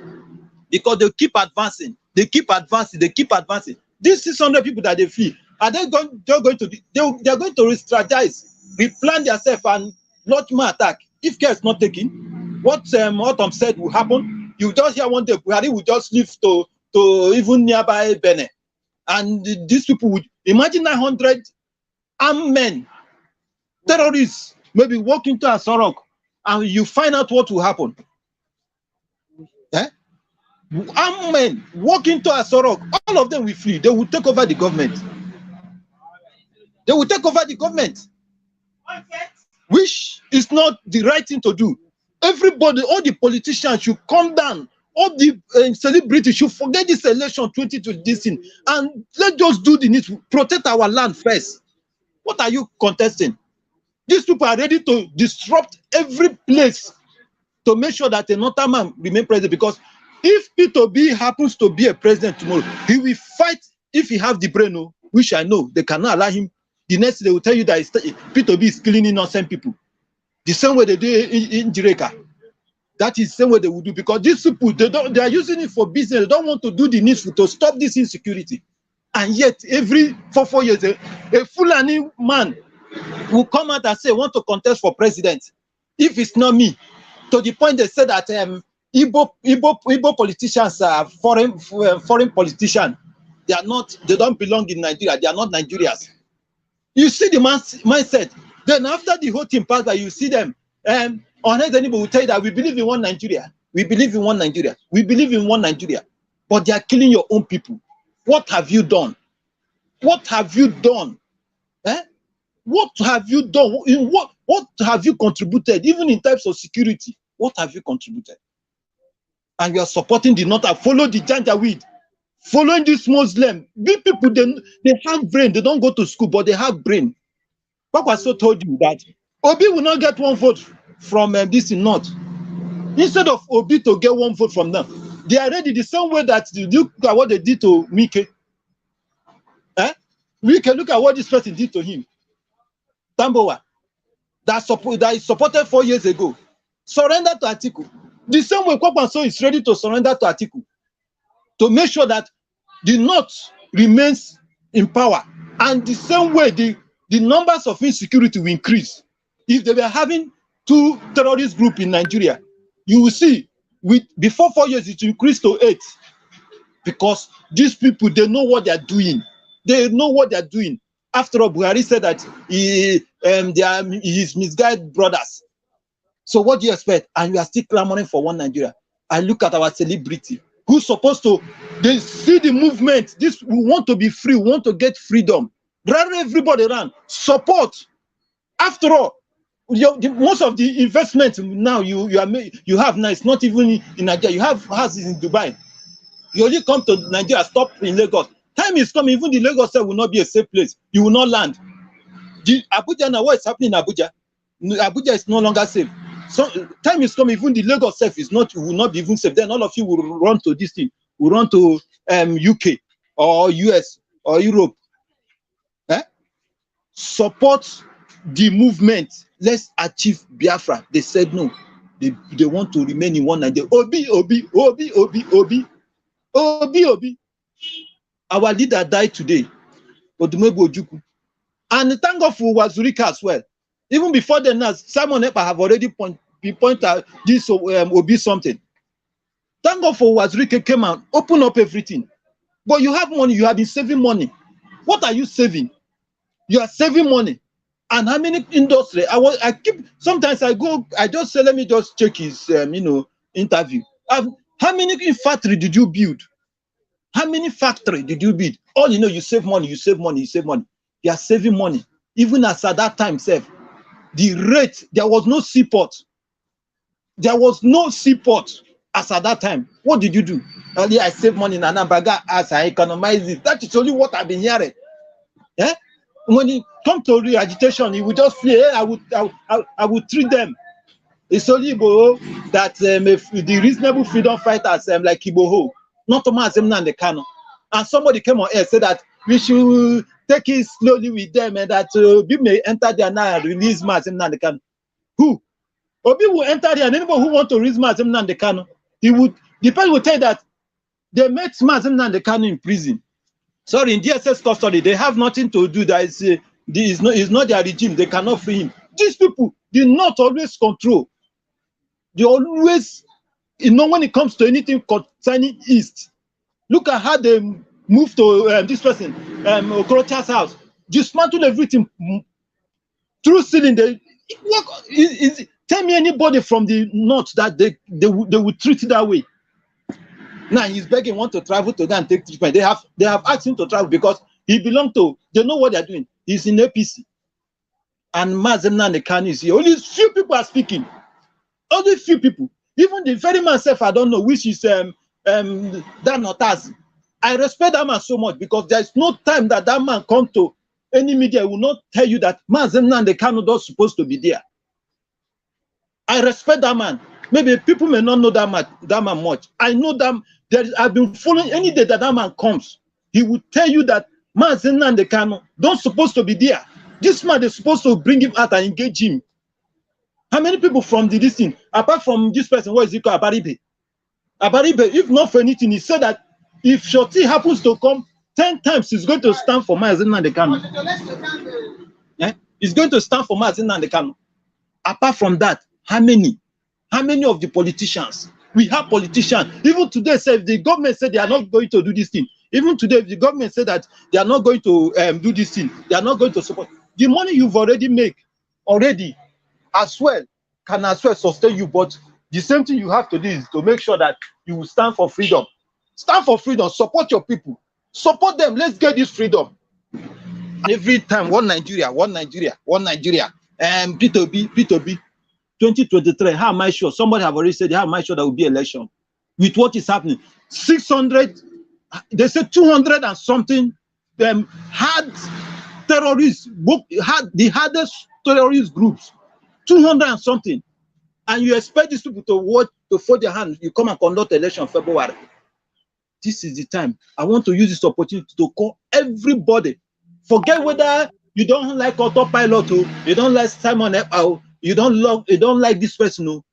Because they keep advancing. They keep advancing. They keep advancing. These 600 people that they flee, are they going to they're going to re-strategize, replan themselves and launch more attack. If care is not taken, what Autumn said will happen. You just hear one day Buhari will just leave to even nearby Benin. And these people would imagine 900 armed men, terrorists, maybe walk into a Sorok, and you find out what will happen. Armed men walk into a Sorok, all of them will flee. They will take over the government. They will take over the government. which is not the right thing to do. Everybody, all the politicians should come down. All the celebrities should forget this election 2020 this thing, and let's just do the need to protect our land first. What are you contesting? These people are ready to disrupt every place to make sure that another man remain president, because if P2B happens to be a president tomorrow, he will fight if he have the brain, which I know they cannot allow him. The next they will tell you that P2B is killing innocent people. The same way they do in Jireka. That is the same way they will do, because these people, they are using it for business. They don't want to do the needful to stop this insecurity. And yet, every 4 years, a Fulani man will come out and say, want to contest for president. If it's not me, to the point they said that Igbo politicians are foreign politicians. They don't belong in Nigeria. They are not Nigerians. You see the mindset. Then after the whole thing passed by, you see them. Unless anybody will tell you that we believe in one Nigeria. We believe in one Nigeria. We believe in one Nigeria. But they are killing your own people. What have you done? What have you done? What have you done? In what have you contributed? Even in terms of security, what have you contributed? And you are supporting the North. Follow the Janjaweed. Following this Muslim. These people, they have brain. They don't go to school, but they have brain. Papa so told you that Obi will not get 1 vote from this in North. Instead of Obi to get 1 vote from them, they are ready the same way that you look at what they did to Mike. Mike, look at what this person did to him. Tambowa, that is supported 4 years ago, surrender to Atiku. The same way Kwakwanso is ready to surrender to Atiku to make sure that the North remains in power. And the same way the numbers of insecurity will increase. If they were having 2 terrorist groups in Nigeria, you will see before 4 years it increased to 8. Because these people, they know what they are doing. They know what they are doing. After all, Buhari said that they are his misguided brothers. So what do you expect? And you are still clamoring for one Nigeria. I look at our celebrity who's supposed to, they see the movement. We want to be free, we want to get freedom. Rally everybody around, support. After all, most of the investment now you have now, it's not even in Nigeria. You have houses in Dubai. You only come to Nigeria, stop in Lagos. Time is coming, even the Lagos will not be a safe place. You will not land. Abuja now, what is happening in Abuja? Abuja is no longer safe. So time is coming, even the Lagos safe will not be even safe. Then all of you will run to this thing, will run to UK or US or Europe. Support the movement. Let's achieve Biafra. They said no. They want to remain in one Nigeria. Obi. Our leader died today, Odumegwu Ojukwu. And thank God for Wazurika as well. Even before then, now, Simon Ekpa have already pointed out this Obi something. Thank God for Wazurika came out, open up everything. But you have money, you have been saving money. What are you saving? You are saving money. And how many industry? Sometimes I just say, let me just check his interview. How many factory did you build? How many factory did you build? All you know, you save money, you save money, you save money. You are saving money. Even as at that time, the rate, there was no seaport. There was no seaport as at that time. What did you do? Earlier, I saved money in Anambaga as I economize it. That is only what I've been hearing. When it comes to re-agitation, he would just say, hey, I would treat them. It's only Iboho that the reasonable freedom fighters like Iboho, not to Mazem Nandekano. And somebody came on air and said that we should take it slowly with them and that Obi may enter there now and release Mazem Nandekano. Who? Obi will enter there and anybody who wants to release Mazem Nandekano, the person will tell you that they met Mazem Nandekano in prison. Sorry, in DSS custody, they have nothing to do. That is not their regime. They cannot free him. These people do not always control. They always, when it comes to anything concerning East, look at how they moved to this person, Okorocha's house, dismantle everything through stealing. Tell me anybody from the North that they would treat it that way. Now he's begging, want to travel to go and take treatment. They have asked him to travel because he belongs to, they know what they're doing. He's in APC. and Mazen Nnamdi Kanu is here. Only few people are speaking. Only few people. Even the very man self, I don't know, which is Dan Otas. I respect that man so much because there's no time that that man come to any media will not tell you that Mazen Nnamdi Kanu not supposed to be there. I respect that man. Maybe people may not know that man much. I know that I've been following any day that man comes. He will tell you that Mazen Nnamdi Kanu don't supposed to be there. This man is supposed to bring him out and engage him. How many people from this thing, apart from this person, what is it called, Abaribe? Abaribe, if not for anything, he said that if Shorty happens to come 10 times, he's going to stand for Mazen Nnamdi Kanu. Yeah? He's going to stand for Mazen Nnamdi Kanu. Apart from that, how many? How many of the politicians? We have politicians. Even today, say if the government said they are not going to do this thing, even today, if the government said that they are not going to do this thing, they are not going to support. The money you've already made, as well, can as well sustain you. But the same thing you have to do is to make sure that you will stand for freedom. Stand for freedom. Support your people. Support them. Let's get this freedom. Every time, one Nigeria, one Nigeria, one Nigeria. P2B, 2023. How am I sure? Somebody have already said, how am I sure there will be election? With what is happening? 600, they said 200 and something had terrorists, had the hardest terrorist groups. 200 and something, and you expect these people to fold their hands. You come and conduct election in February. This is the time. I want to use this opportunity to call everybody. Forget whether you don't like autopilot, or you don't like Simon Ekpa, you don't like this person. No.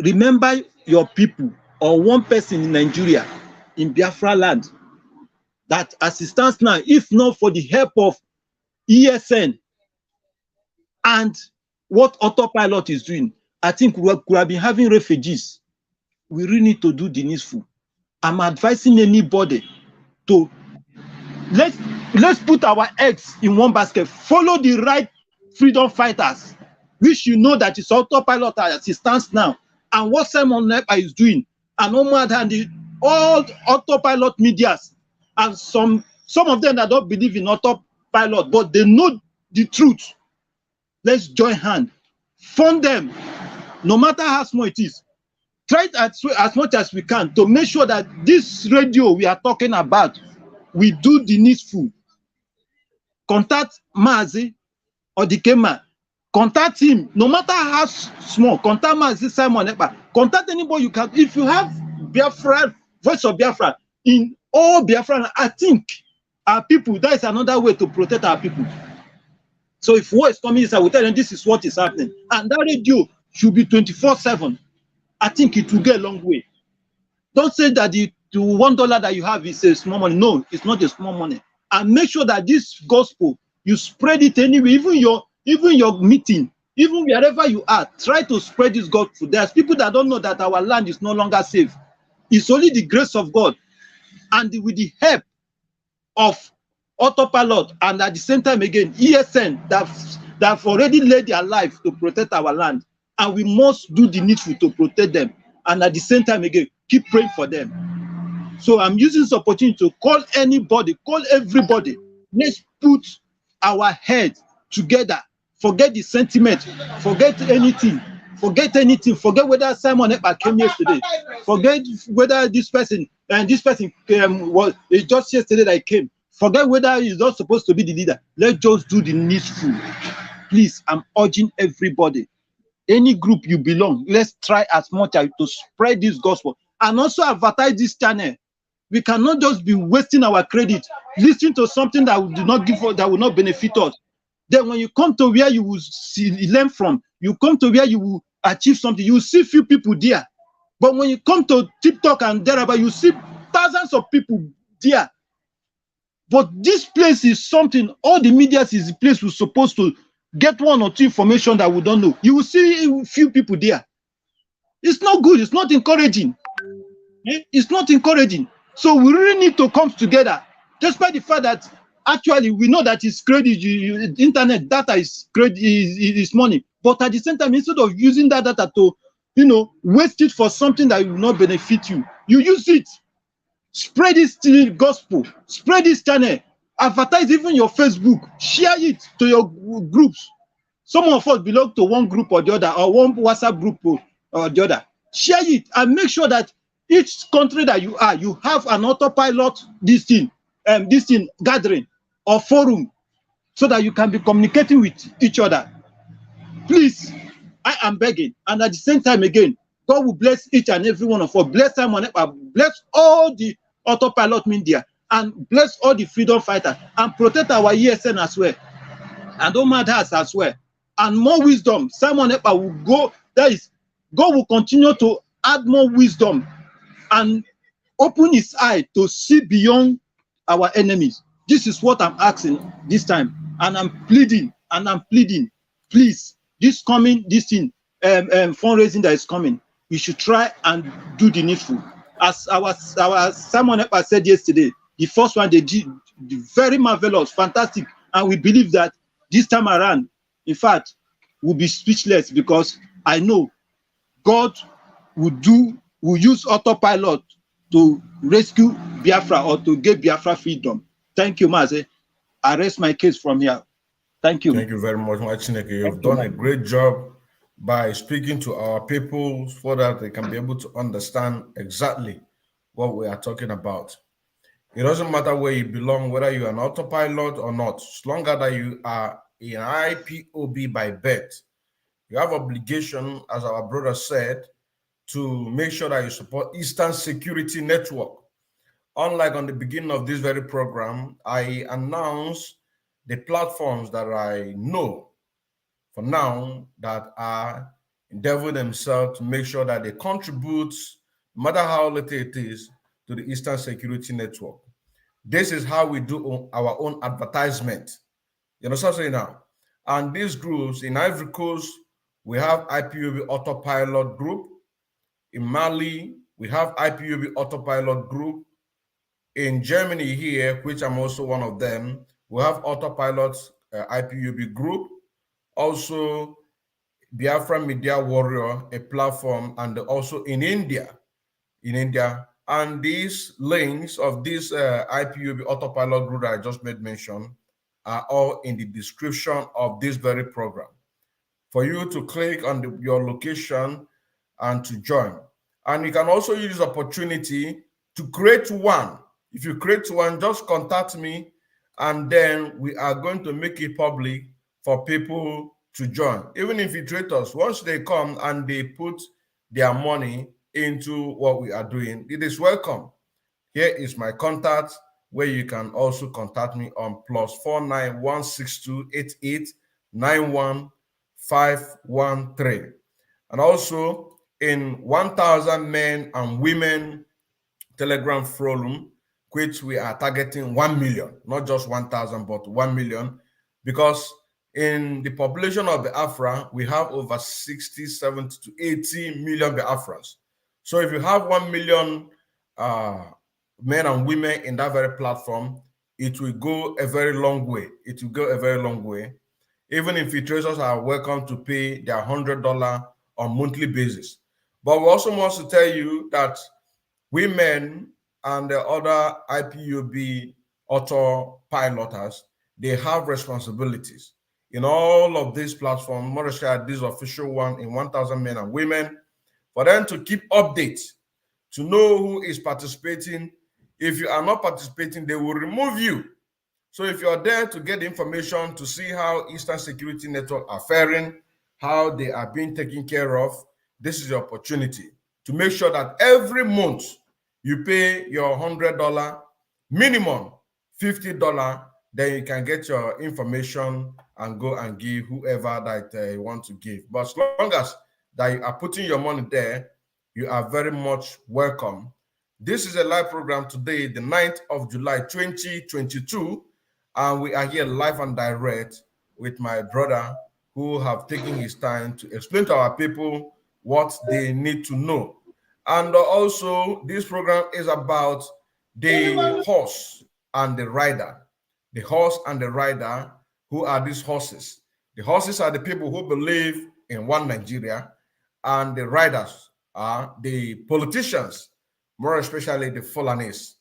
Remember your people or one person in Nigeria, in Biafra land, that as it stands now, if not for the help of ESN and what autopilot is doing, I think we could have been having refugees. We really need to do the needful. I'm advising anybody to let's put our eggs in one basket. Follow the right freedom fighters, which you know that it's autopilot as it stands now, and what Simon Ekpa is doing, and all autopilot medias, and some of them that don't believe in autopilot, but they know the truth. Let's join hands, fund them, no matter how small it is. Try it as much as we can to make sure that this radio we are talking about, we do the needful. Contact Mazi or the Kema. Contact him, no matter how small. Contact Mazi, Simon Ekpa. Contact anybody you can. If you have Biafra, Voice of Biafra, in all Biafra, I think our people, that is another way to protect our people. So if war is coming, I will tell them this is what is happening. And that radio should be 24/7. I think it will get a long way. Don't say that the $1 that you have is a small money. No, it's not a small money. And make sure that this gospel, you spread it anyway, even your meeting, even wherever you are, try to spread this gospel. There's people that don't know that our land is no longer safe. It's only the grace of God. And with the help of autopilot, and at the same time again, ESN that have already laid their life to protect our land, and we must do the needful to protect them. And at the same time again, keep praying for them. So I'm using this opportunity to call anybody, call everybody. Let's put our head together. Forget the sentiment. Forget anything. Forget anything. Forget whether Simon Ekpa came yesterday. Forget whether this person was just yesterday that he came. Forget whether he's not supposed to be the leader. Let's just do the needful. Please, I'm urging everybody. Any group you belong, let's try as much as to spread this gospel and also advertise this channel. We cannot just be wasting our credit, listening to something that will not benefit us. Then when you come to where you will learn from, you come to where you will achieve something, you will see few people there. But when you come to TikTok and thereabout, you see thousands of people there. But this place is something, all the media is the place we're supposed to get one or two information that we don't know. You will see a few people there. It's not good. It's not encouraging. It's not encouraging. So we really need to come together. Despite the fact that actually we know that it's credit, internet data is credit, is money. But at the same time, instead of using that data to, waste it for something that will not benefit you, you use it. Spread this gospel. Spread this channel. Advertise even your Facebook. Share it to your groups. Some of us belong to one group or the other, or one WhatsApp group or the other. Share it and make sure that each country that you are, you have an autopilot this thing gathering or forum, so that you can be communicating with each other. Please, I am begging, and at the same time again, God will bless each and every one of us. Bless Simon, bless all the autopilot media, and bless all the freedom fighters, and protect our ESN as well, and all matters as well, and more wisdom. Simon Epa will go. That is, God will continue to add more wisdom and open his eye to see beyond our enemies. This is what I'm asking this time, and I'm pleading, please, this thing, fundraising that is coming, we should try and do the needful. As our Simon Epa said yesterday, the first one they did very marvelous, fantastic, and we believe that this time around, in fact, we'll be speechless, because I know God will use autopilot to rescue Biafra or to get Biafra freedom. Thank you, Maze. I rest my case from here. Thank you. Thank you very much, Chineke. You've done a great job by speaking to our people so that they can be able to understand exactly what we are talking about. It doesn't matter where you belong, whether you're an autopilot or not, as long as you are an IPOB by birth, you have obligation, as our brother said, to make sure that you support Eastern Security Network. Unlike on the beginning of this very program, I announced the platforms that I know for now that are endeavoring themselves to make sure that they contribute, no matter how little it is, to the Eastern Security Network. This is how we do our own advertisement. You know what I'm saying now? And these groups, in Ivory Coast, we have IPOB Autopilot Group. In Mali, we have IPOB Autopilot Group. In Germany here, which I'm also one of them, we have Autopilot IPOB Group. Also, Biafra Media Warrior, a platform, and also in India. And these links of this IPOB Autopilot Group that I just made mention are all in the description of this very program, for you to click on your location and to join. And you can also use this opportunity to create one. If you create one, just contact me, and then we are going to make it public for people to join. Even infiltrators, once they come and they put their money into what we are doing, it is welcome. Here is my contact, where you can also contact me on +49 162 88 91 513. And also in 1,000 men and women Telegram forum, which we are targeting 1 million, not just 1,000, but 1 million, because in the population of Biafra, we have over 60, 70 to 80 million Biafrans. So if you have 1 million men and women in that very platform, it will go a very long way. It will go a very long way. Even infiltrators are welcome to pay their $100 on monthly basis. But we also want to tell you that women and the other IPOB autopiloters, they have responsibilities. In all of these platforms, more share this official one in 1,000 men and women, for them to keep updates, to know who is participating. If you are not participating, they will remove you. So if you are there to get information, to see how Eastern Security Network are faring, how they are being taken care of, this is the opportunity to make sure that every month you pay your $100, minimum $50, then you can get your information and go and give whoever that you want to give. But as long as that you are putting your money there, you are very much welcome. This is a live program today, the 9th of July, 2022, and we are here live and direct with my brother, who have taken his time to explain to our people what they need to know. And also, this program is about the horse and the rider. The horse and the rider. Who are these horses? The horses are the people who believe in one Nigeria, and the riders are the politicians, more especially the Fulanis,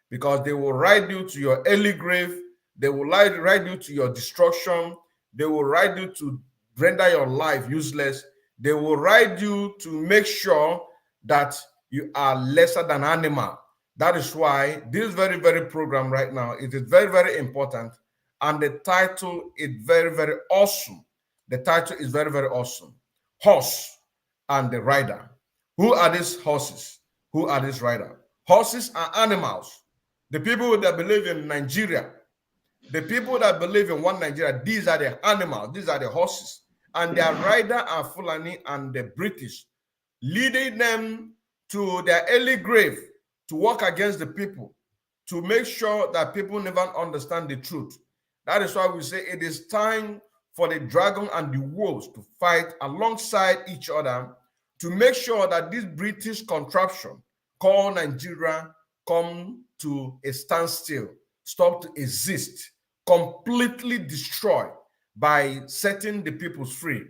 because they will ride you to your early grave. They will ride you to your destruction. They will ride you to render your life useless. They will ride you to make sure that you are lesser than animal. That is why this very, very program right now, it is very, very important. And the title is very, very awesome. The title is very, very awesome. Horse and the rider. Who are these horses? Who are these riders? Horses are animals. The people that believe in Nigeria, the people that believe in one Nigeria, these are the animals, these are the horses. And their rider are Fulani and the British, leading them to their early grave to work against the people, to make sure that people never understand the truth. That is why we say it is time for the dragon and the wolves to fight alongside each other to make sure that this British contraption called Nigeria come to a standstill, stop to exist, completely destroyed by setting the people free,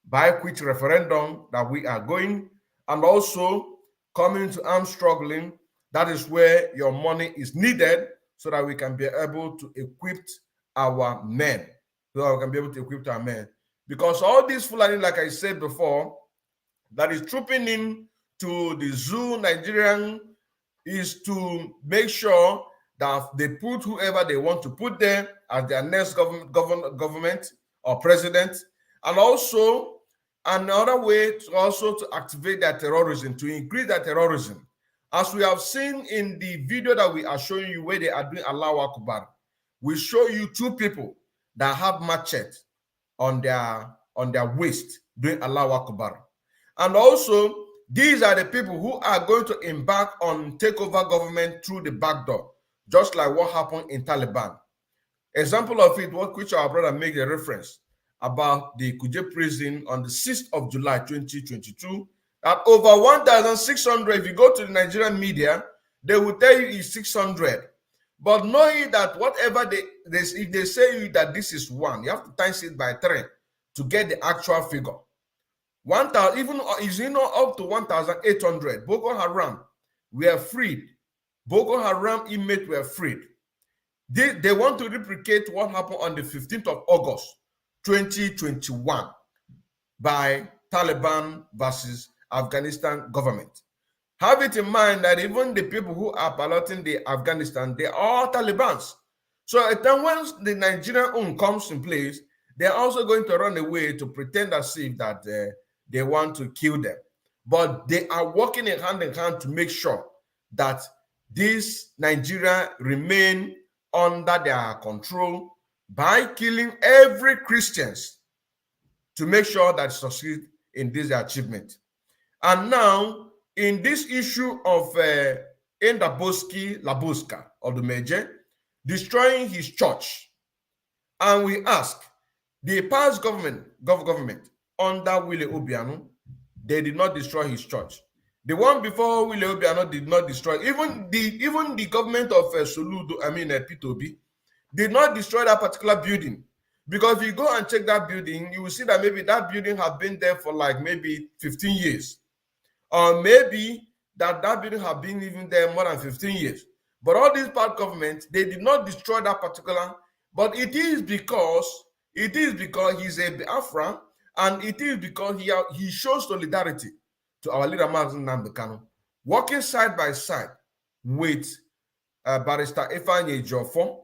by which referendum that we are going, and also coming to armed struggling. That is where your money is needed so that we can be able to equip our men. So that we can be able to equip our men. Because all these Fulani, like I said before, that is trooping in to the zoo Nigerian is to make sure that they put whoever they want to put there as their next government or president. And also another way to also to activate their terrorism, to increase their terrorism. As we have seen in the video that we are showing you where they are doing Allahu Akbar, we show you two people that have machete on their waist doing Allahu Akbar. And also, these are the people who are going to embark on takeover government through the back door, just like what happened in Taliban. Example of it, which our brother made a reference about the Kuje Prison on the 6th of July 2022, that over 1,600, if you go to the Nigerian media, they will tell you it's 600. But knowing that whatever if they say that this is one, you have to times it by 3 to get the actual figure. 1,000, even if you know up to 1,800, Boko Haram were freed. Boko Haram inmates were freed. They want to replicate what happened on the 15th of August, 2021 by Taliban versus Afghanistan government. Have it in mind that even the people who are piloting the Afghanistan, they are Talibans. So at then once the Nigerian own comes in place, they're also going to run away to pretend as if that they want to kill them. But they are working hand in hand to make sure that this Nigeria remain under their control by killing every Christians to make sure that succeed in this achievement. And now, in this issue of Labuska of the Major destroying his church, and we ask the past government under Willie Obiano, they did not destroy his church. The one before Willie Obiano did not destroy. Even the government of Peter Obi did not destroy that particular building. Because if you go and check that building, you will see that maybe that building has been there for like maybe 15 years. Or maybe that building has been even there more than 15 years. But all these part governments, they did not destroy that particular. But it is because he's a Biafra, and it is because he shows solidarity to our leader Mazen Nnamdi Kanu, working side by side with Barrister Ifeanyi Ejiofor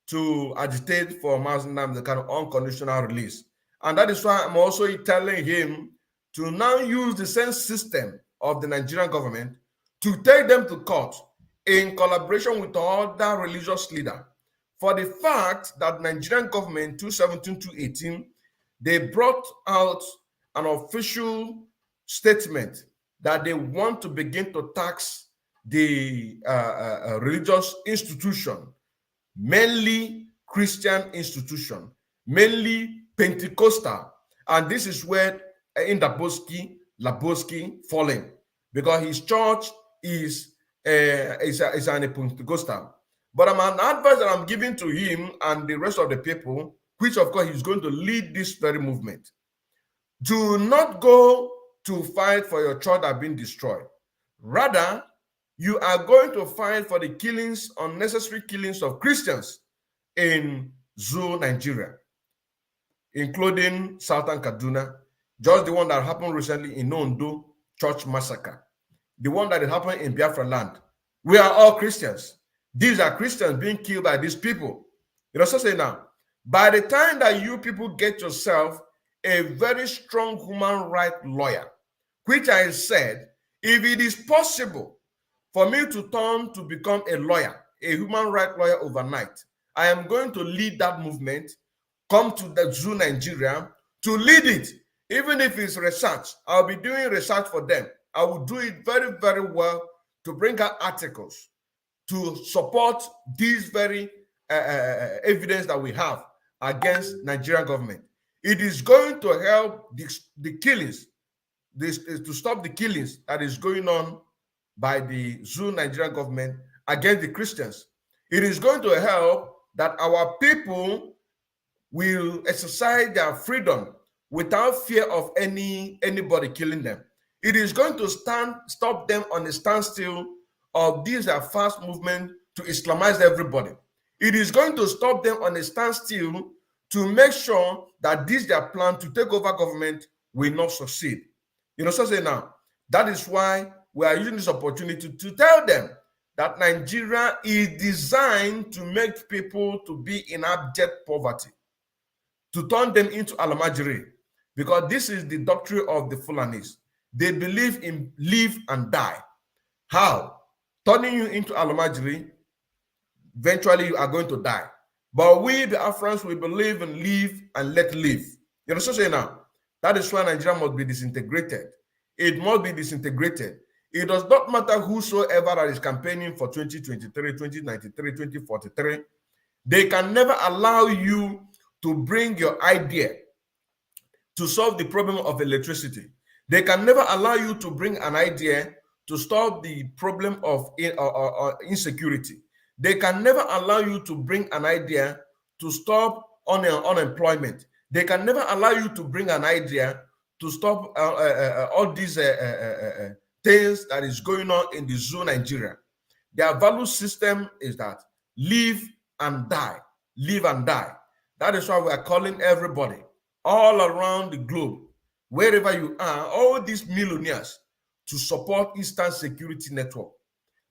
to agitate for Mazen Nnamdi Kanu unconditional release. And that is why I'm also telling him to now use the same system of the Nigerian government to take them to court in collaboration with other religious leaders for the fact that Nigerian government 2017-2018, they brought out an official statement that they want to begin to tax the religious institution, mainly Christian institution, mainly Pentecostal. And this is where Laboski falling, because his church is an Pentecostal. But an advice that I'm giving to him and the rest of the people, which of course he's going to lead this very movement, do not go to fight for your church that have been destroyed. Rather, you are going to fight for the killings, unnecessary killings of Christians in Zoo, Nigeria. including Southern Kaduna, just the one that happened recently in Ondo church massacre, the one that happened in Biafra land. We are all Christians. These are Christians being killed by these people. You know, so say now, by the time that you people get yourself a very strong human rights lawyer, which I said, if it is possible for me to turn to become a lawyer, a human rights lawyer overnight, I am going to lead that movement, come to the zoo Nigeria to lead it. Even if it's research, I'll be doing research for them. I will do it very, very well to bring out articles to support these very evidence that we have against Nigerian government. It is going to help the killings, to stop the killings that is going on by the zoo Nigerian government against the Christians. It is going to help that our people will exercise their freedom without fear of anybody killing them. It is going to stop them on the standstill of these are fast movement to Islamize everybody. It is going to stop them on a standstill to make sure that this their plan to take over government will not succeed. You know, so say now, that is why we are using this opportunity to tell them that Nigeria is designed to make people to be in abject poverty, to turn them into Alamajiri, because this is the doctrine of the Fulanis. They believe in live and die. How? Turning you into Alamajiri, eventually you are going to die. But we, the Afghans, we believe in live and let live. You know what I'm saying now? That is why Nigeria must be disintegrated. It must be disintegrated. It does not matter whosoever that is campaigning for 2023, 2093, 2043. They can never allow you to bring your idea to solve the problem of electricity. They can never allow you to bring an idea to solve the problem of insecurity. They can never allow you to bring an idea to stop unemployment. They can never allow you to bring an idea to stop all these things that is going on in the zoo Nigeria. Their value system is that live and die, live and die. That is why we are calling everybody all around the globe, wherever you are, all these millionaires, to support Eastern Security Network.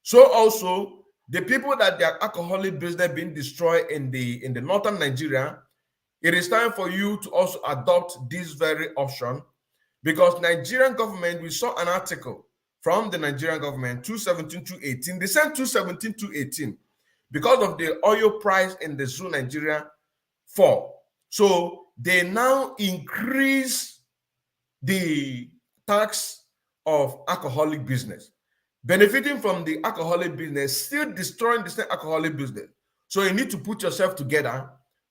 So also, the people that their alcoholic business being destroyed in the northern Nigeria, it is time for you to also adopt this very option, because Nigerian government, we saw an article from the Nigerian government, 217-218. They sent 217-218 because of the oil price in the zoo Nigeria fall. So they now increase the tax of alcoholic business, benefiting from the alcoholic business, still destroying the same alcoholic business. So you need to put yourself together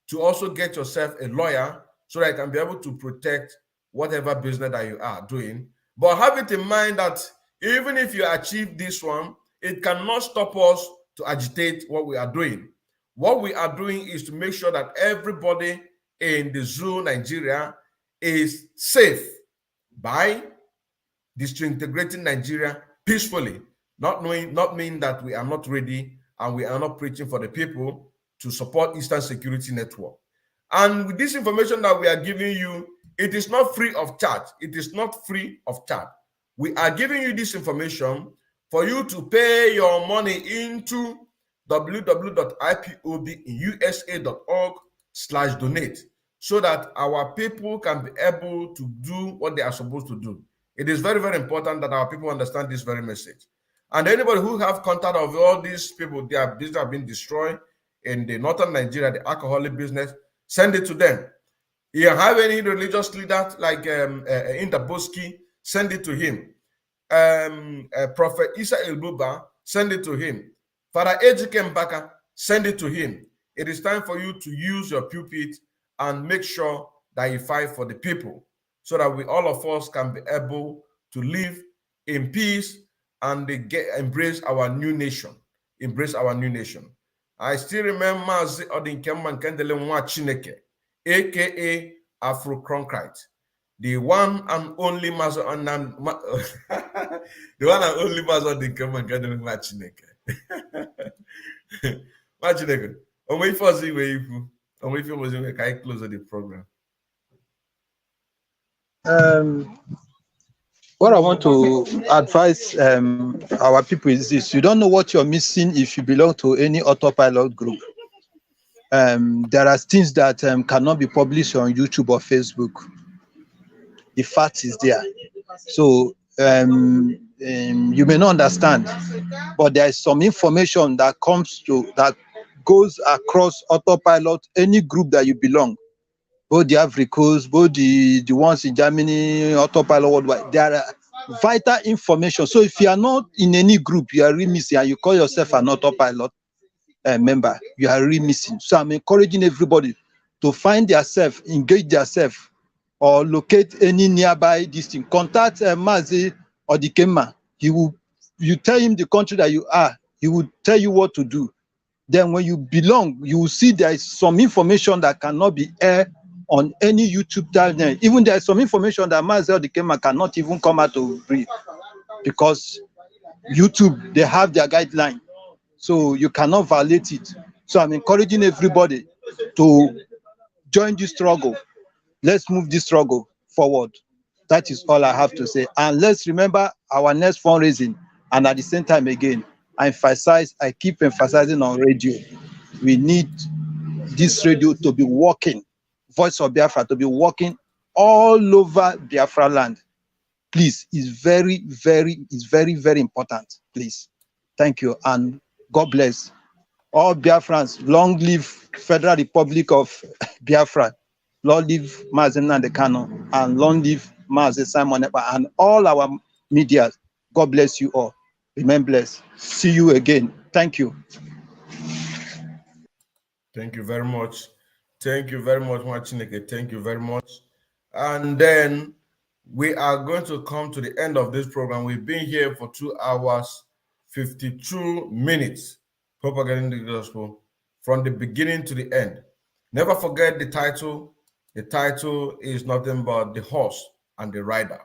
to also get yourself a lawyer so that you can be able to protect whatever business that you are doing. But have it in mind that even if you achieve this one, it cannot stop us to agitate what we are doing. What we are doing is to make sure that everybody in the zoo Nigeria is safe by disintegrating Nigeria peacefully, not meaning that we are not ready and we are not preaching for the people to support Eastern Security Network. And with this information that we are giving you, it is not free of charge. It is not free of charge. We are giving you this information for you to pay your money into www.ipobinUSA.org/donate so that our people can be able to do what they are supposed to do. It is very, very important that our people understand this very message. And anybody who have contact of all these people, their business have been destroyed in the northern Nigeria, the alcoholic business, send it to them. If you have any religious leader like Indaboski, send it to him. Prophet Isa Elbuba, send it to him. Father Ejike Mbaka, send it to him. It is time for you to use your pulpit and make sure that you fight for the people so that we, all of us, can be able to live in peace and embrace our new nation. Embrace our new nation. I still remember Mazi Odinkemman Kendele Nwa Chineke, aka Afro Cronkite, the one and only Mazi the one and only Mazi Odinkemman Kendele Nwa Chineke. Nwa Chineke, onwe ife ozi iwe ifu, onwe ife ozi iwe ka I close the program. What I want to advise our people is this: you don't know what you're missing if you belong to any autopilot group. There are things that cannot be published on YouTube or Facebook. The fact is there. So you may not understand, but there is some information that goes across autopilot, any group that you belong. Both the Africans, both the ones in Germany, autopilot worldwide. There are vital information. So if you are not in any group, you are really missing, and you call yourself an autopilot member, you are really missing. So I'm encouraging everybody to find themselves, engage themselves, or locate any nearby district. Contact Mazi or the Kema. You tell him the country that you are, he will tell you what to do. Then when you belong, you will see there is some information that cannot be aired on any YouTube channel. Even there is some information that Mazi or the Kema cannot even come out to brief, because YouTube, they have their guideline. So you cannot violate it. So I'm encouraging everybody to join this struggle. Let's move this struggle forward. That is all I have to say. And let's remember our next fundraising. And at the same time, again, I keep emphasizing on radio. We need this radio to be working, Voice of Biafra to be working all over Biafra land. Please, it's very, very important. Please. Thank you. And God bless all Biafrans. Long live Federal Republic of Biafra. Long live Mazi Nnamdi Kanu, and long live Mazi Simon Ekpa, and all our media. God bless you all. Remain blessed. See you again. Thank you. Thank you very much. Thank you very much, Machineke. Thank you very much. And then we are going to come to the end of this program. We've been here for 2 hours, 52 minutes, propagating the gospel from the beginning to the end. Never forget the title. The title is nothing but The Horse and the Rider.